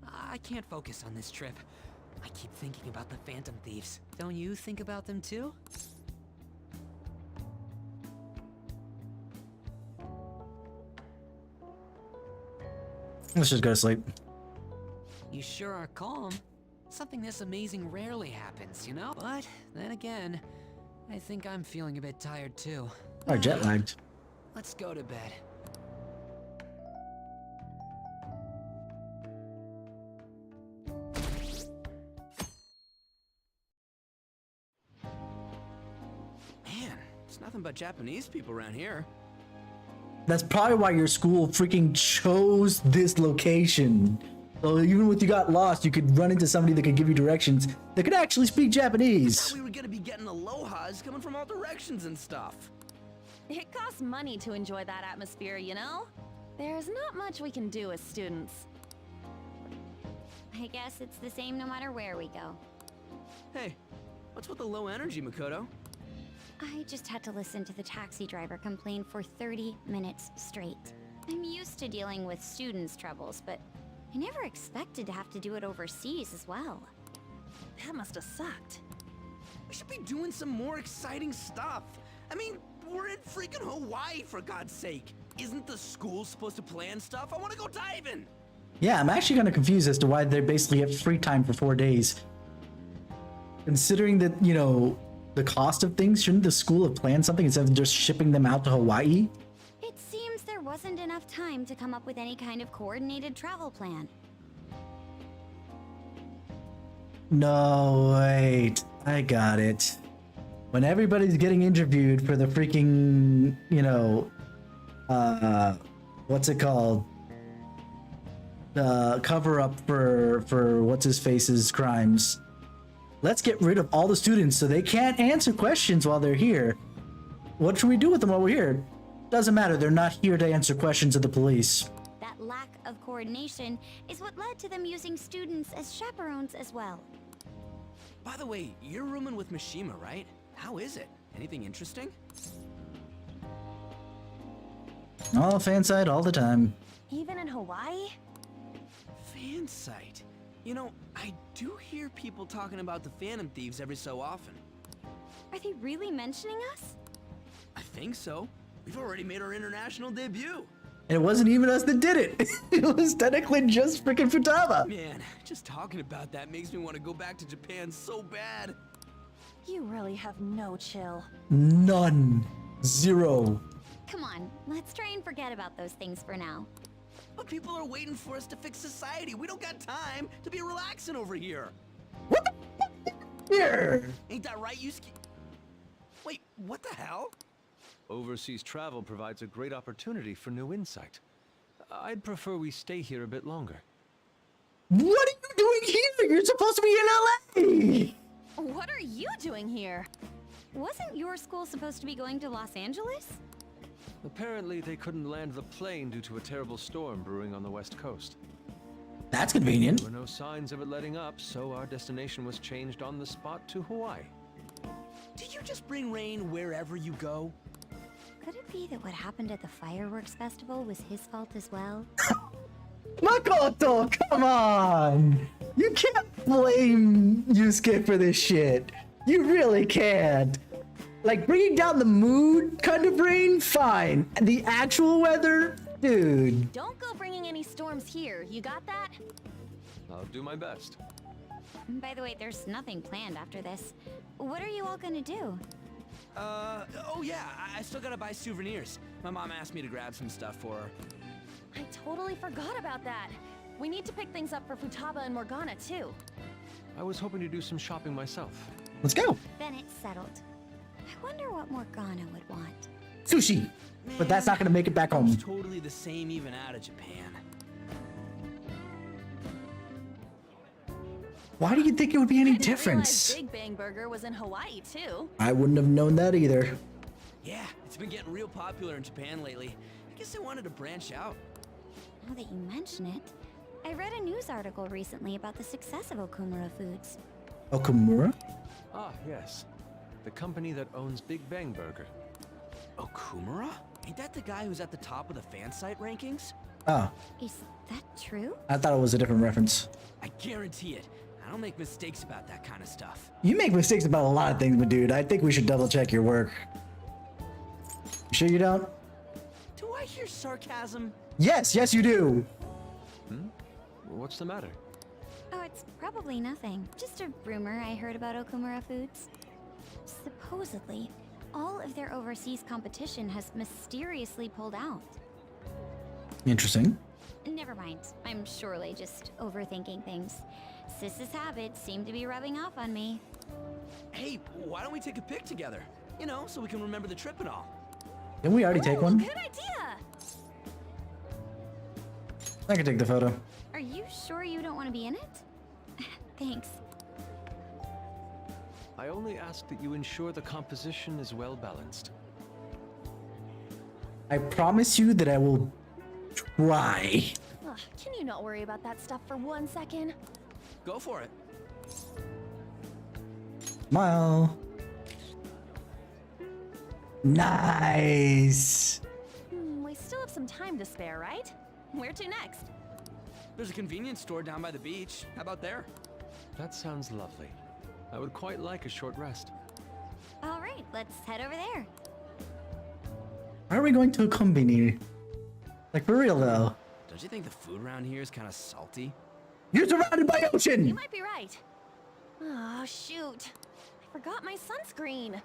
I can't focus on this trip. I keep thinking about the Phantom Thieves. Don't you think about them too? Let's just go to sleep. You sure are calm. Something this amazing rarely happens, you know? But then again, I think I'm feeling a bit tired too. Or jet lagged. Let's go to bed. Man, it's nothing but Japanese people around here. That's probably why your school freaking chose this location. So even if you got lost, you could run into somebody that could give you directions that could actually speak Japanese. We were gonna be getting alohas coming from all directions and stuff. It costs money to enjoy that atmosphere, you know? There's not much we can do as students. I guess it's the same no matter where we go. Hey, what's with the low energy, Makoto? I just had to listen to the taxi driver complain for 30 minutes straight. I'm used to dealing with students' troubles, but I never expected to have to do it overseas as well. That must have sucked. We should be doing some more exciting stuff. I mean, we're in freaking Hawaii, for God's sake. Isn't the school supposed to plan stuff? I want to go diving. Yeah, I'm actually kind of confused as to why they basically have free time for 4 days. Considering that, you know, the cost of things, shouldn't the school have planned something instead of just shipping them out to Hawaii? It seems there wasn't enough time to come up with any kind of coordinated travel plan. No, wait. I got it. When everybody's getting interviewed for the freaking, you know, what's it called? Cover up for what's his face's crimes. Let's get rid of all the students so they can't answer questions while they're here. What should we do with them while we're here? Doesn't matter, they're not here to answer questions of the police. That lack of coordination is what led to them using students as chaperones as well. By the way, you're rooming with Mishima, right? How is it? Anything interesting? All fan side all the time. Even in Hawaii? Fan site. You know, I do hear people talking about the Phantom Thieves every so often. Are they really mentioning us? I think so. We've already made our international debut. And it wasn't even us that did it. It was technically just freaking Futaba. Man, just talking about that makes me want to go back to Japan so bad. You really have no chill. None. Zero. Come on, let's try and forget about those things for now. But people are waiting for us to fix society. We don't got time to be relaxing over here. What the fuck? Here. Ain't that right, Yusuke? Wait, what the hell? Overseas travel provides a great opportunity for new insight. I'd prefer we stay here a bit longer. What are you doing here? You're supposed to be in LA. What are you doing here? Wasn't your school supposed to be going to Los Angeles? Apparently, they couldn't land the plane due to a terrible storm brewing on the west coast. That's convenient. There were no signs of it letting up, so our destination was changed on the spot to Hawaii. Do you just bring rain wherever you go? Could it be that what happened at the fireworks festival was his fault as well? Makoto, come on! You can't blame Yusuke for this shit. You really can't. Like, bringing down the mood kind of rain, fine. And the actual weather, dude. Don't go bringing any storms here, you got that? I'll do my best. By the way, there's nothing planned after this. What are you all gonna do? Oh yeah, I still gotta buy souvenirs. My mom asked me to grab some stuff for her. I totally forgot about that. We need to pick things up for Futaba and Morgana, too. I was hoping to do some shopping myself. Let's go. Then it's settled. I wonder what Morgana would want. Sushi. But that's not gonna make it back home. It's totally the same even out of Japan. Why do you think it would be any I didn't difference? realize Big Bang Burger was in Hawaii, too. I wouldn't have known that either. Yeah, it's been getting real popular in Japan lately. I guess I wanted to branch out. Now that you mention it, I read a news article recently about the success of Okumura Foods. Okumura? Ah, yes. The company that owns Big Bang Burger. Okumura? Ain't that the guy who's at the top of the fan site rankings? Oh, Is that true? I thought it was a different reference. I guarantee it. I don't make mistakes about that kind of stuff. You make mistakes about a lot of things, but dude, I think we should double check your work. You sure you don't? Do I hear sarcasm? Yes, yes you do. What's the matter? Oh, it's probably nothing. Just a rumor I heard about Okumura Foods. Supposedly, all of their overseas competition has mysteriously pulled out. Interesting. Never mind. I'm surely just overthinking things. Sis's habits seem to be rubbing off on me. Hey, why don't we take a pic together? You know, so we can remember the trip and all. Didn't we already take one? Good idea! I can take the photo. Are you sure you don't want to be in it? Thanks. I only ask that you ensure the composition is well balanced. I promise you that I will try. Ugh, can you not worry about that stuff for 1 second? Go for it. Smile. Nice. We still have some time to spare, right? Where to next? There's a convenience store down by the beach. How about there? That sounds lovely. I would quite like a short rest. All right, let's head over there. Why are we going to a combini? Like, for real though. Don't you think the food around here is kind of salty? You're surrounded by ocean! You might be right. Oh, shoot. I forgot my sunscreen.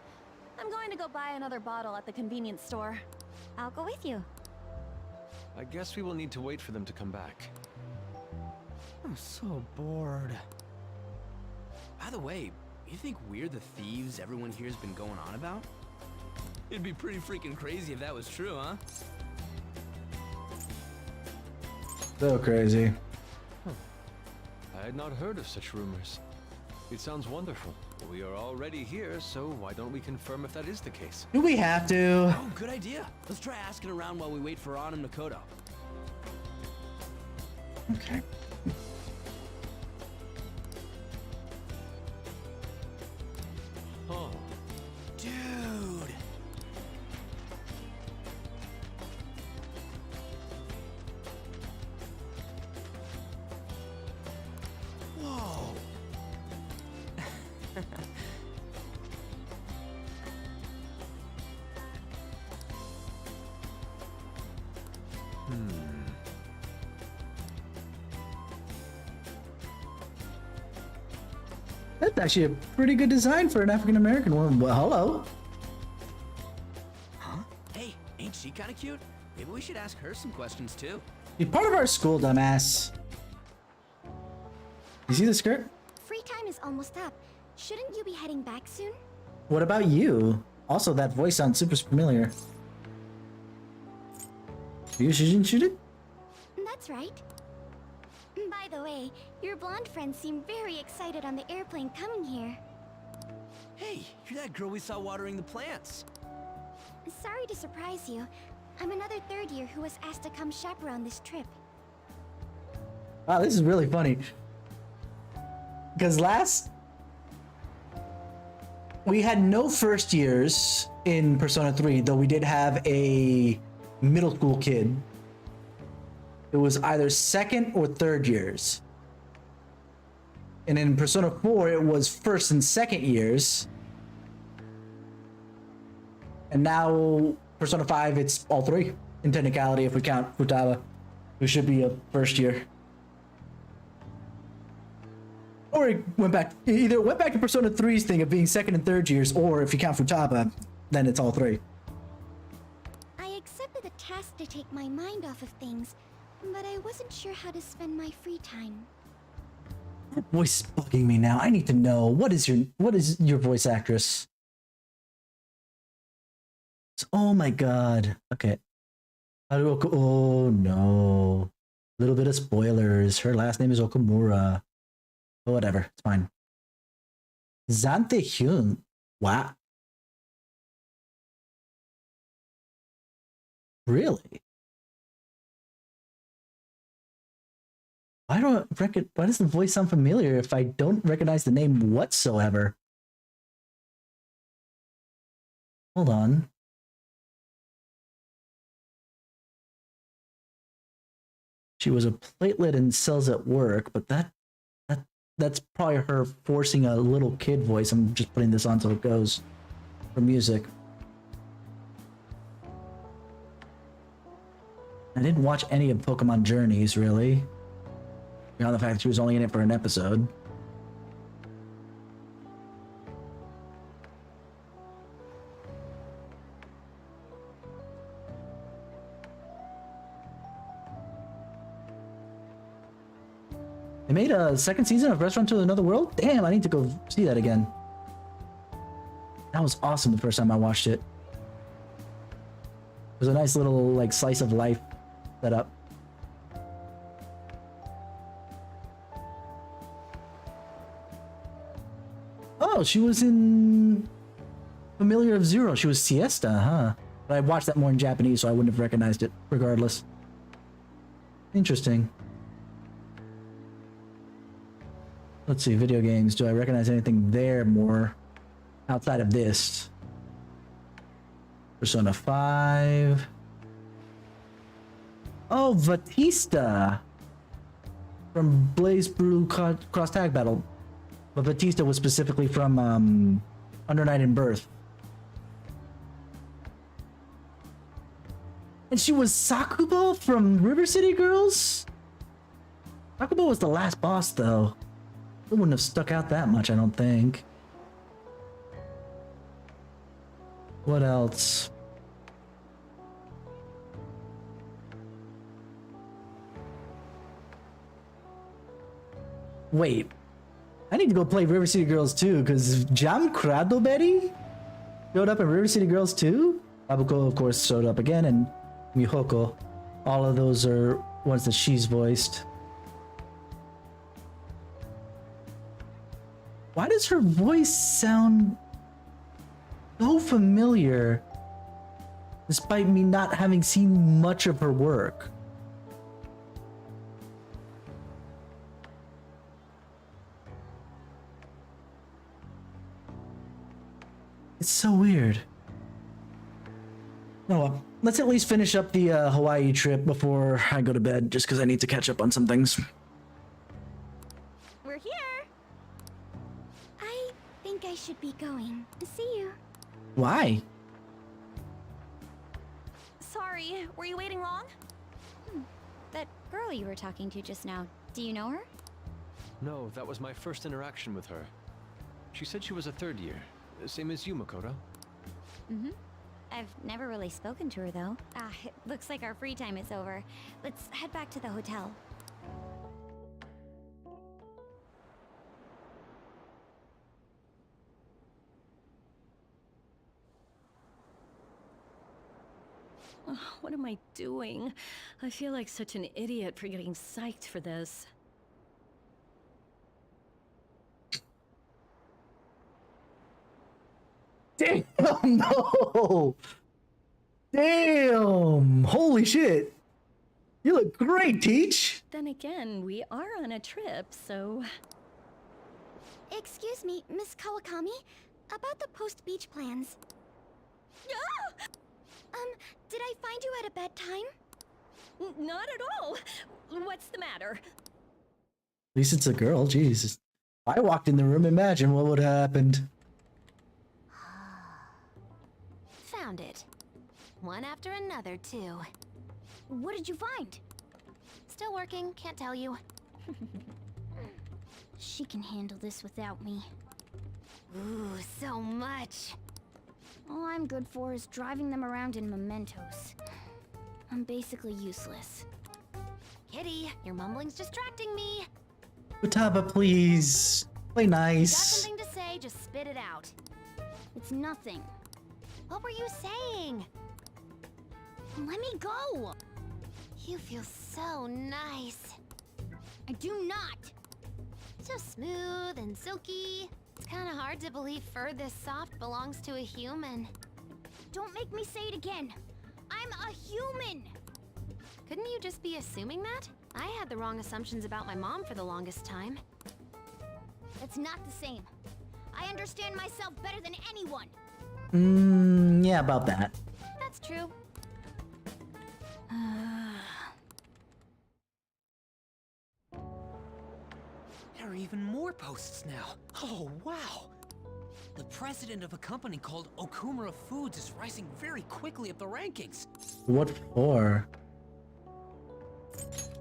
I'm going to go buy another bottle at the convenience store. I'll go with you. I guess we will need to wait for them to come back. I'm so bored. By the way, you think we're the thieves everyone here's been going on about? It'd be pretty freaking crazy if that was true, huh? So crazy. I had not heard of such rumors. It sounds wonderful. We are already here, so why don't we confirm if that is the case? Do we have to? Oh, good idea. Let's try asking around while we wait for An and Makoto. Okay. Oh. Dude. Whoa. That's actually a pretty good design for an African American woman. Well, hello. Huh? Hey, ain't she kind of cute? Maybe we should ask her some questions too. You're part of our school, dumbass. You see the skirt? Free time is almost up. Shouldn't you be heading back soon? What about you? Also, that voice sounds super familiar. You shouldn't shoot it? That's right. By the way, your blonde friends seem very excited on the airplane coming here. Hey, you're that girl we saw watering the plants. Sorry to surprise you. I'm another third year who was asked to come chaperone this trip. Wow, this is really funny. Because we had no first years in Persona 3, though we did have a middle school kid. It was either second or third years. And in Persona 4, it was first and second years. And now, Persona 5, it's all three. In technicality, if we count Futaba, who should be a first year. Or it went back, either went back to Persona 3's thing of being second and third years, or if you count Futaba, then it's all three. I accepted the task to take my mind off of things, but I wasn't sure how to spend my free time. Your voice is bugging me now. I need to know, what is your voice actress? Oh my god. Okay. Oh no. A little bit of spoilers. Her last name is Okamura. But whatever, it's fine. Zante Hyun. Wow. Really? Why does the voice sound familiar if I don't recognize the name whatsoever? Hold on. She was a platelet in Cells at Work, but that's probably her forcing a little kid voice. I'm just putting this on so it goes for music. I didn't watch any of Pokemon Journeys, really. Beyond the fact that she was only in it for an episode. They made a second season of Restaurant to Another World? Damn, I need to go see that again. That was awesome the first time I watched it. It was a nice little, like, slice of life setup. Oh, she was in Familiar of Zero. She was Siesta, huh? But I watched that more in Japanese, so I wouldn't have recognized it, regardless. Interesting. Let's see, video games. Do I recognize anything there more outside of this? Persona 5. Oh, Batista! From Blaze Blue Cross Tag Battle. But Batista was specifically from Under Night in Birth. And she was Sakuba from River City Girls? Sakuba was the last boss, though. It wouldn't have stuck out that much, I don't think. What else? Wait. I need to go play River City Girls 2, because Jam Cradleberry showed up in River City Girls 2? Abuko, of course, showed up again, and Mihoko. All of those were ones that she's voiced. Why does her voice sound so familiar, despite me not having seen much of her work? It's so weird. Oh well, let's at least finish up the Hawaii trip before I go to bed, just because I need to catch up on some things. We're here. I think I should be going. See you. Why? Sorry, were you waiting long? That girl you were talking to just now, do you know her? No, that was my first interaction with her. She said she was a third year, same as you, Makoto. Mm-hmm. I've never really spoken to her, though. It looks like our free time is over. Let's head back to the hotel. Oh, what am I doing? I feel like such an idiot for getting psyched for this. Damn, no! Damn! Holy shit! You look great, Teach! Then again, we are on a trip, so... Excuse me, Miss Kawakami. About the post-beach plans. Did I find you at a bad time? Not at all! What's the matter? At least it's a girl, jeez. If I walked in the room, imagine what would have happened. Found it. One after another, too. What did you find? Still working, can't tell you. She can handle this without me. Ooh, so much. All I'm good for is driving them around in Mementos. I'm basically useless. Kitty, your mumbling's distracting me. Futaba, please. Play You got nice. something to say, just spit it out. It's nothing. What were you saying? Let me go! You feel so nice. I do not! So smooth and silky. It's kind of hard to believe fur this soft belongs to a human. Don't make me say it again! I'm a human! Couldn't you just be assuming that? I had the wrong assumptions about my mom for the longest time. That's not the same. I understand myself better than anyone! Yeah, about that. That's true. There are even more posts now. Oh, wow. The president of a company called Okumura Foods is rising very quickly up the rankings. What for?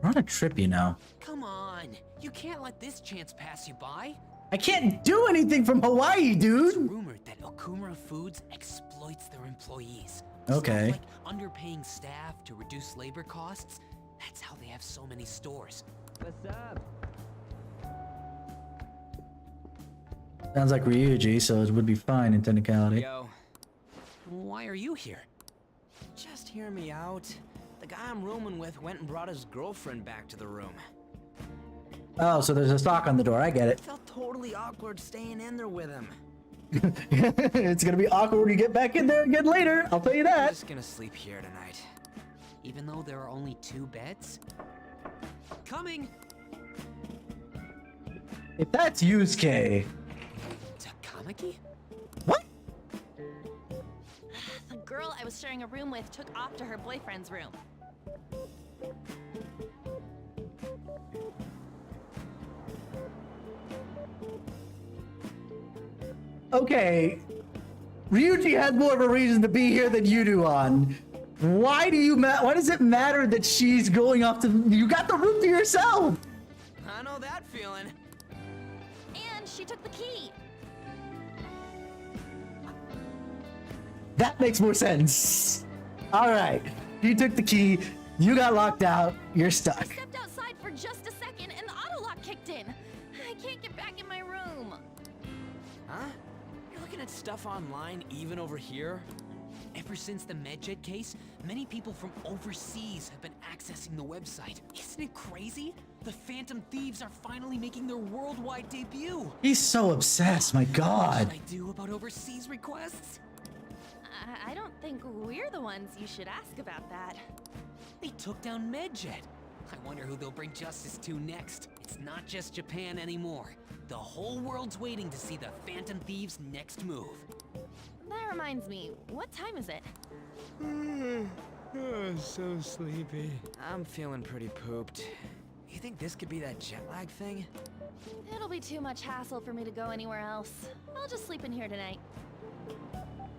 We're on a trip, you know. Come on, you can't let this chance pass you by. I can't do anything from Hawaii, dude! It's rumored that Okumura Foods exploits their employees. Okay. Stuff like underpaying staff to reduce labor costs. That's how they have so many stores. What's up? Sounds like Ryuji, so it would be fine in technicality. Yo. Why are you here? Just hear me out. The guy I'm rooming with went and brought his girlfriend back to the room. Oh, so there's a stock on the door, I get it. Felt totally awkward staying in there with him. It's gonna be awkward when you get back in there again later, I'll tell you I'm that. just gonna sleep here tonight. Even though there are only 2 beds? Coming! If that's Yusuke. Takamaki? What? The girl I was sharing a room with took off to her boyfriend's room. Okay, Ryuji has more of a reason to be here than you do, on. Why does it matter that she's going off to? You got the room to yourself. I know that feeling. And she took the key. That makes more sense. All right, you took the key. You got locked out. You're I stuck. stepped outside for just a second and the auto lock kicked in. I can't get back in my room. Huh? You're looking at stuff online even over here? Ever since the MedJet case, many people from overseas have been accessing the website. Isn't it crazy? The Phantom Thieves are finally making their worldwide debut. He's so obsessed, my god. What should I do about overseas requests? I don't think we're the ones you should ask about that. They took down MedJet. I wonder who they'll bring justice to next. It's not just Japan anymore. The whole world's waiting to see the Phantom Thieves' next move. That reminds me, what time is it? So sleepy. I'm feeling pretty pooped. You think this could be that jet lag thing? It'll be too much hassle for me to go anywhere else. I'll just sleep in here tonight.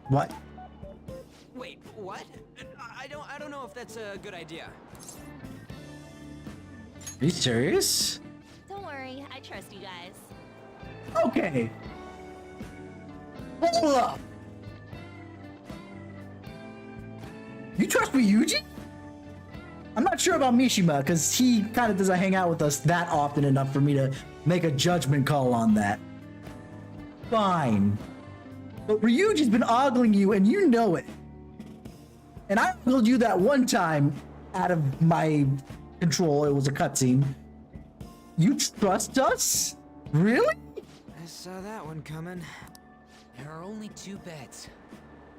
What? Wait, what? I don't know if that's a good idea. Are you serious? Don't worry, I trust you guys. Okay. Hold up. You trust Ryuji? I'm not sure about Mishima, because he kind of doesn't hang out with us that often enough for me to make a judgment call on that. Fine. But Ryuji's been ogling you, and you know it. And I ogled you that one time out of my control. It was a cutscene. You trust us? Really? I saw that one coming. There are only 2 beds.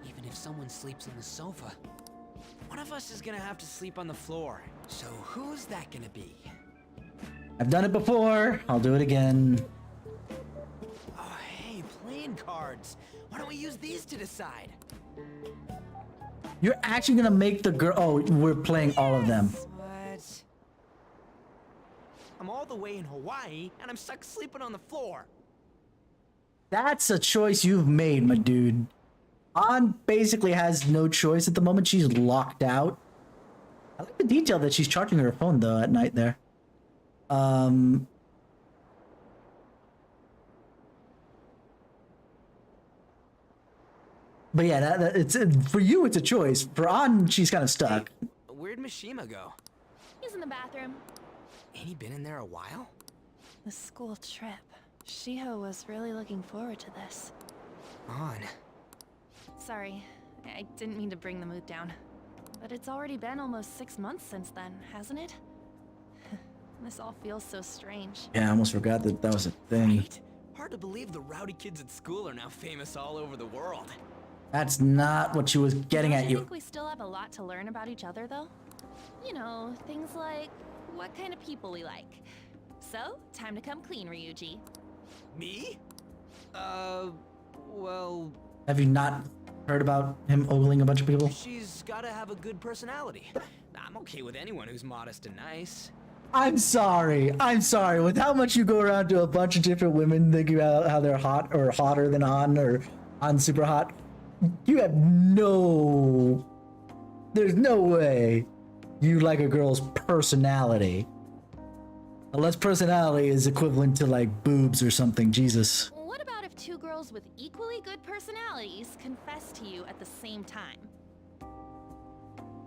Even if someone sleeps on the sofa, One of us is gonna have to sleep on the floor. So who's that gonna be? I've done it before. I'll do it again. Oh, hey, playing cards. Why don't we use these to decide? You're actually gonna make the girl. Oh, we're playing all of them. What? I'm all the way in Hawaii, and I'm stuck sleeping on the floor. That's a choice you've made, my dude. An basically has no choice at the moment. She's locked out. I like the detail that she's charging her phone though at night there. But yeah, it's for you. It's a choice. For An, she's kind of stuck. Hey, where'd Mishima go? He's in the bathroom. Ain't he been in there a while? The school trip. Shiho was really looking forward to this. On. Sorry, I didn't mean to bring the mood down. But it's already been almost 6 months since then, hasn't it? This all feels so strange. Yeah, I almost forgot that that was a thing. Right. Hard to believe the rowdy kids at school are now famous all over the world. That's not what she was getting at I you. think we still have a lot to learn about each other, though. You know, things like what kind of people we like. So, time to come clean, Ryuji. Me? Well... Have you not heard about him ogling a bunch of people? She's gotta have a good personality. I'm okay with anyone who's modest and nice. I'm sorry. With how much you go around to a bunch of different women thinking about how they're hot or hotter than An or An super hot, you have no... There's no way you like a girl's personality. Unless personality is equivalent to like boobs or something, Jesus. What about if 2 girls with equally good personalities confess to you at the same time?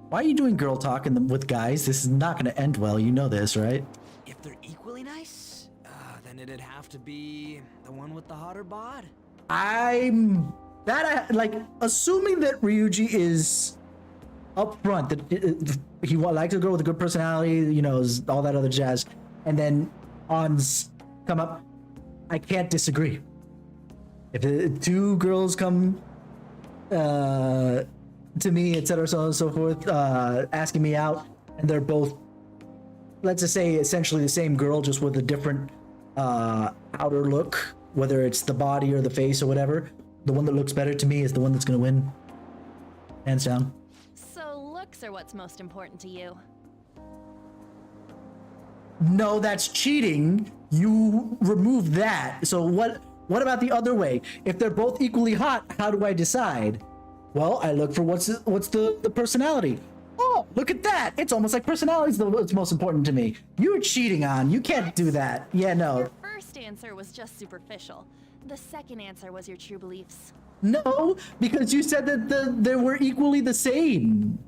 Why are you doing girl talk with guys? This is not going to end well. You know this, right? If they're equally nice, then it'd have to be the one with the hotter bod. Assuming that Ryuji is upfront, that he likes a girl with a good personality, you know, all that other jazz, and then An's come up, I can't disagree. If 2 girls come to me, etc., so on and so forth, asking me out, and they're both, let's just say, essentially the same girl, just with a different outer look, whether it's the body or the face or whatever, the one that looks better to me is the one that's gonna win. Hands down. So looks are what's most important to you. No, that's cheating. You remove that. So what about the other way? If they're both equally hot, how do I decide? Well, I look for what's the personality. Oh, look at that. It's almost like personality is what's most important to me. You're cheating on. You can't do that. Yeah, no. Your first answer was just superficial. The second answer was your true beliefs. No, because you said that they were equally the same.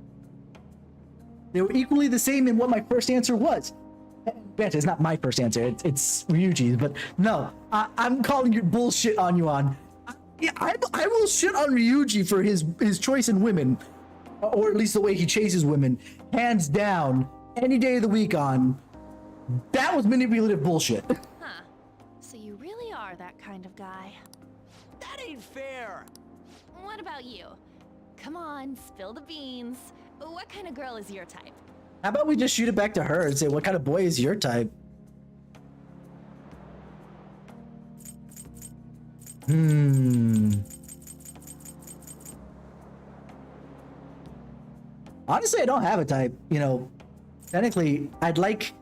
They were equally the same in what my first answer was. Granted, it's not my first answer. It's Ryuji's, but no, I'm calling your bullshit on you on. Yeah, I will shit on Ryuji for his choice in women, or at least the way he chases women, hands down, any day of the week on. That was manipulative bullshit. Huh. So you really are that kind of guy. That ain't fair. What about you? Come on, spill the beans. What kind of girl is your type? How about we just shoot it back to her and say, what kind of boy is your type? Honestly, I don't have a type. You know, technically, I'd like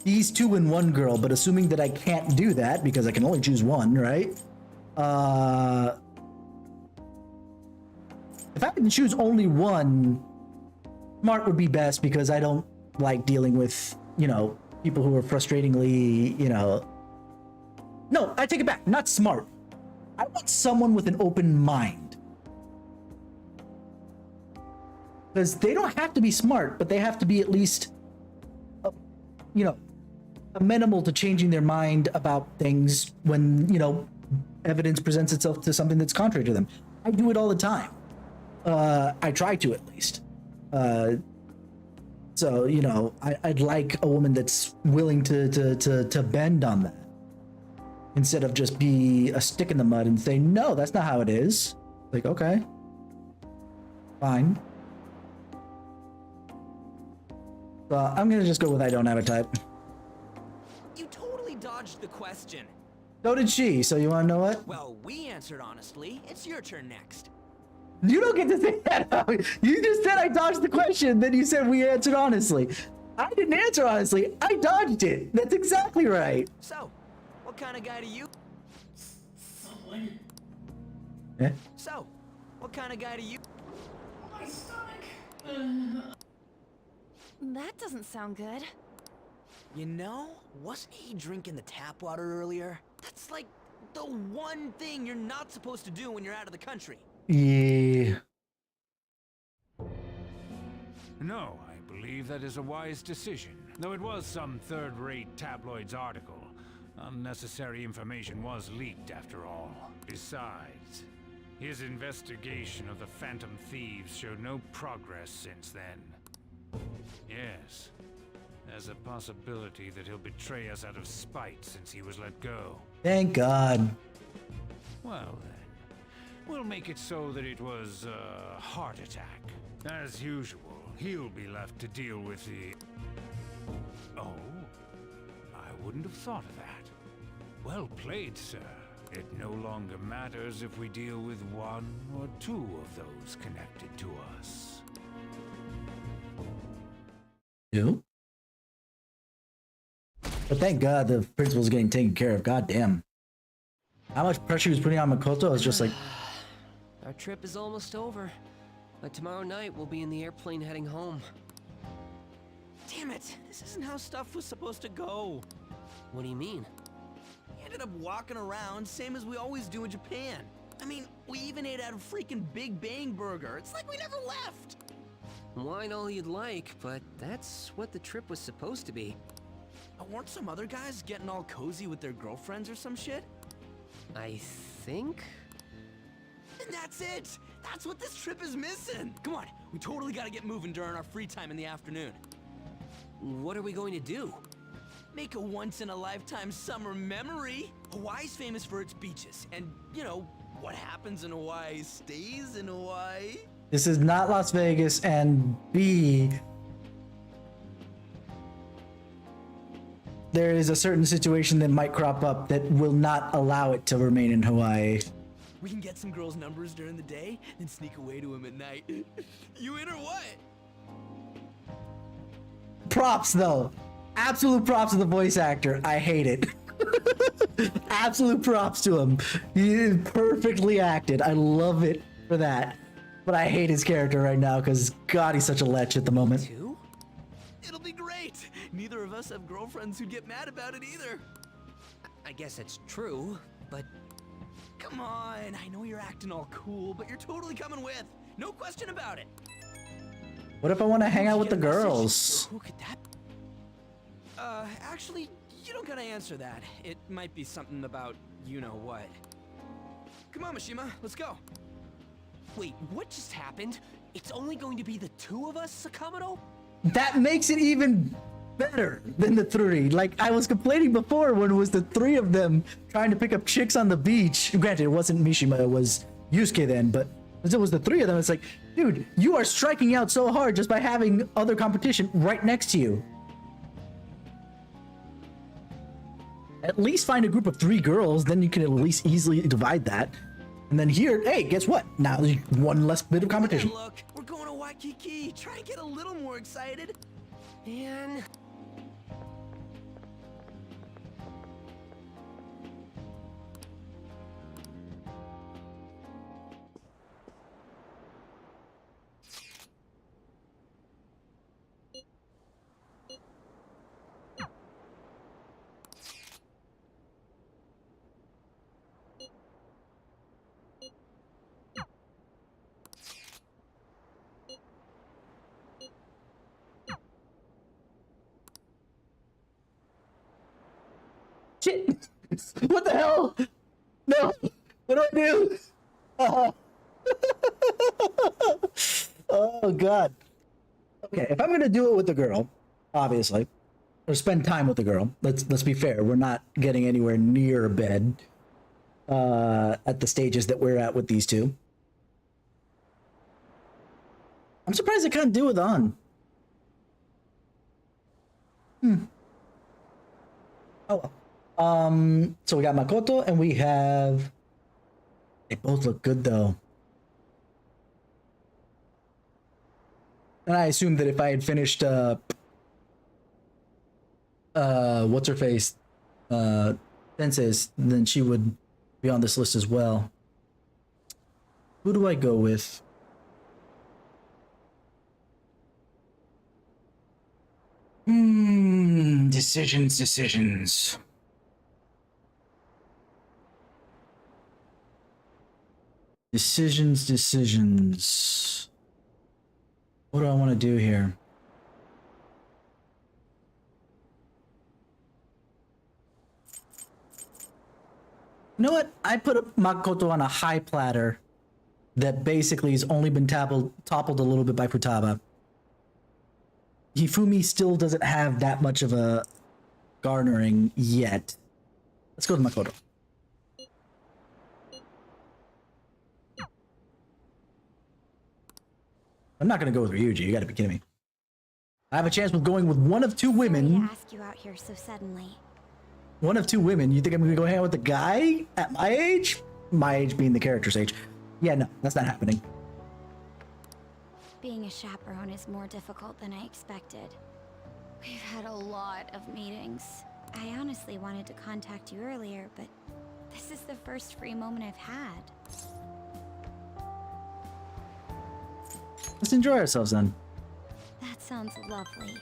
these two in one girl, but assuming that I can't do that because I can only choose one, right? If I can choose only one, Smart would be best because I don't like dealing with, you know, people who are frustratingly, you know... No, I take it back. Not smart. I want someone with an open mind. Because they don't have to be smart, but they have to be at least, you know, amenable to changing their mind about things when, you know, evidence presents itself to something that's contrary to them. I do it all the time. I try to, at least. So, you know, I'd like a woman that's willing to bend on that. Instead of just be a stick in the mud and say, no, that's not how it is. Like, okay. Fine. So I'm gonna just go with I don't have a type. You totally dodged the question. So did she, so you wanna know what? Well, we answered honestly. It's your turn next. You don't get to say that. You just said I dodged the question, then you said we answered honestly. I didn't answer honestly, I dodged it. That's exactly right. So, what kind of guy do you... Eh? So, what kind of guy do you... My stomach. That doesn't sound good. You know, wasn't he drinking the tap water earlier? That's like the one thing you're not supposed to do when you're out of the country. Yeah. No, I believe that is a wise decision. Though it was some third-rate tabloid's article. Unnecessary information was leaked after all. Besides, his investigation of the Phantom Thieves showed no progress since then. Yes, there's a possibility that he'll betray us out of spite since he was let go. Thank God. Well then, we'll make it so that it was a heart attack. As usual, he'll be left to deal with the... Oh, I wouldn't have thought of that. Well played, sir. It no longer matters if we deal with one or two of those connected to us. Who? But thank God the principal's getting taken care of. God damn. How much pressure he was putting on Makoto is just like... Our trip is almost over. But tomorrow night we'll be in the airplane heading home. Damn it, this isn't how stuff was supposed to go. What do you mean? We ended up walking around, same as we always do in Japan. I mean, we even ate at a freaking Big Bang Burger. It's like we never left. Wine all you'd like, but that's what the trip was supposed to be. Weren't some other guys getting all cozy with their girlfriends or some shit? I think? And that's it! That's what this trip is missing! Come on, we totally gotta get moving during our free time in the afternoon. What are we going to do? Make a once-in-a-lifetime summer memory! Hawaii's famous for its beaches, and, you know, what happens in Hawaii stays in Hawaii. This is not Las Vegas, and B... there is a certain situation that might crop up that will not allow it to remain in Hawaii. We can get some girls' numbers during the day, then sneak away to them at night. You in or what? Props, though. Absolute props to the voice actor. I hate it. Absolute props to him. He is perfectly acted. I love it for that. But I hate his character right now because, God, he's such a lech at the moment. Two? It'll be great. Neither of us have girlfriends who'd get mad about it either. I guess it's true, but... Come on, I know you're acting all cool, but you're totally coming with. No question about it. What if I want to hang out with the girls? Who could that be? Actually, you don't gotta answer that. It might be something about you know what. Come on, Mishima, let's go. Wait, what just happened? It's only going to be the two of us, Sakamoto? That makes it even better than the three. Like, I was complaining before when it was the three of them trying to pick up chicks on the beach. Granted, it wasn't Mishima, it was Yusuke then, but as it was the three of them, it's like, dude, you are striking out so hard just by having other competition right next to you. At least find a group of 3 girls, then you can at least easily divide that. And then here, hey, guess what? Now there's one less bit of competition. Look, we're going to Waikiki. Try and get a little more excited. Man. Shit! What the hell? No! What do I do? Oh god. Okay, if I'm gonna do it with the girl, obviously, or spend time with the girl. Let's be fair. We're not getting anywhere near a bed at the stages that we're at with these two. I'm surprised I can't do it on. Oh well. So we got Makoto and we have. They both look good though. And I assume that if I had finished what's her face? Sensei's, then she would be on this list as well. Who do I go with? Decisions. Decisions. What do I want to do here? You know what? I put Makoto on a high platter that basically has only been toppled a little bit by Futaba. Hifumi still doesn't have that much of a garnering yet. Let's go to Makoto. I'm not gonna go with Ryuji. You gotta be kidding me. I have a chance with going with one of 2 women. Sorry to ask you out here so suddenly. One of 2 women. You think I'm gonna go hang out with the guy at my age? My age being the character's age. Yeah, no, that's not happening. Being a chaperone is more difficult than I expected. We've had a lot of meetings. I honestly wanted to contact you earlier, but this is the first free moment I've had. Let's enjoy ourselves then. That sounds lovely.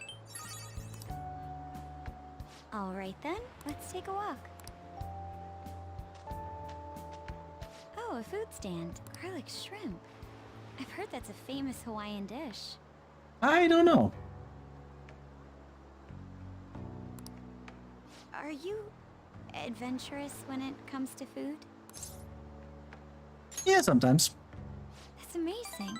All right then, let's take a walk. Oh, a food stand. Garlic shrimp. I've heard that's a famous Hawaiian dish. I don't know. Are you adventurous when it comes to food? Yeah, sometimes. That's amazing.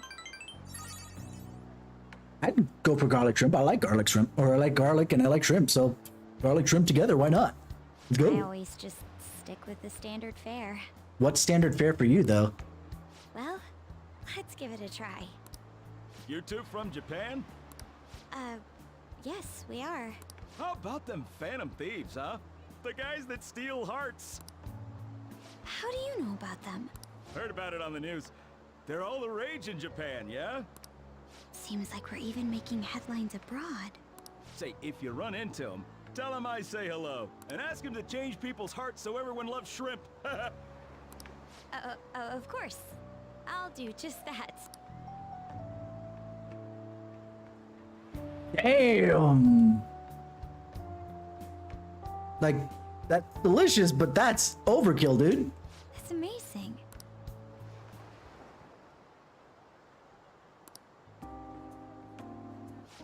I'd go for garlic shrimp. I like garlic shrimp. Or I like garlic and I like shrimp, so garlic shrimp together, why not? Let's go. I always just stick with the standard fare. What's standard fare for you, though? Well, let's give it a try. You two from Japan? Yes, we are. How about them Phantom Thieves, huh? The guys that steal hearts. How do you know about them? Heard about it on the news. They're all the rage in Japan, yeah? Seems like we're even making headlines abroad. Say, if you run into them, tell them I say hello, and ask them to change people's hearts so everyone loves shrimp. Of course. I'll do just that. Damn. Like, that's delicious, but that's overkill, dude. That's amazing.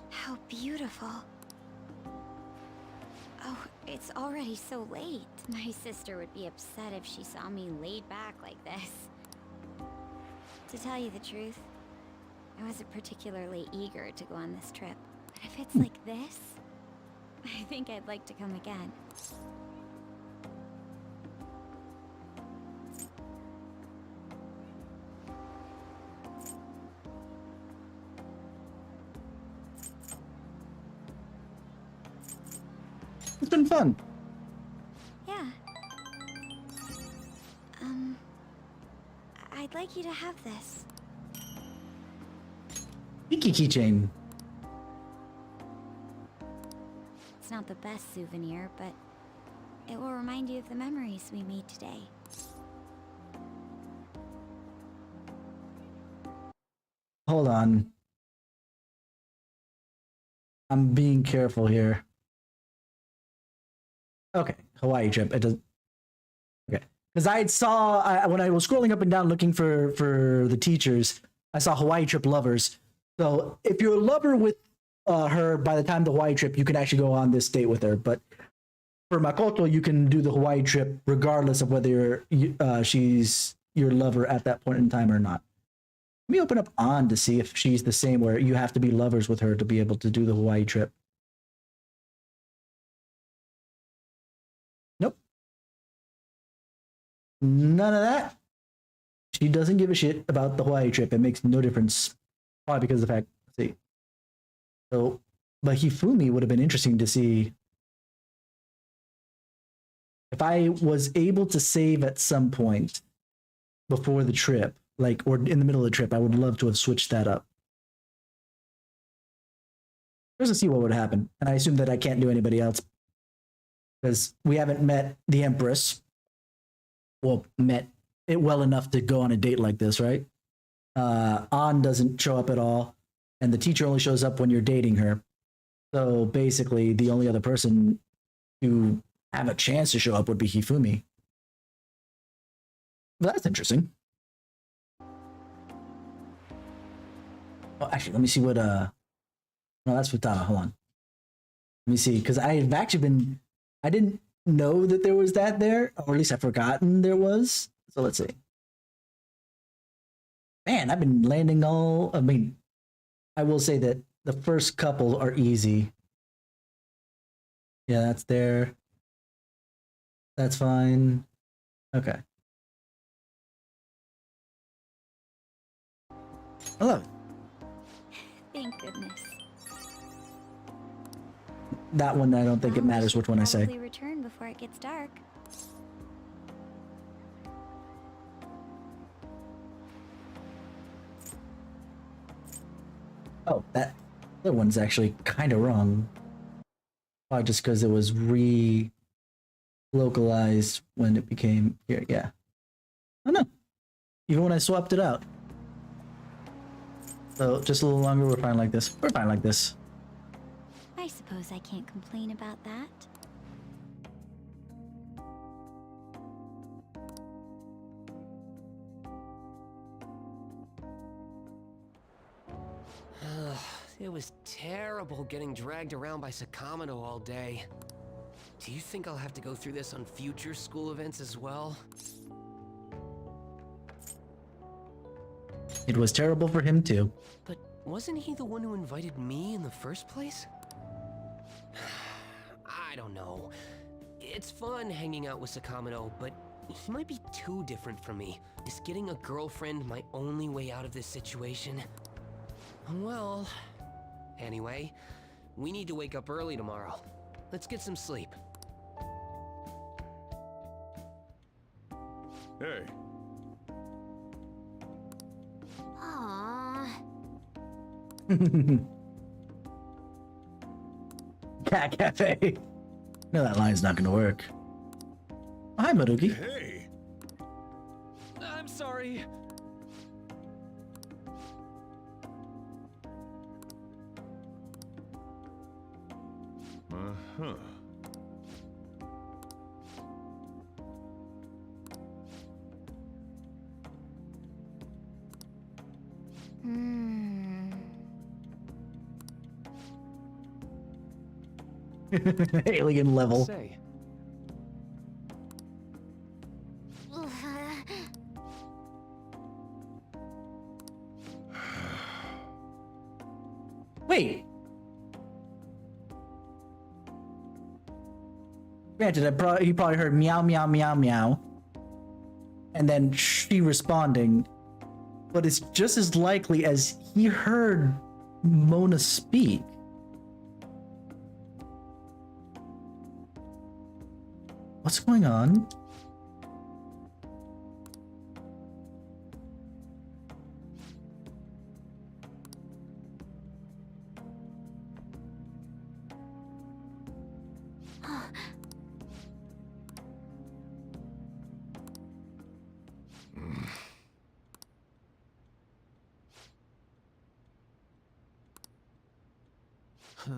How beautiful. Oh, It's already so late. My sister would be upset if she saw me laid back like this. To tell you the truth, I wasn't particularly eager to go on this trip. But if it's like this, I think I'd like to come again. It's been fun. Yeah. I'd like you to have this. Tiki keychain. It's not the best souvenir, but it will remind you of the memories we made today. Hold on. I'm being careful here. Okay, Hawaii trip. It does. Okay, because when I was scrolling up and down looking for the teachers, I saw Hawaii trip lovers. So if you're a lover with her by the time the Hawaii trip, you can actually go on this date with her. But for Makoto, you can do the Hawaii trip regardless of whether she's your lover at that point in time or not. Let me open up On to see if she's the same, where you have to be lovers with her to be able to do the Hawaii trip. Nope. None of that. She doesn't give a shit about the Hawaii trip. It makes no difference. Probably because of the fact, let's see. So, but Hifumi would have been interesting to see. If I was able to save at some point before the trip, like, or in the middle of the trip, I would love to have switched that up. Just to see what would happen. And I assume that I can't do anybody else because we haven't met the Empress. Well, met it well enough to go on a date like this, right? An doesn't show up at all, and the teacher only shows up when you're dating her. So basically, the only other person to have a chance to show up would be Hifumi. Well, that's interesting. Oh, actually, let me see what. No, that's Futaba. Hold on. Let me see, because I've actually been. I didn't know that there was that there, or at least I've forgotten there was. So let's see. Man, I've been landing all. I mean, I will say that the first couple are easy. Yeah, that's there. That's fine. Okay. I love it. Thank goodness. That one, I don't think it matters which one I say. Probably return before it gets dark. Oh, that other one's actually kind of wrong. Probably just because it was re-localized when it became here. Yeah. I don't know. Even when I swapped it out. So just a little longer, we're fine like this. We're fine like this. I suppose I can't complain about that. It was terrible getting dragged around by Sakamoto all day. Do you think I'll have to go through this on future school events as well? It was terrible for him too. But wasn't he the one who invited me in the first place? I don't know. It's fun hanging out with Sakamoto, but he might be too different from me. Is getting a girlfriend my only way out of this situation? Well, anyway, we need to wake up early tomorrow. Let's get some sleep. Hey. Aww. Cat Cafe. No, that line's not gonna work. Oh, hi, Maruki. Hey. I'm sorry. Uh-huh. Alien level. Say, Wait. Granted, he probably heard meow, meow, meow, meow. And then she responding. But it's just as likely as he heard Mona speak. What's going on? huh?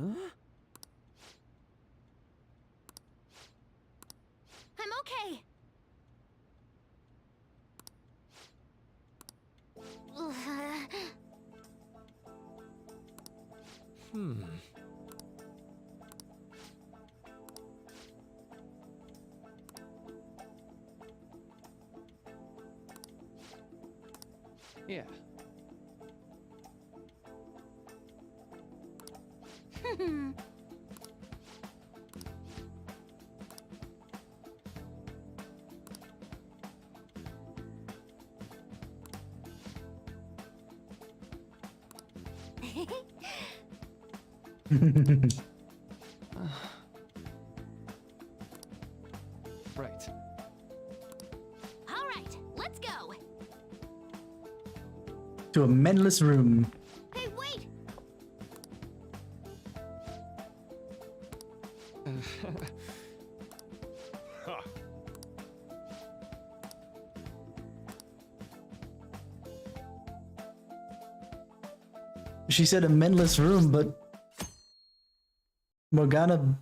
I'm okay. Yeah. Right. All right, let's go. To a menless room. Hey, wait! She said a menless room, but Morgana,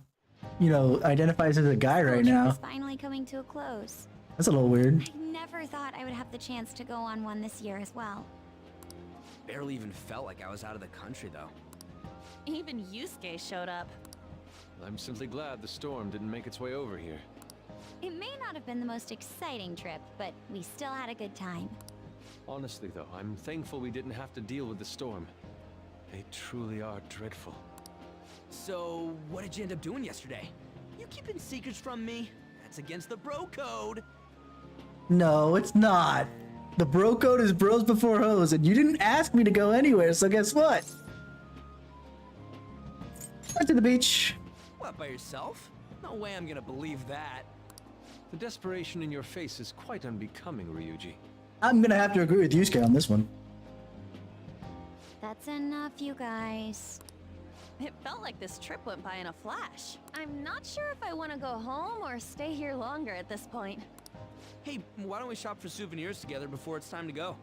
you know, identifies as a guy right now. It's finally coming to a close. That's a little weird. I never thought I would have the chance to go on one this year as well. Barely even felt like I was out of the country, though. Even Yusuke showed up. I'm simply glad the storm didn't make its way over here. It may not have been the most exciting trip, but we still had a good time. Honestly, though, I'm thankful we didn't have to deal with the storm. They truly are dreadful. So, what did you end up doing yesterday? You keeping secrets from me? That's against the bro code. No, it's not. The bro code is bros before hoes, and you didn't ask me to go anywhere, so guess what? Went to the beach. What, by yourself? No way I'm gonna believe that. The desperation in your face is quite unbecoming, Ryuji. I'm gonna have to agree with Yusuke on this one. That's enough, you guys. It felt like this trip went by in a flash. I'm not sure if I want to go home or stay here longer at this point. Hey, why don't we shop for souvenirs together before it's time to go?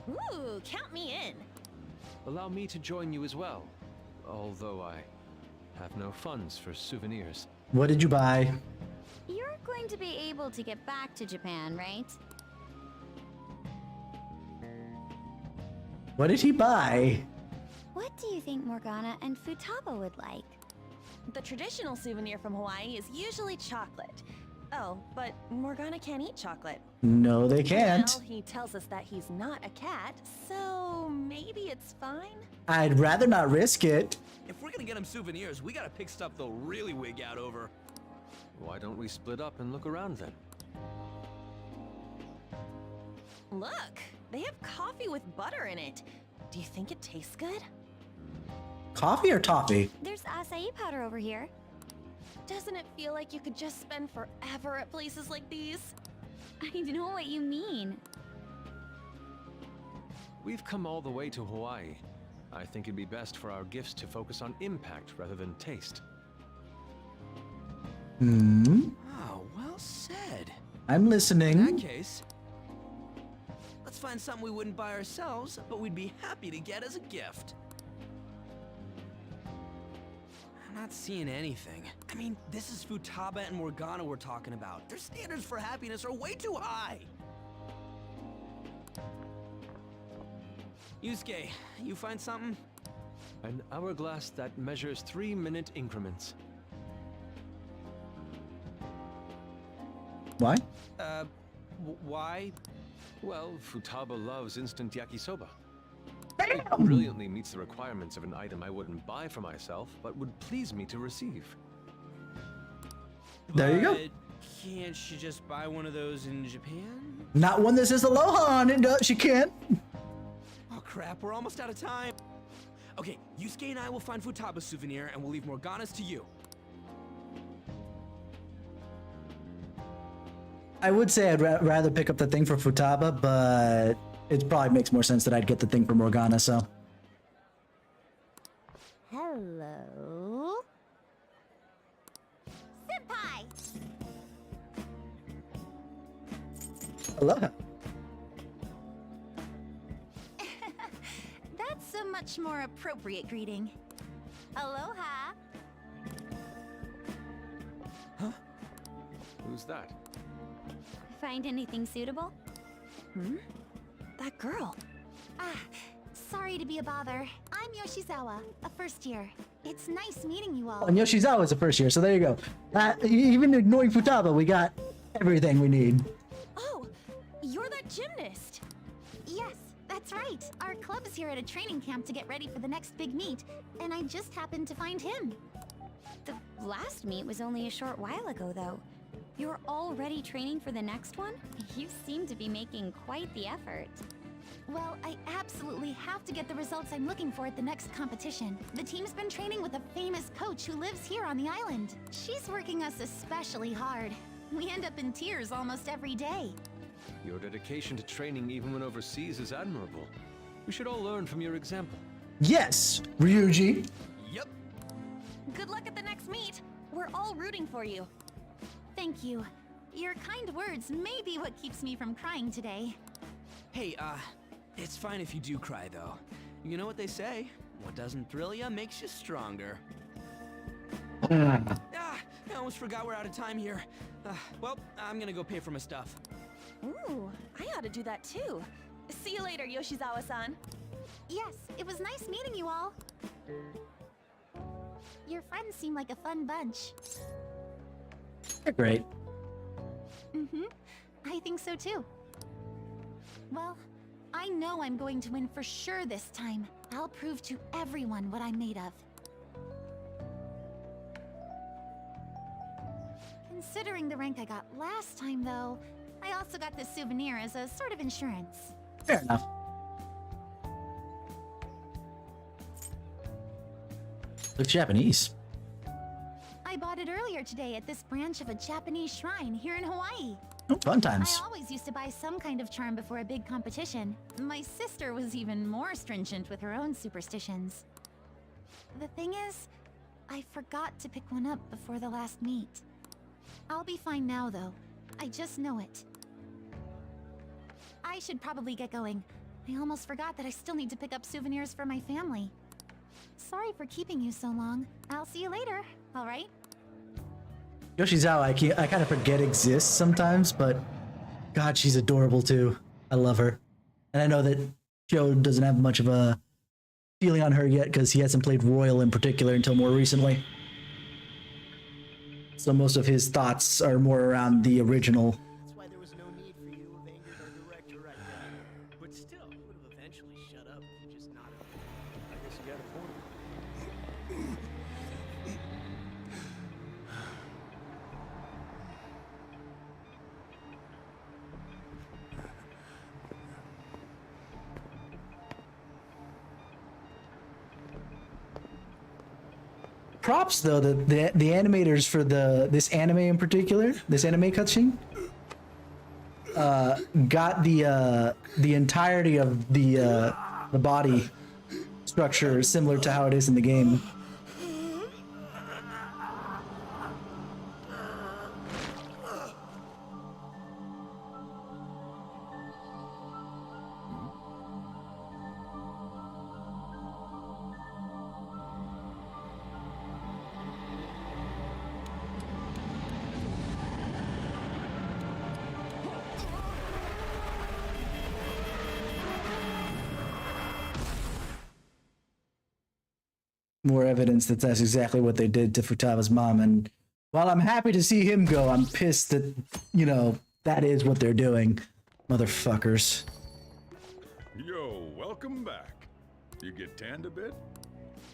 Ooh, count me in. Allow me to join you as well, although I have no funds for souvenirs. What did you buy? You're going to be able to get back to Japan, right? What did he buy? What do you think Morgana and Futaba would like? The traditional souvenir from Hawaii is usually chocolate. Oh, but Morgana can't eat chocolate. No, they can't. Well, he tells us that he's not a cat, so maybe it's fine? I'd rather not risk it. If we're gonna get him souvenirs, we gotta pick stuff they'll really wig out over. Why don't we split up and look around then? Look, they have coffee with butter in it. Do you think it tastes good? Coffee or toffee? There's acai powder over here. Doesn't it feel like you could just spend forever at places like these? I know what you mean. We've come all the way to Hawaii. I think it'd be best for our gifts to focus on impact rather than taste. Oh, well said. I'm listening. In that case, let's find something we wouldn't buy ourselves, but we'd be happy to get as a gift. I'm not seeing anything. I mean, this is Futaba and Morgana we're talking about. Their standards for happiness are way too high. Yusuke, you find something? An hourglass that measures 3-minute increments. Why? Well, Futaba loves instant yakisoba. It brilliantly meets the requirements of an item I wouldn't buy for myself, but would please me to receive. There you go. But can't she just buy one of those in Japan? Not one that says aloha on it. No, she can't. Oh crap, we're almost out of time. Okay, Yusuke and I will find Futaba's souvenir and we'll leave Morgana's to you. I would say I'd rather pick up the thing for Futaba, but it probably makes more sense that I'd get the thing for Morgana, so. Hello? Senpai! Aloha. That's a much more appropriate greeting. Aloha! Who's that? Find anything suitable? That girl. Sorry to be a bother. I'm Yoshizawa, a first year. It's nice meeting you all. And Yoshizawa is a first year, so there you go. Even ignoring Futaba, we got everything we need. Oh, you're that gymnast. Yes, that's right. Our club's here at a training camp to get ready for the next big meet, and I just happened to find him. The last meet was only a short while ago, though. You're already training for the next one? You seem to be making quite the effort. Well, I absolutely have to get the results I'm looking for at the next competition. The team's been training with a famous coach who lives here on the island. She's working us especially hard. We end up in tears almost every day. Your dedication to training even when overseas is admirable. We should all learn from your example. Yes, Ryuji. Yep. Good luck at the next meet. We're all rooting for you. Thank you. Your kind words may be what keeps me from crying today. Hey, it's fine if you do cry, though. You know what they say? What doesn't thrill you makes you stronger. I almost forgot we're out of time here. Well, I'm gonna go pay for my stuff. Ooh, I ought to do that too. See you later, Yoshizawa-san. Yes, it was nice meeting you all. Your friends seem like a fun bunch. They're great. I think so too. Well, I know I'm going to win for sure this time. I'll prove to everyone what I'm made of. Considering the rank I got last time, though, I also got this souvenir as a sort of insurance. Fair enough. Looks Japanese. I bought it earlier today at this branch of a Japanese shrine here in Hawaii. Oh, fun times. I always used to buy some kind of charm before a big competition. My sister was even more stringent with her own superstitions. The thing is, I forgot to pick one up before the last meet. I'll be fine now, though. I just know it. I should probably get going. I almost forgot that I still need to pick up souvenirs for my family. Sorry for keeping you so long. I'll see you later, all right? Yoshizawa, I kind of forget exists sometimes, but God, she's adorable too. I love her. And I know that Joe doesn't have much of a feeling on her yet because he hasn't played Royal in particular until more recently. So most of his thoughts are more around the original. That's why there was no need for you to have angered our director right then. But still, he would have eventually shut up if you just nodded. I guess you got a point. Props though, the animators for this anime in particular, this anime cutscene, got the entirety of the body structure similar to how it is in the game. More evidence that that's exactly what they did to Futaba's mom. And while I'm happy to see him go, I'm pissed that, you know, That is what they're doing, motherfuckers. Yo, welcome back. You get tanned a bit?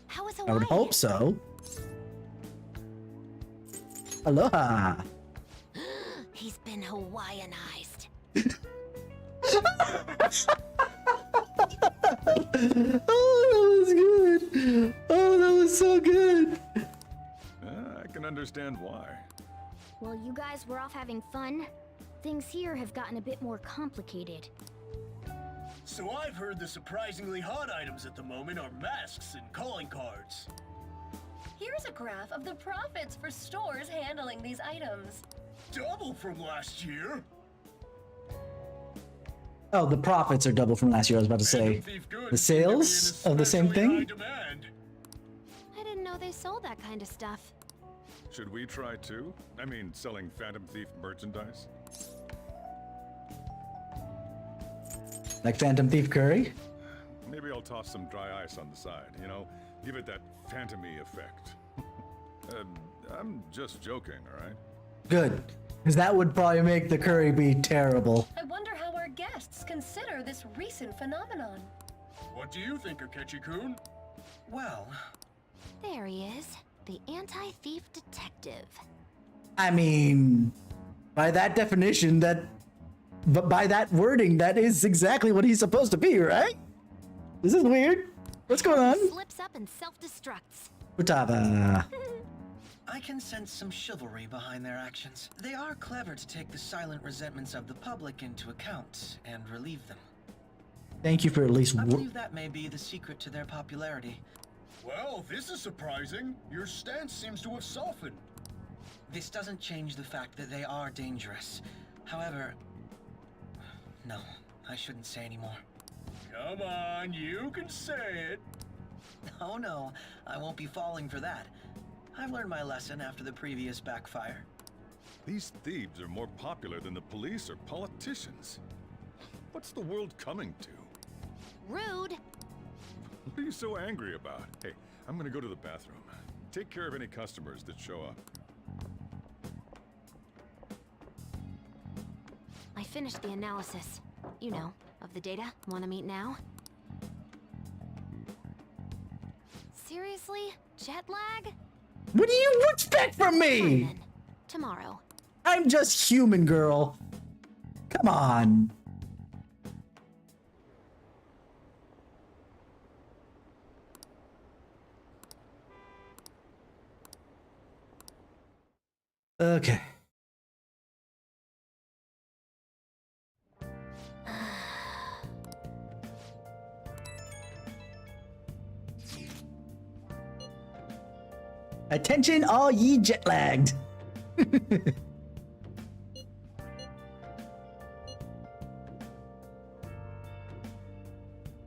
How was I would hope so. Aloha. He's been Hawaiianized. Oh, that was good. Oh, that was so good. I can understand why. While you guys were off having fun, things here have gotten a bit more complicated. So I've heard the surprisingly hot items at the moment are masks and calling cards. Here's a graph of the profits for stores handling these items. Double from last year. Oh, the profits are double from last year, I was about to say. The sales of the same thing? I didn't know they sold that kind of stuff. Should we try too? I mean, selling Phantom Thief merchandise? Like Phantom Thief curry? Maybe I'll toss some dry ice on the side, you know? Give it that phantom-y effect. I'm just joking, alright? Good. Because that would probably make the curry be terrible. I wonder how our guests consider this recent phenomenon. What do you think, Akechi-kun? Well, There he is, the anti-thief detective. I mean, by that definition, but by that wording, that is exactly what he's supposed to be, right? This is weird. What's going on? Slips up and self-destructs. Futaba. I can sense some chivalry behind their actions. They are clever to take the silent resentments of the public into account and relieve them. Thank you for at least. I believe that may be the secret to their popularity. Well, this is surprising. Your stance seems to have softened. This doesn't change the fact that they are dangerous. However, no, I shouldn't say anymore. Come on, you can say it. Oh no, I won't be falling for that. I've learned my lesson after the previous backfire. These thieves are more popular than the police or politicians. What's the world coming to? Rude. What are you so angry about? Hey, I'm gonna go to the bathroom. Take care of any customers that show up. I finished the analysis. You know, of the data. Wanna meet now? Seriously? Jet lag? What do you expect from me? Tomorrow. I'm just human, girl. Come on. Okay. Attention, all ye jet lagged.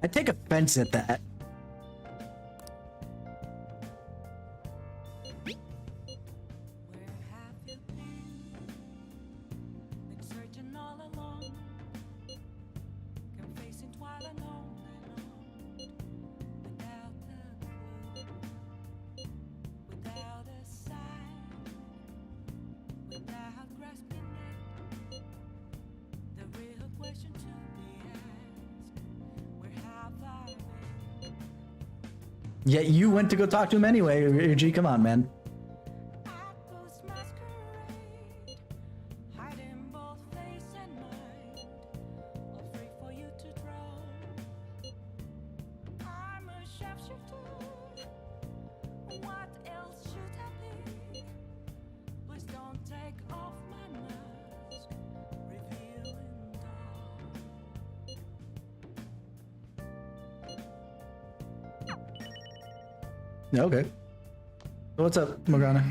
I take offense at that. Yet you went to go talk to him anyway, Ryuji. Come on, man. Okay. So what's up, Morgana?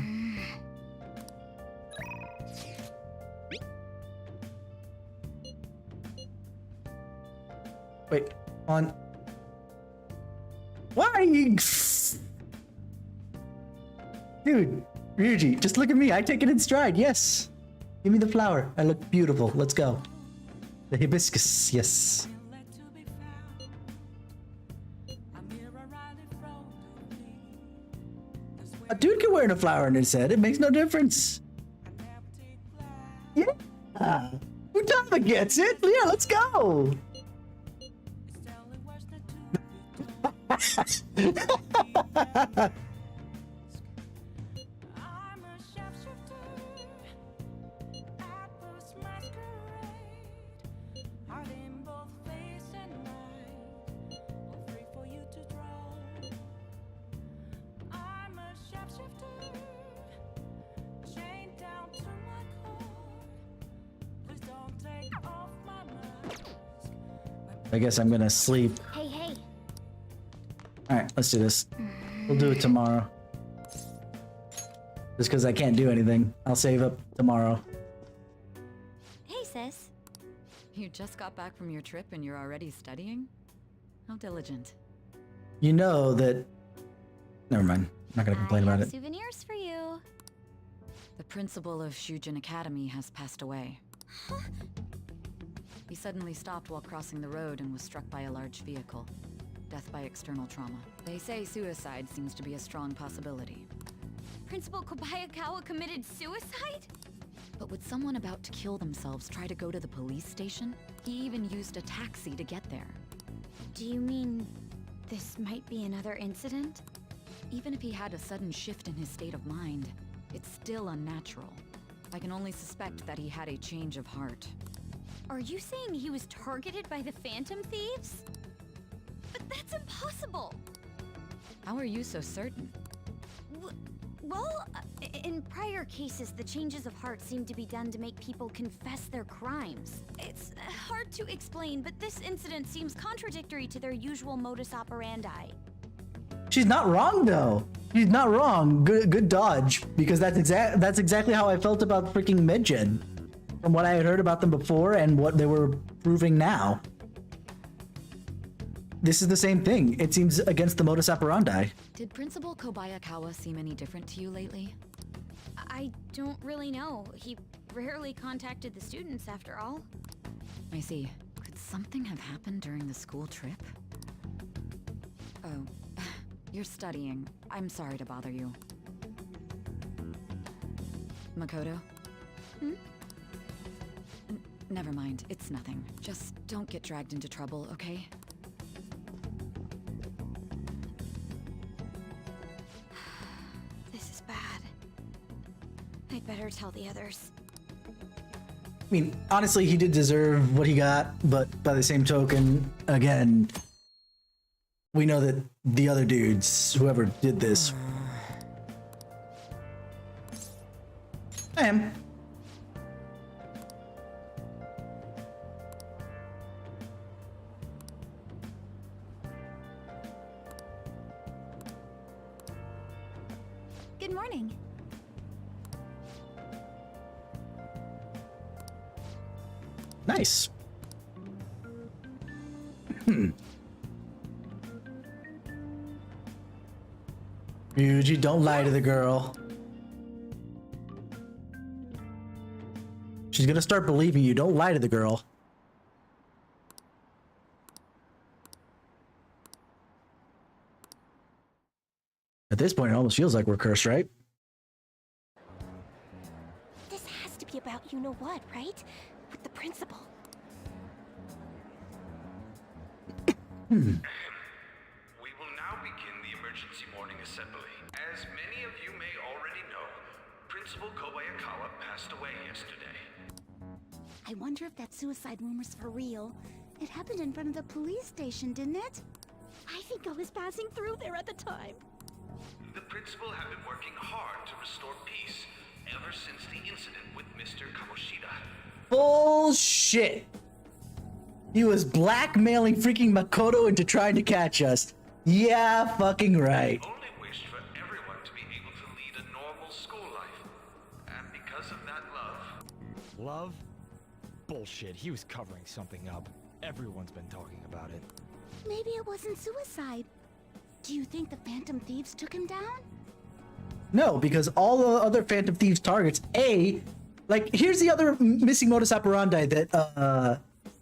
Wait, on. Why are you? Dude, Ryuji, just look at me. I take it in stride. Yes. Give me the flower. I look beautiful. Let's go. The hibiscus. Yes. A dude can wear a flower on his head. It makes no difference. Yeah. Alpha gets it. Yeah, let's go. I guess I'm gonna sleep. Hey, hey. Alright, let's do this. We'll do it tomorrow. Just because I can't do anything. I'll save up tomorrow. Hey, sis. You just got back from your trip and you're already studying? How diligent. You know that... Never mind. I'm not gonna complain about it. Souvenirs for you. The principal of Shujin Academy has passed away. He suddenly stopped while crossing the road and was struck by a large vehicle. Death by external trauma. They say suicide seems to be a strong possibility. Principal Kobayakawa committed suicide? But would someone about to kill themselves try to go to the police station? He even used a taxi to get there. Do you mean this might be another incident? Even if he had a sudden shift in his state of mind, it's still unnatural. I can only suspect that he had a change of heart. Are you saying he was targeted by the Phantom Thieves? But that's impossible! How are you so certain? Well, in prior cases, the changes of heart seem to be done to make people confess their crimes. It's hard to explain, but this incident seems contradictory to their usual modus operandi. She's not wrong though. She's not wrong. Good dodge, because that's exactly how I felt about freaking Medgen. From what I had heard about them before and what they were proving now. This is the same thing. It seems against the modus operandi. Did Principal Kobayakawa seem any different to you lately? I don't really know. He rarely contacted the students after all. I see. Could something have happened during the school trip? Oh, you're studying. I'm sorry to bother you. Makoto? Never mind, it's nothing. Just don't get dragged into trouble, okay? This is bad. I'd better tell the others. I mean, honestly, he did deserve what he got, but by the same token, again, we know that the other dudes, whoever did this... I am. Good morning. Nice. Ryuji, don't lie to the girl. She's gonna start believing you. Don't lie to the girl. At this point, it almost feels like we're cursed, right? This has to be about you-know-what, right? With the principal. We will now begin the emergency morning assembly. As many of you may already know, Principal Kobayakawa passed away yesterday. I wonder if that suicide rumor's for real. It happened in front of the police station, didn't it? I think I was passing through there at the time. The principal had been working hard to restore peace ever since the incident with Mr. Kamoshida. Bullshit! He was blackmailing freaking Makoto into trying to catch us. Yeah, fucking right. Only wished for everyone to be able to lead a normal school life. And because of that love... Love? Bullshit, he was covering something up. Everyone's been talking about it. Maybe it wasn't suicide. Do you think the Phantom Thieves took him down? No, because all the other Phantom Thieves targets, like, here's the other missing modus operandi that,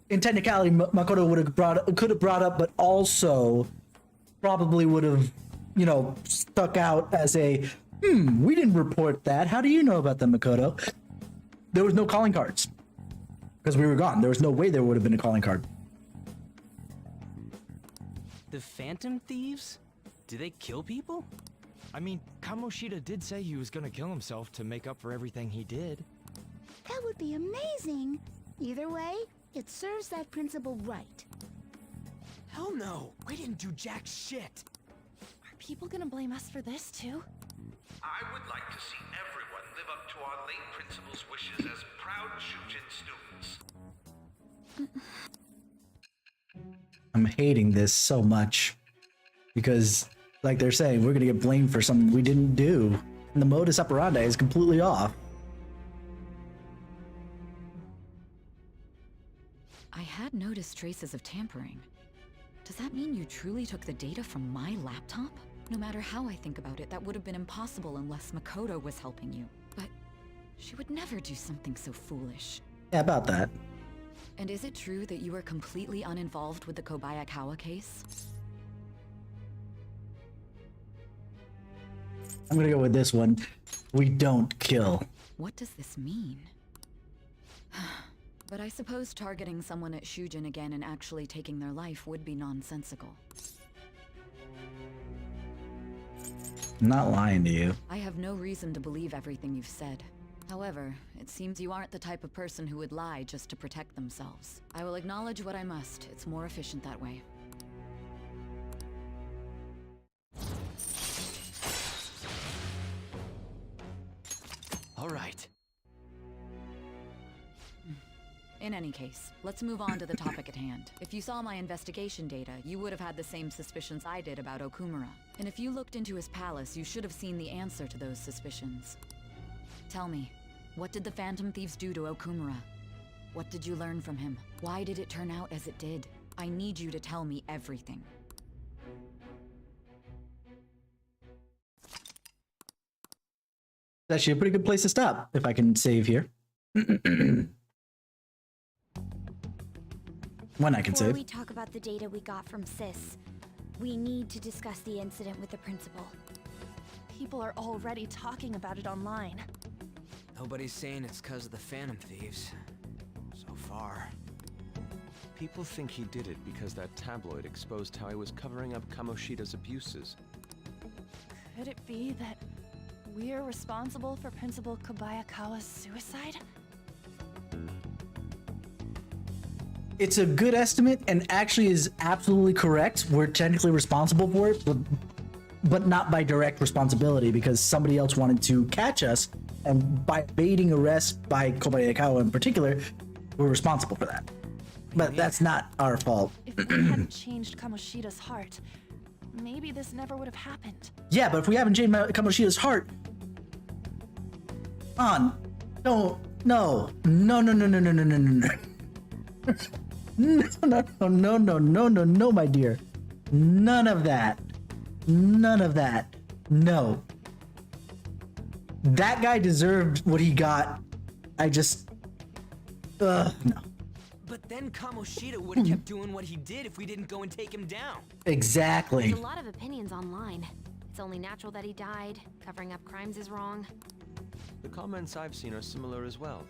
in technicality, Makoto could have brought up, but also probably would have, you know, stuck out as a, we didn't report that. How do you know about them, Makoto? There was no calling cards. Because we were gone. There was no way there would have been a calling card. The Phantom Thieves? Do they kill people? I mean, Kamoshida did say he was gonna kill himself to make up for everything he did. That would be amazing. Either way, it serves that principal right. Hell no! We didn't do jack shit! Are people gonna blame us for this too? I would like to see everyone live up to our late principal's wishes as proud Shujin students. I'm hating this so much. Because, like they're saying, we're gonna get blamed for something we didn't do. And the modus operandi is completely off. I had noticed traces of tampering. Does that mean you truly took the data from my laptop? No matter how I think about it, that would have been impossible unless Makoto was helping you. But she would never do something so foolish. Yeah, about that. And is it true that you were completely uninvolved with the Kobayakawa case? I'm gonna go with this one. We don't kill. What does this mean? But I suppose targeting someone at Shujin again and actually taking their life would be nonsensical. I'm not lying to you. I have no reason to believe everything you've said. However, it seems you aren't the type of person who would lie just to protect themselves. I will acknowledge what I must. It's more efficient that way. All right. In any case, let's move on to the topic at hand. If you saw my investigation data, you would have had the same suspicions I did about Okumura. And if you looked into his palace, you should have seen the answer to those suspicions. Tell me, what did the Phantom Thieves do to Okumura? What did you learn from him? Why did it turn out as it did? I need you to tell me everything. It's actually a pretty good place to stop, if I can save here. When I can Before save. we talk about the data we got from Sis, we need to discuss the incident with the principal. People are already talking about it online. Nobody's saying it's because of the Phantom Thieves. So far. People think he did it because that tabloid exposed how he was covering up Kamoshida's abuses. Could it be that we're responsible for Principal Kobayakawa's suicide? It's a good estimate and actually is absolutely correct. We're technically responsible for it, but not by direct responsibility because somebody else wanted to catch us, and by evading arrest by Kobayakawa in particular, we're responsible for that. But that's not our fault. If we hadn't changed Kamoshida's heart, maybe this never would have happened. Yeah, but if we haven't changed Kamoshida's heart, no, no, no, no, no, no, no, no, no, no. No, my dear. None of that. None of that. No. That guy deserved what he got. No. But then Kamoshida would have kept doing what he did if we didn't go and take him down. Exactly. There's a lot of opinions online. It's only natural that he died. Covering up crimes is wrong. The comments I've seen are similar as well.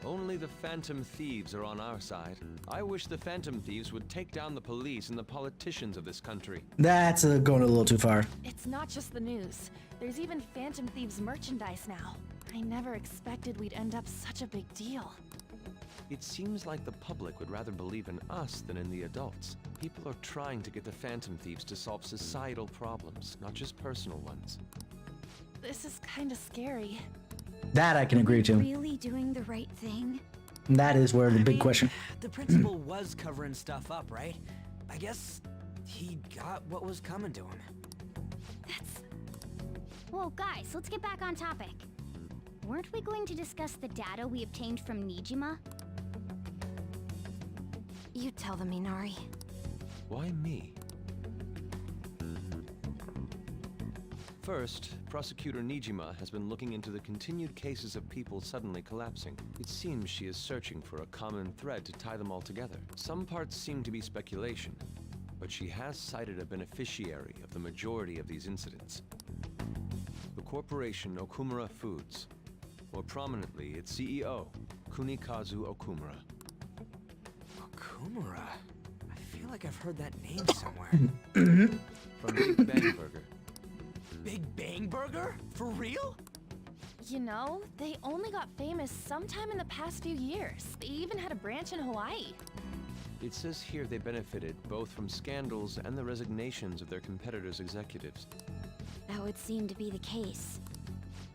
Only the Phantom Thieves are on our side. I wish the Phantom Thieves would take down the police and the politicians of this country. That's going a little too far. It's not just the news. There's even Phantom Thieves merchandise now. I never expected we'd end up such a big deal. It seems like the public would rather believe in us than in the adults. People are trying to get the Phantom Thieves to solve societal problems, not just personal ones. This is kinda scary. That I can agree to. Really doing the right thing? That is where the big question. The principal was covering stuff up, right? I guess he got what was coming to him. Whoa, guys, let's get back on topic. Weren't we going to discuss the data we obtained from Nijima? You tell them, Minari. Why me? First, Prosecutor Nijima has been looking into the continued cases of people suddenly collapsing. It seems she is searching for a common thread to tie them all together. Some parts seem to be speculation, but she has cited a beneficiary of the majority of these incidents. The corporation Okumura Foods. More prominently, its CEO, Kunikazu Okumura. Okumura. I feel like I've heard that name somewhere. From Big Bang Burger. Big Bang Burger? For real? You know, they only got famous sometime in the past few years. They even had a branch in Hawaii. It says here they benefited both from scandals and the resignations of their competitors' executives. That would seem to be the case.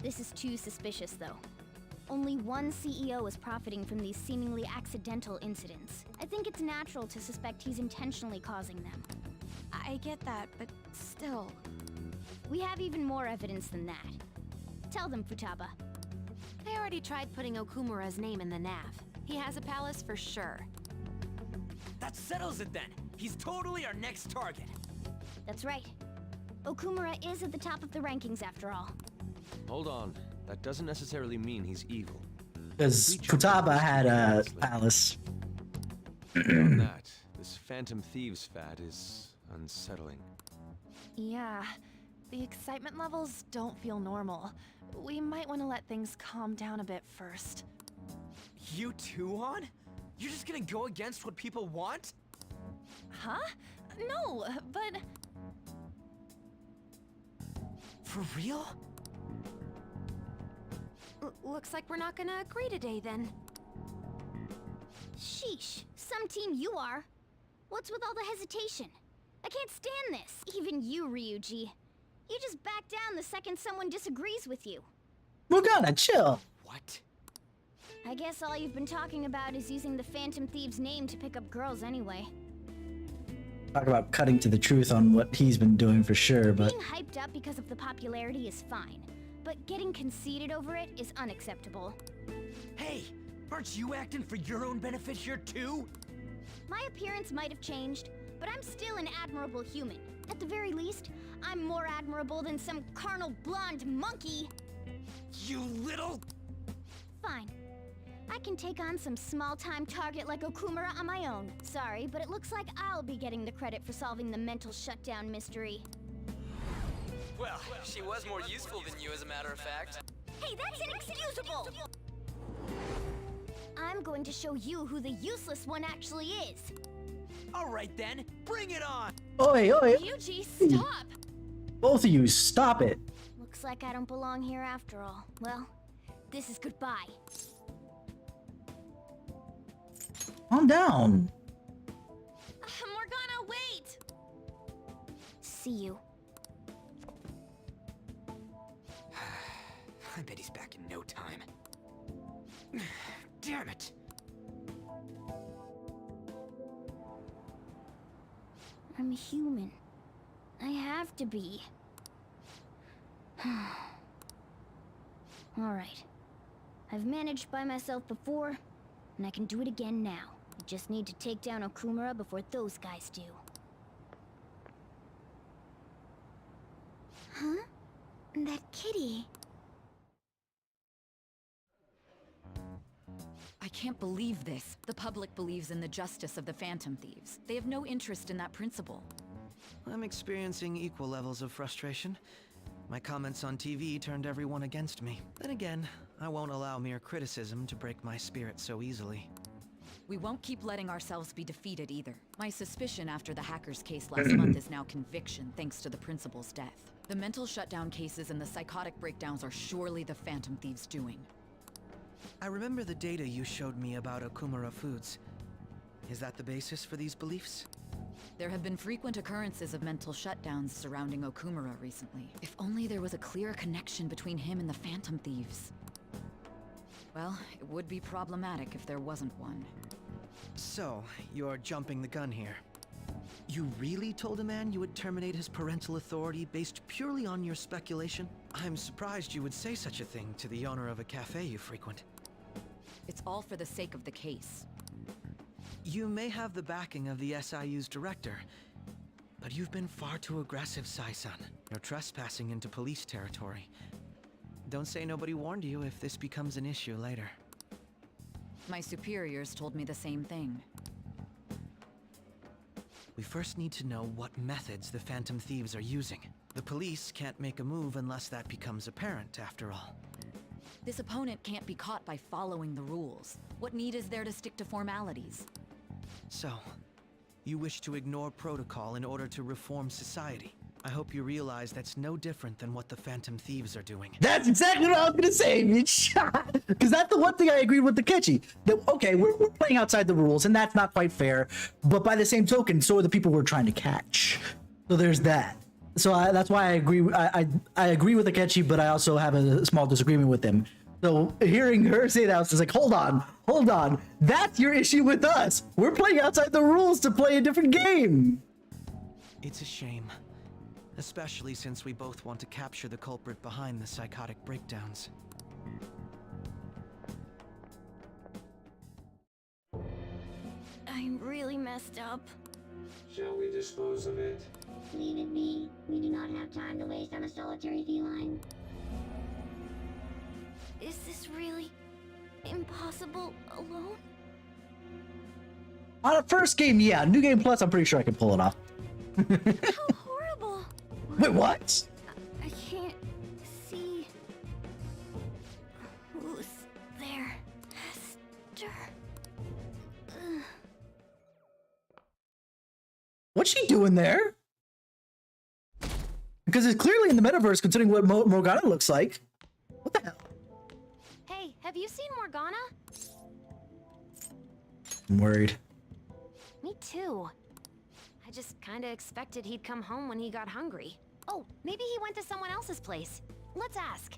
This is too suspicious, though. Only one CEO is profiting from these seemingly accidental incidents. I think it's natural to suspect he's intentionally causing them. I get that, but still. We have even more evidence than that. Tell them, Futaba. I already tried putting Okumura's name in the nav. He has a palace for sure. That settles it then. He's totally our next target. That's right. Okumura is at the top of the rankings after all. Hold on. That doesn't necessarily mean he's evil. Because Futaba had a palace. Beyond that, this Phantom Thieves fad is unsettling. Yeah, the excitement levels don't feel normal. We might want to let things calm down a bit first. You too, On? You're just gonna go against what people want? Huh? No, but... For real? Looks like we're not gonna agree today, then. Sheesh, some team you are. What's with all the hesitation? I can't stand this, even you, Ryuji. You just back down the second someone disagrees with you. Morgana, chill. What? I guess all you've been talking about is using the Phantom Thieves' name to pick up girls anyway. Talk about cutting to the truth on what he's been doing for sure, but... Being hyped up because of the popularity is fine, but getting conceited over it is unacceptable. Hey, aren't you acting for your own benefit here too? My appearance might have changed, but I'm still an admirable human. At the very least, I'm more admirable than some carnal blonde monkey. You little... Fine. I can take on some small-time target like Okumura on my own. Sorry, but it looks like I'll be getting the credit for solving the mental shutdown mystery. Well, she was more useful than you, as a matter of fact. Hey, that's inexcusable! I'm going to show you who the useless one actually is. Alright then, bring it on! Oi, oi! Ryuji, stop! Both of you, stop it! Looks like I don't belong here after all. Well, this is goodbye. Calm down. Morgana, wait! See you. I bet he's back in no time. Damn it! I'm human. I have to be. Alright. I've managed by myself before, and I can do it again now. I just need to take down Okumura before those guys do. Huh? That kitty. I can't believe this. The public believes in the justice of the Phantom Thieves. They have no interest in that principle. I'm experiencing equal levels of frustration. My comments on TV turned everyone against me. Then again, I won't allow mere criticism to break my spirit so easily. We won't keep letting ourselves be defeated either. My suspicion after the hackers case last month is now conviction thanks to the principal's death. The mental shutdown cases and the psychotic breakdowns are surely the Phantom Thieves' doing. I remember the data you showed me about Okumura Foods. Is that the basis for these beliefs? There have been frequent occurrences of mental shutdowns surrounding Okumura recently. If only there was a clear connection between him and the Phantom Thieves. Well, it would be problematic if there wasn't one. So, you're jumping the gun here. You really told a man you would terminate his parental authority based purely on your speculation? I'm surprised you would say such a thing to the owner of a cafe you frequent. It's all for the sake of the case. You may have the backing of the SIU's director, but you've been far too aggressive, Sai-san. You're trespassing into police territory. Don't say nobody warned you if this becomes an issue later. My superiors told me the same thing. We first need to know what methods the Phantom Thieves are using. The police can't make a move unless that becomes apparent, after all. This opponent can't be caught by following the rules. What need is there to stick to formalities? So, you wish to ignore protocol in order to reform society. I hope you realize that's no different than what the Phantom Thieves are doing. That's exactly what I was gonna say, bitch. Because that's the one thing I agreed with Takechi. That okay, we're playing outside the rules, and that's not quite fair. But by the same token, so are the people we're trying to catch. So there's that. So that's why I agree. I agree with Takechi, but I also have a small disagreement with him. So hearing her say that, I was just like, hold on. That's your issue with us. We're playing outside the rules to play a different game. It's a shame. Especially since we both want to capture the culprit behind the psychotic breakdowns. I'm really messed up. Shall we dispose of it? Leave it be. We do not have time to waste on a solitary feline. Is this really impossible alone? On a first game, yeah. New Game Plus, I'm pretty sure I can pull it off. How horrible! Wait, what? I can't see who's there. Hester. Ugh. What's she doing there? Because it's clearly in the metaverse, considering what Morgana looks like. What the hell? Hey, have you seen Morgana? I'm worried. Me too. I just kinda expected he'd come home when he got hungry. Oh, maybe he went to someone else's place. Let's ask.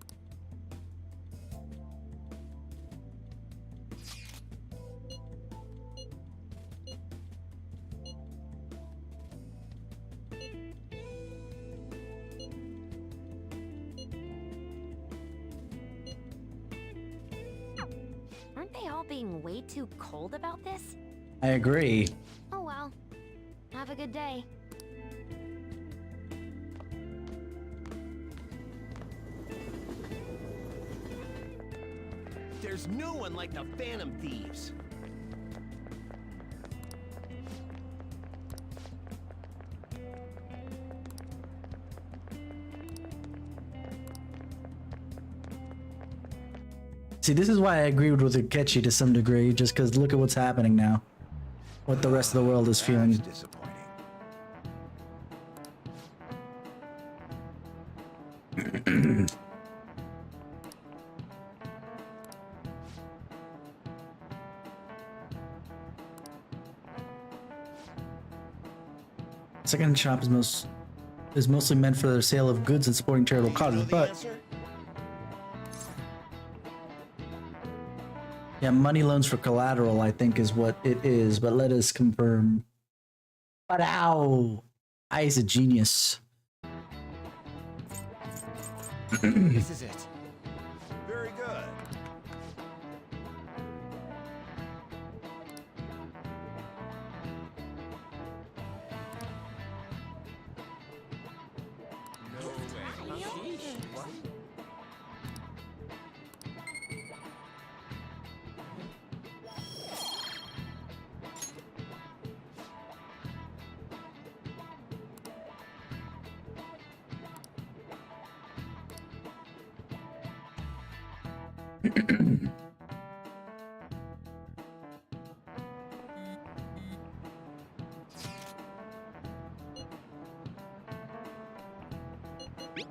Aren't they all being way too cold about this? I agree. Oh well. Have a good day. There's no one like the Phantom Thieves. See, this is why I agreed with Takechi to some degree, just because look at what's happening now. What the rest of the world is feeling. Second shop is mostly meant for the sale of goods and supporting charitable causes, but yeah, money loans for collateral, I think, is what it is, but let us confirm. But ow! I is a genius. This is it. Very good. No way. What?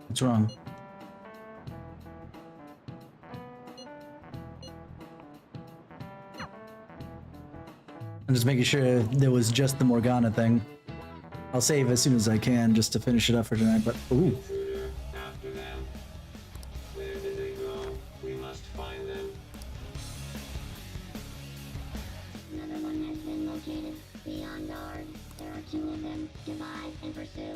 What's wrong? I'm just making sure there was just the Morgana thing. I'll save as soon as I can just to finish it up for tonight, but ooh. After them. Where did they go? We must find them. Another one has been located. Be on guard. There are 2 of them. Divide and pursue.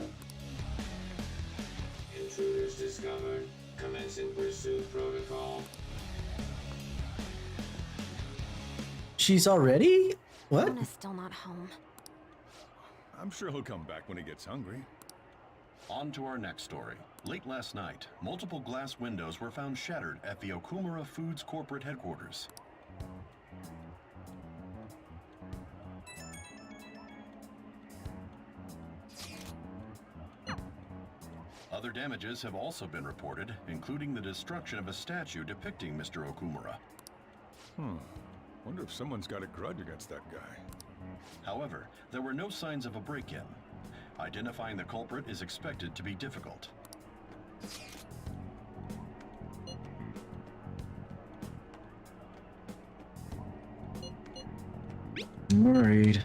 Intruders discovered. Commencing pursuit protocol. She's already? What? Mona's still not home. I'm sure he'll come back when he gets hungry. On to our next story. Late last night, multiple glass windows were found shattered at the Okumura Foods corporate headquarters. Other damages have also been reported, including the destruction of a statue depicting Mr. Okumura. Wonder if someone's got a grudge against that guy. However, there were no signs of a break-in. Identifying the culprit is expected to be difficult. I'm worried.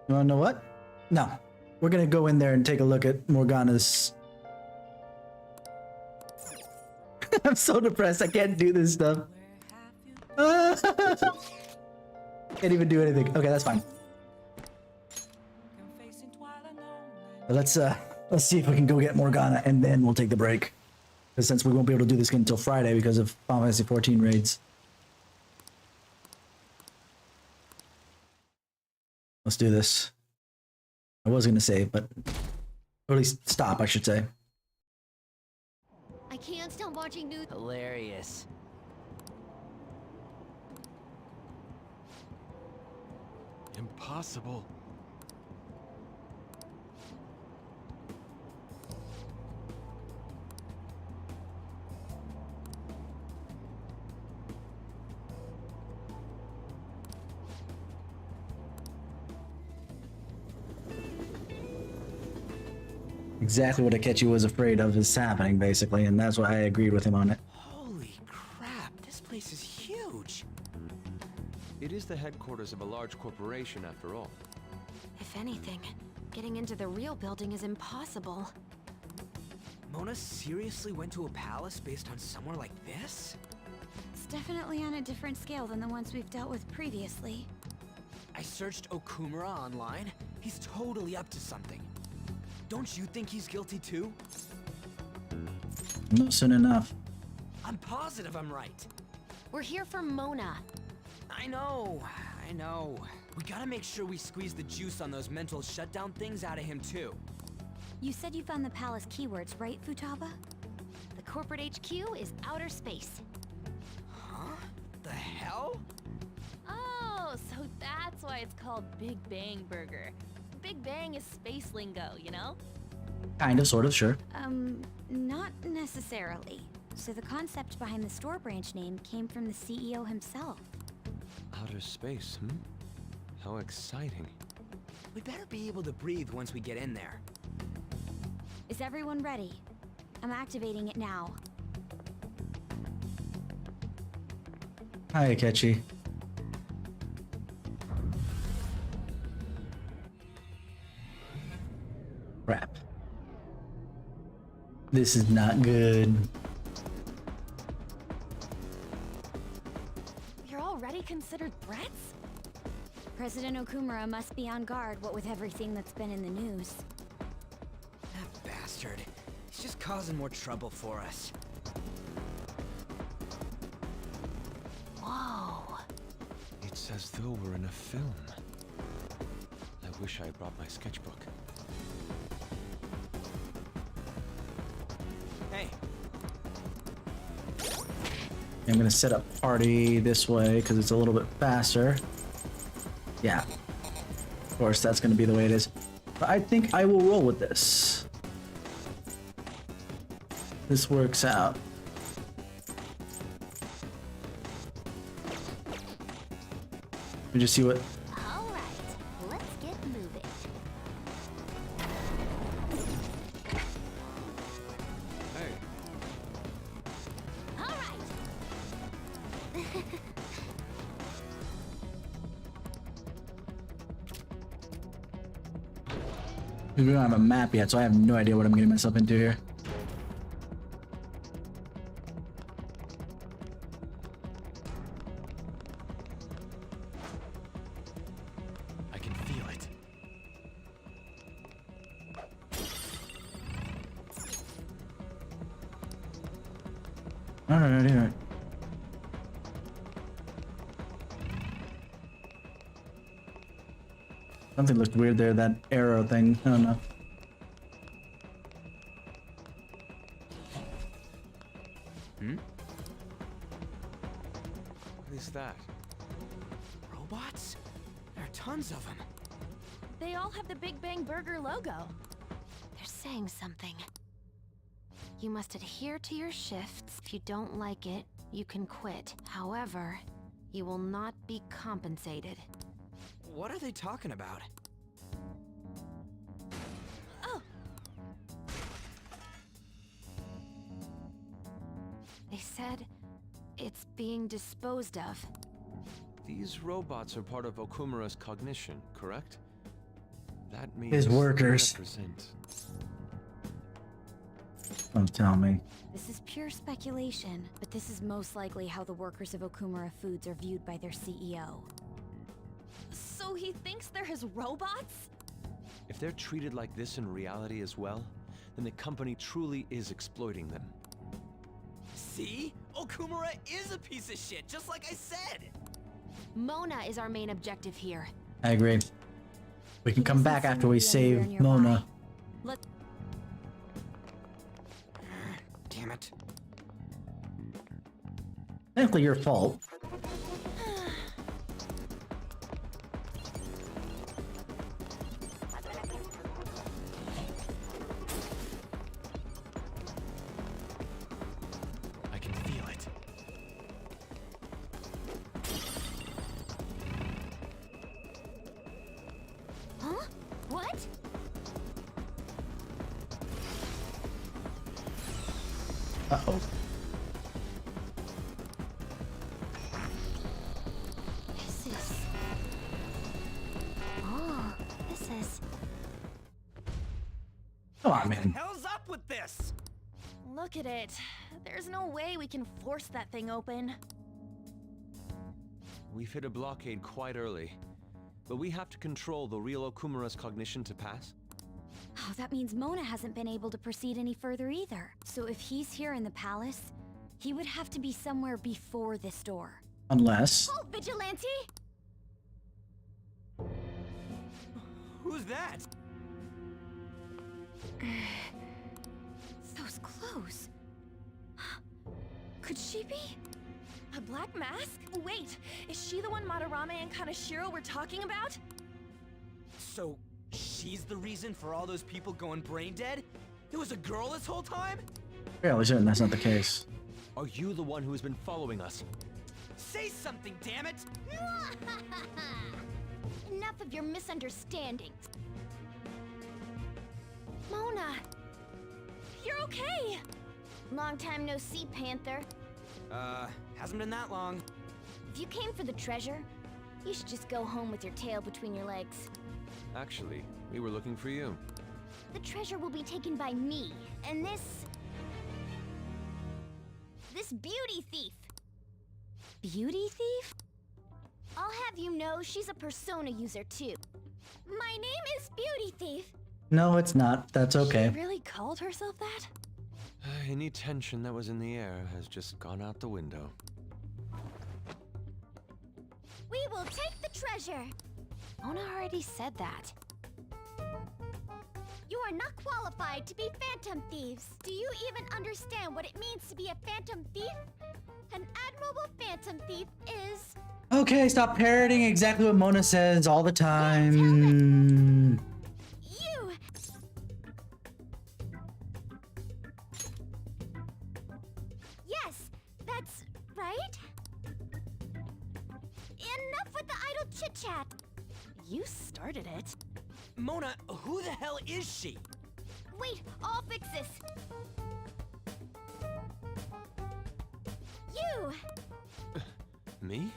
You wanna know what? No. We're gonna go in there and take a look at Morgana's... I'm so depressed, I can't do this stuff. Can't even do anything. Okay, that's fine. Let's see if we can go get Morgana and then we'll take the break. Because since we won't be able to do this until Friday because of Final Fantasy 14 raids. Let's do this. I was gonna save, but or at least stop, I should say. I can't stop watching news. Hilarious. Impossible. Exactly what Akechi was afraid of is happening, basically, and that's why I agreed with him on it. Holy crap, this place is huge. It is the headquarters of a large corporation, after all. If anything, getting into the real building is impossible. Mona seriously went to a palace based on somewhere like this? It's definitely on a different scale than the ones we've dealt with previously. I searched Okumura online. He's totally up to something. Don't you think he's guilty too? Not soon enough. I'm positive I'm right. We're here for Mona. I know. We gotta make sure we squeeze the juice on those mental shutdown things out of him too. You said you found the palace keywords, right, Futaba? The corporate HQ is outer space. Huh? The hell? Oh, so that's why it's called Big Bang Burger. Big Bang is space lingo, you know? Kind of, sort of, sure. Not necessarily. So the concept behind the store branch name came from the CEO himself. Outer space, How exciting. We better be able to breathe once we get in there. Is everyone ready? I'm activating it now. Hi, Akechi. Crap. This is not good. You're already considered threats? President Okumura must be on guard, what with everything that's been in the news. That bastard. He's just causing more trouble for us. Whoa. It's as though we're in a film. I wish I had brought my sketchbook. Hey. I'm gonna set up party this way because it's a little bit faster. Yeah. Of course, that's gonna be the way it is. But I think I will roll with this. This works out. Let me just see what... All right, let's get moving. Hey. All right. We don't have a map yet, so I have no idea what I'm getting myself into here. I can feel it. Alright. Something looked weird there, that arrow thing. I don't know. What is that? Robots? There are tons of them. They all have the Big Bang Burger logo. They're saying something. You must adhere to your shifts. If you don't like it, you can quit. However, you will not be compensated. What are they talking about? Oh! They said it's being disposed of. These robots are part of Okumura's cognition, correct? That means His workers. they represent... Don't tell me. This is pure speculation, but this is most likely how the workers of Okumura Foods are viewed by their CEO. So he thinks they're his robots? If they're treated like this in reality as well, then the company truly is exploiting them. See? Okumura is a piece of shit, just like I said! Mona is our main objective here. I agree. We can come back after we save Mona. Damn it. Technically your fault. I can feel it. Huh? What? Uh-oh. This is... Oh, this is... Come on, man. What the hell's up with this? Look at it. There's no way we can force that thing open. We've hit a blockade quite early, but we have to control the real Okumura's cognition to pass. Oh, that means Mona hasn't been able to proceed any further either. So if he's here in the palace, he would have to be somewhere before this door. Unless... Halt, Vigilante! Who's that? Those clothes. Could she be? A black mask? Wait, is she the one Madarame and Kaneshiro were talking about? So, she's the reason for all those people going brain dead? There was a girl this whole time? Fairly certain that's not the case. Are you the one who has been following us? Say something, damn it! Enough of your misunderstandings. Mona! You're okay! Long time no see, Panther. Hasn't been that long. If you came for the treasure, you should just go home with your tail between your legs. Actually, we were looking for you. The treasure will be taken by me, and this beauty thief. Beauty thief? I'll have you know she's a persona user too. My name is Beauty Thief. No, it's not. That's okay. She really called herself that? Any tension that was in the air has just gone out the window. We will take the treasure. Mona already said that. You are not qualified to be phantom thieves. Do you even understand what it means to be a phantom thief? An admirable phantom thief is... Okay, stop parroting exactly what Mona says all the time. You! Yes, that's right. Enough with the idle chit-chat. You started it. Mona, who the hell is she? Wait, I'll fix this. You! Me?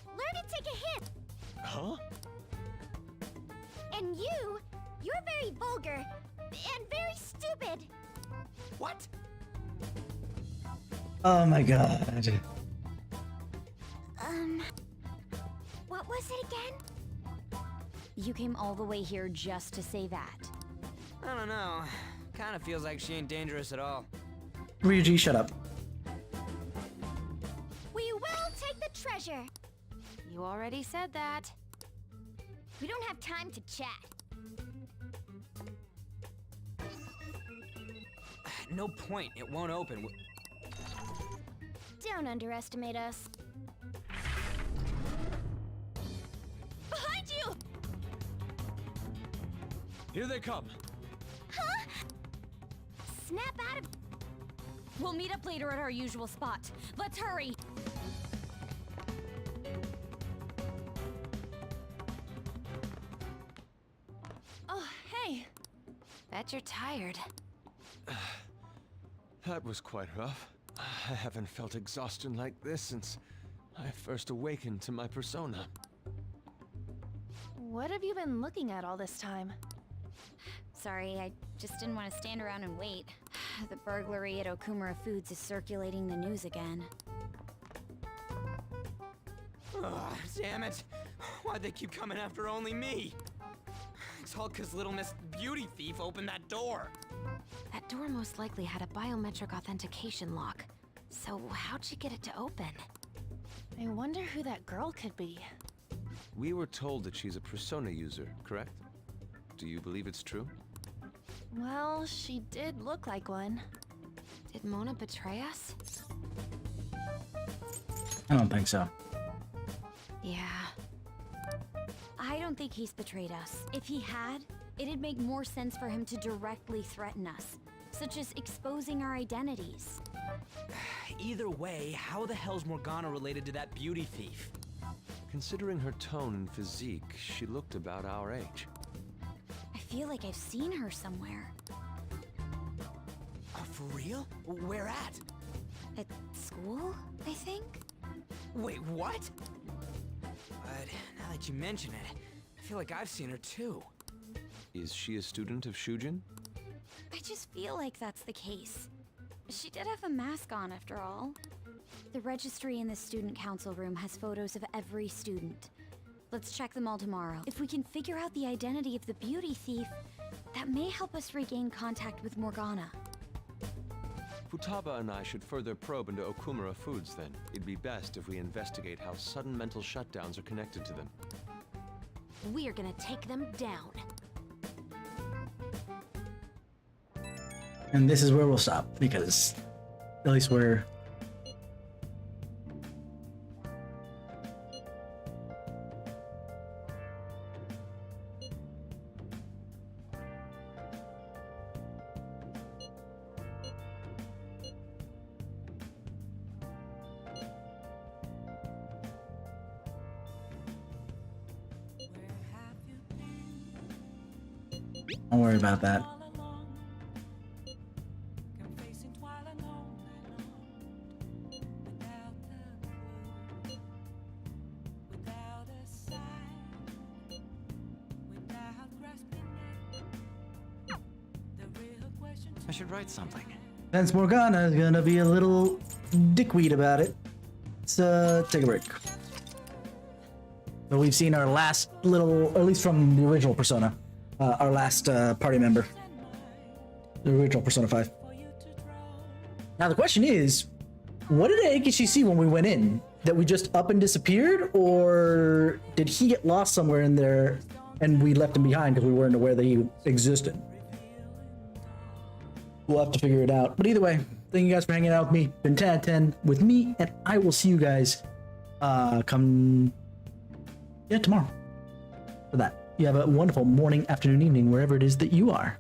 Learn to take a hint. Huh? And you're very vulgar and very stupid. What? Oh my god. What was it again? You came all the way here just to say that. I don't know. Kinda feels like she ain't dangerous at all. Ryuji, shut up. We will take the treasure. You already said that. We don't have time to chat. No point. It won't open. Don't underestimate us. Behind you! Here they come. Huh? Snap out of... We'll meet up later at our usual spot. Let's hurry! Oh, hey. Bet you're tired. That was quite rough. I haven't felt exhaustion like this since I first awakened to my persona. What have you been looking at all this time? Sorry, I just didn't want to stand around and wait. The burglary at Okumura Foods is circulating the news again. Ugh, damn it. Why'd they keep coming after only me? It's all 'cause little Miss Beauty Thief opened that door. That door most likely had a biometric authentication lock. So how'd she get it to open? I wonder who that girl could be. We were told that she's a persona user, correct? Do you believe it's true? Well, she did look like one. Did Mona betray us? I don't think so. Yeah. I don't think he's betrayed us. If he had, it'd make more sense for him to directly threaten us, such as exposing our identities. Either way, how the hell's Morgana related to that beauty thief? Considering her tone and physique, she looked about our age. I feel like I've seen her somewhere. Oh, for real? Where at? At school, I think? Wait, what? But now that you mention it, I feel like I've seen her too. Is she a student of Shujin? I just feel like that's the case. She did have a mask on, after all. The registry in the student council room has photos of every student. Let's check them all tomorrow. If we can figure out the identity of the beauty thief, that may help us regain contact with Morgana. Futaba and I should further probe into Okumura Foods then. It'd be best if we investigate how sudden mental shutdowns are connected to them. We're gonna take them down. And this is where we'll stop, because at least we're... Don't worry about that. I should write something. Since Morgana is gonna be a little dickweed about it, let's take a break. So we've seen our last little, at least from the original Persona, our last party member, the original Persona 5. Now the question is, what did Akechi see when we went in? That we just up and disappeared, or did he get lost somewhere in there and we left him behind because we weren't aware that he existed? We'll have to figure it out. But either way, thank you guys for hanging out with me. Been 10 out of 10 with me, and I will see you guys tomorrow for that. You have a wonderful morning, afternoon, evening, wherever it is that you are.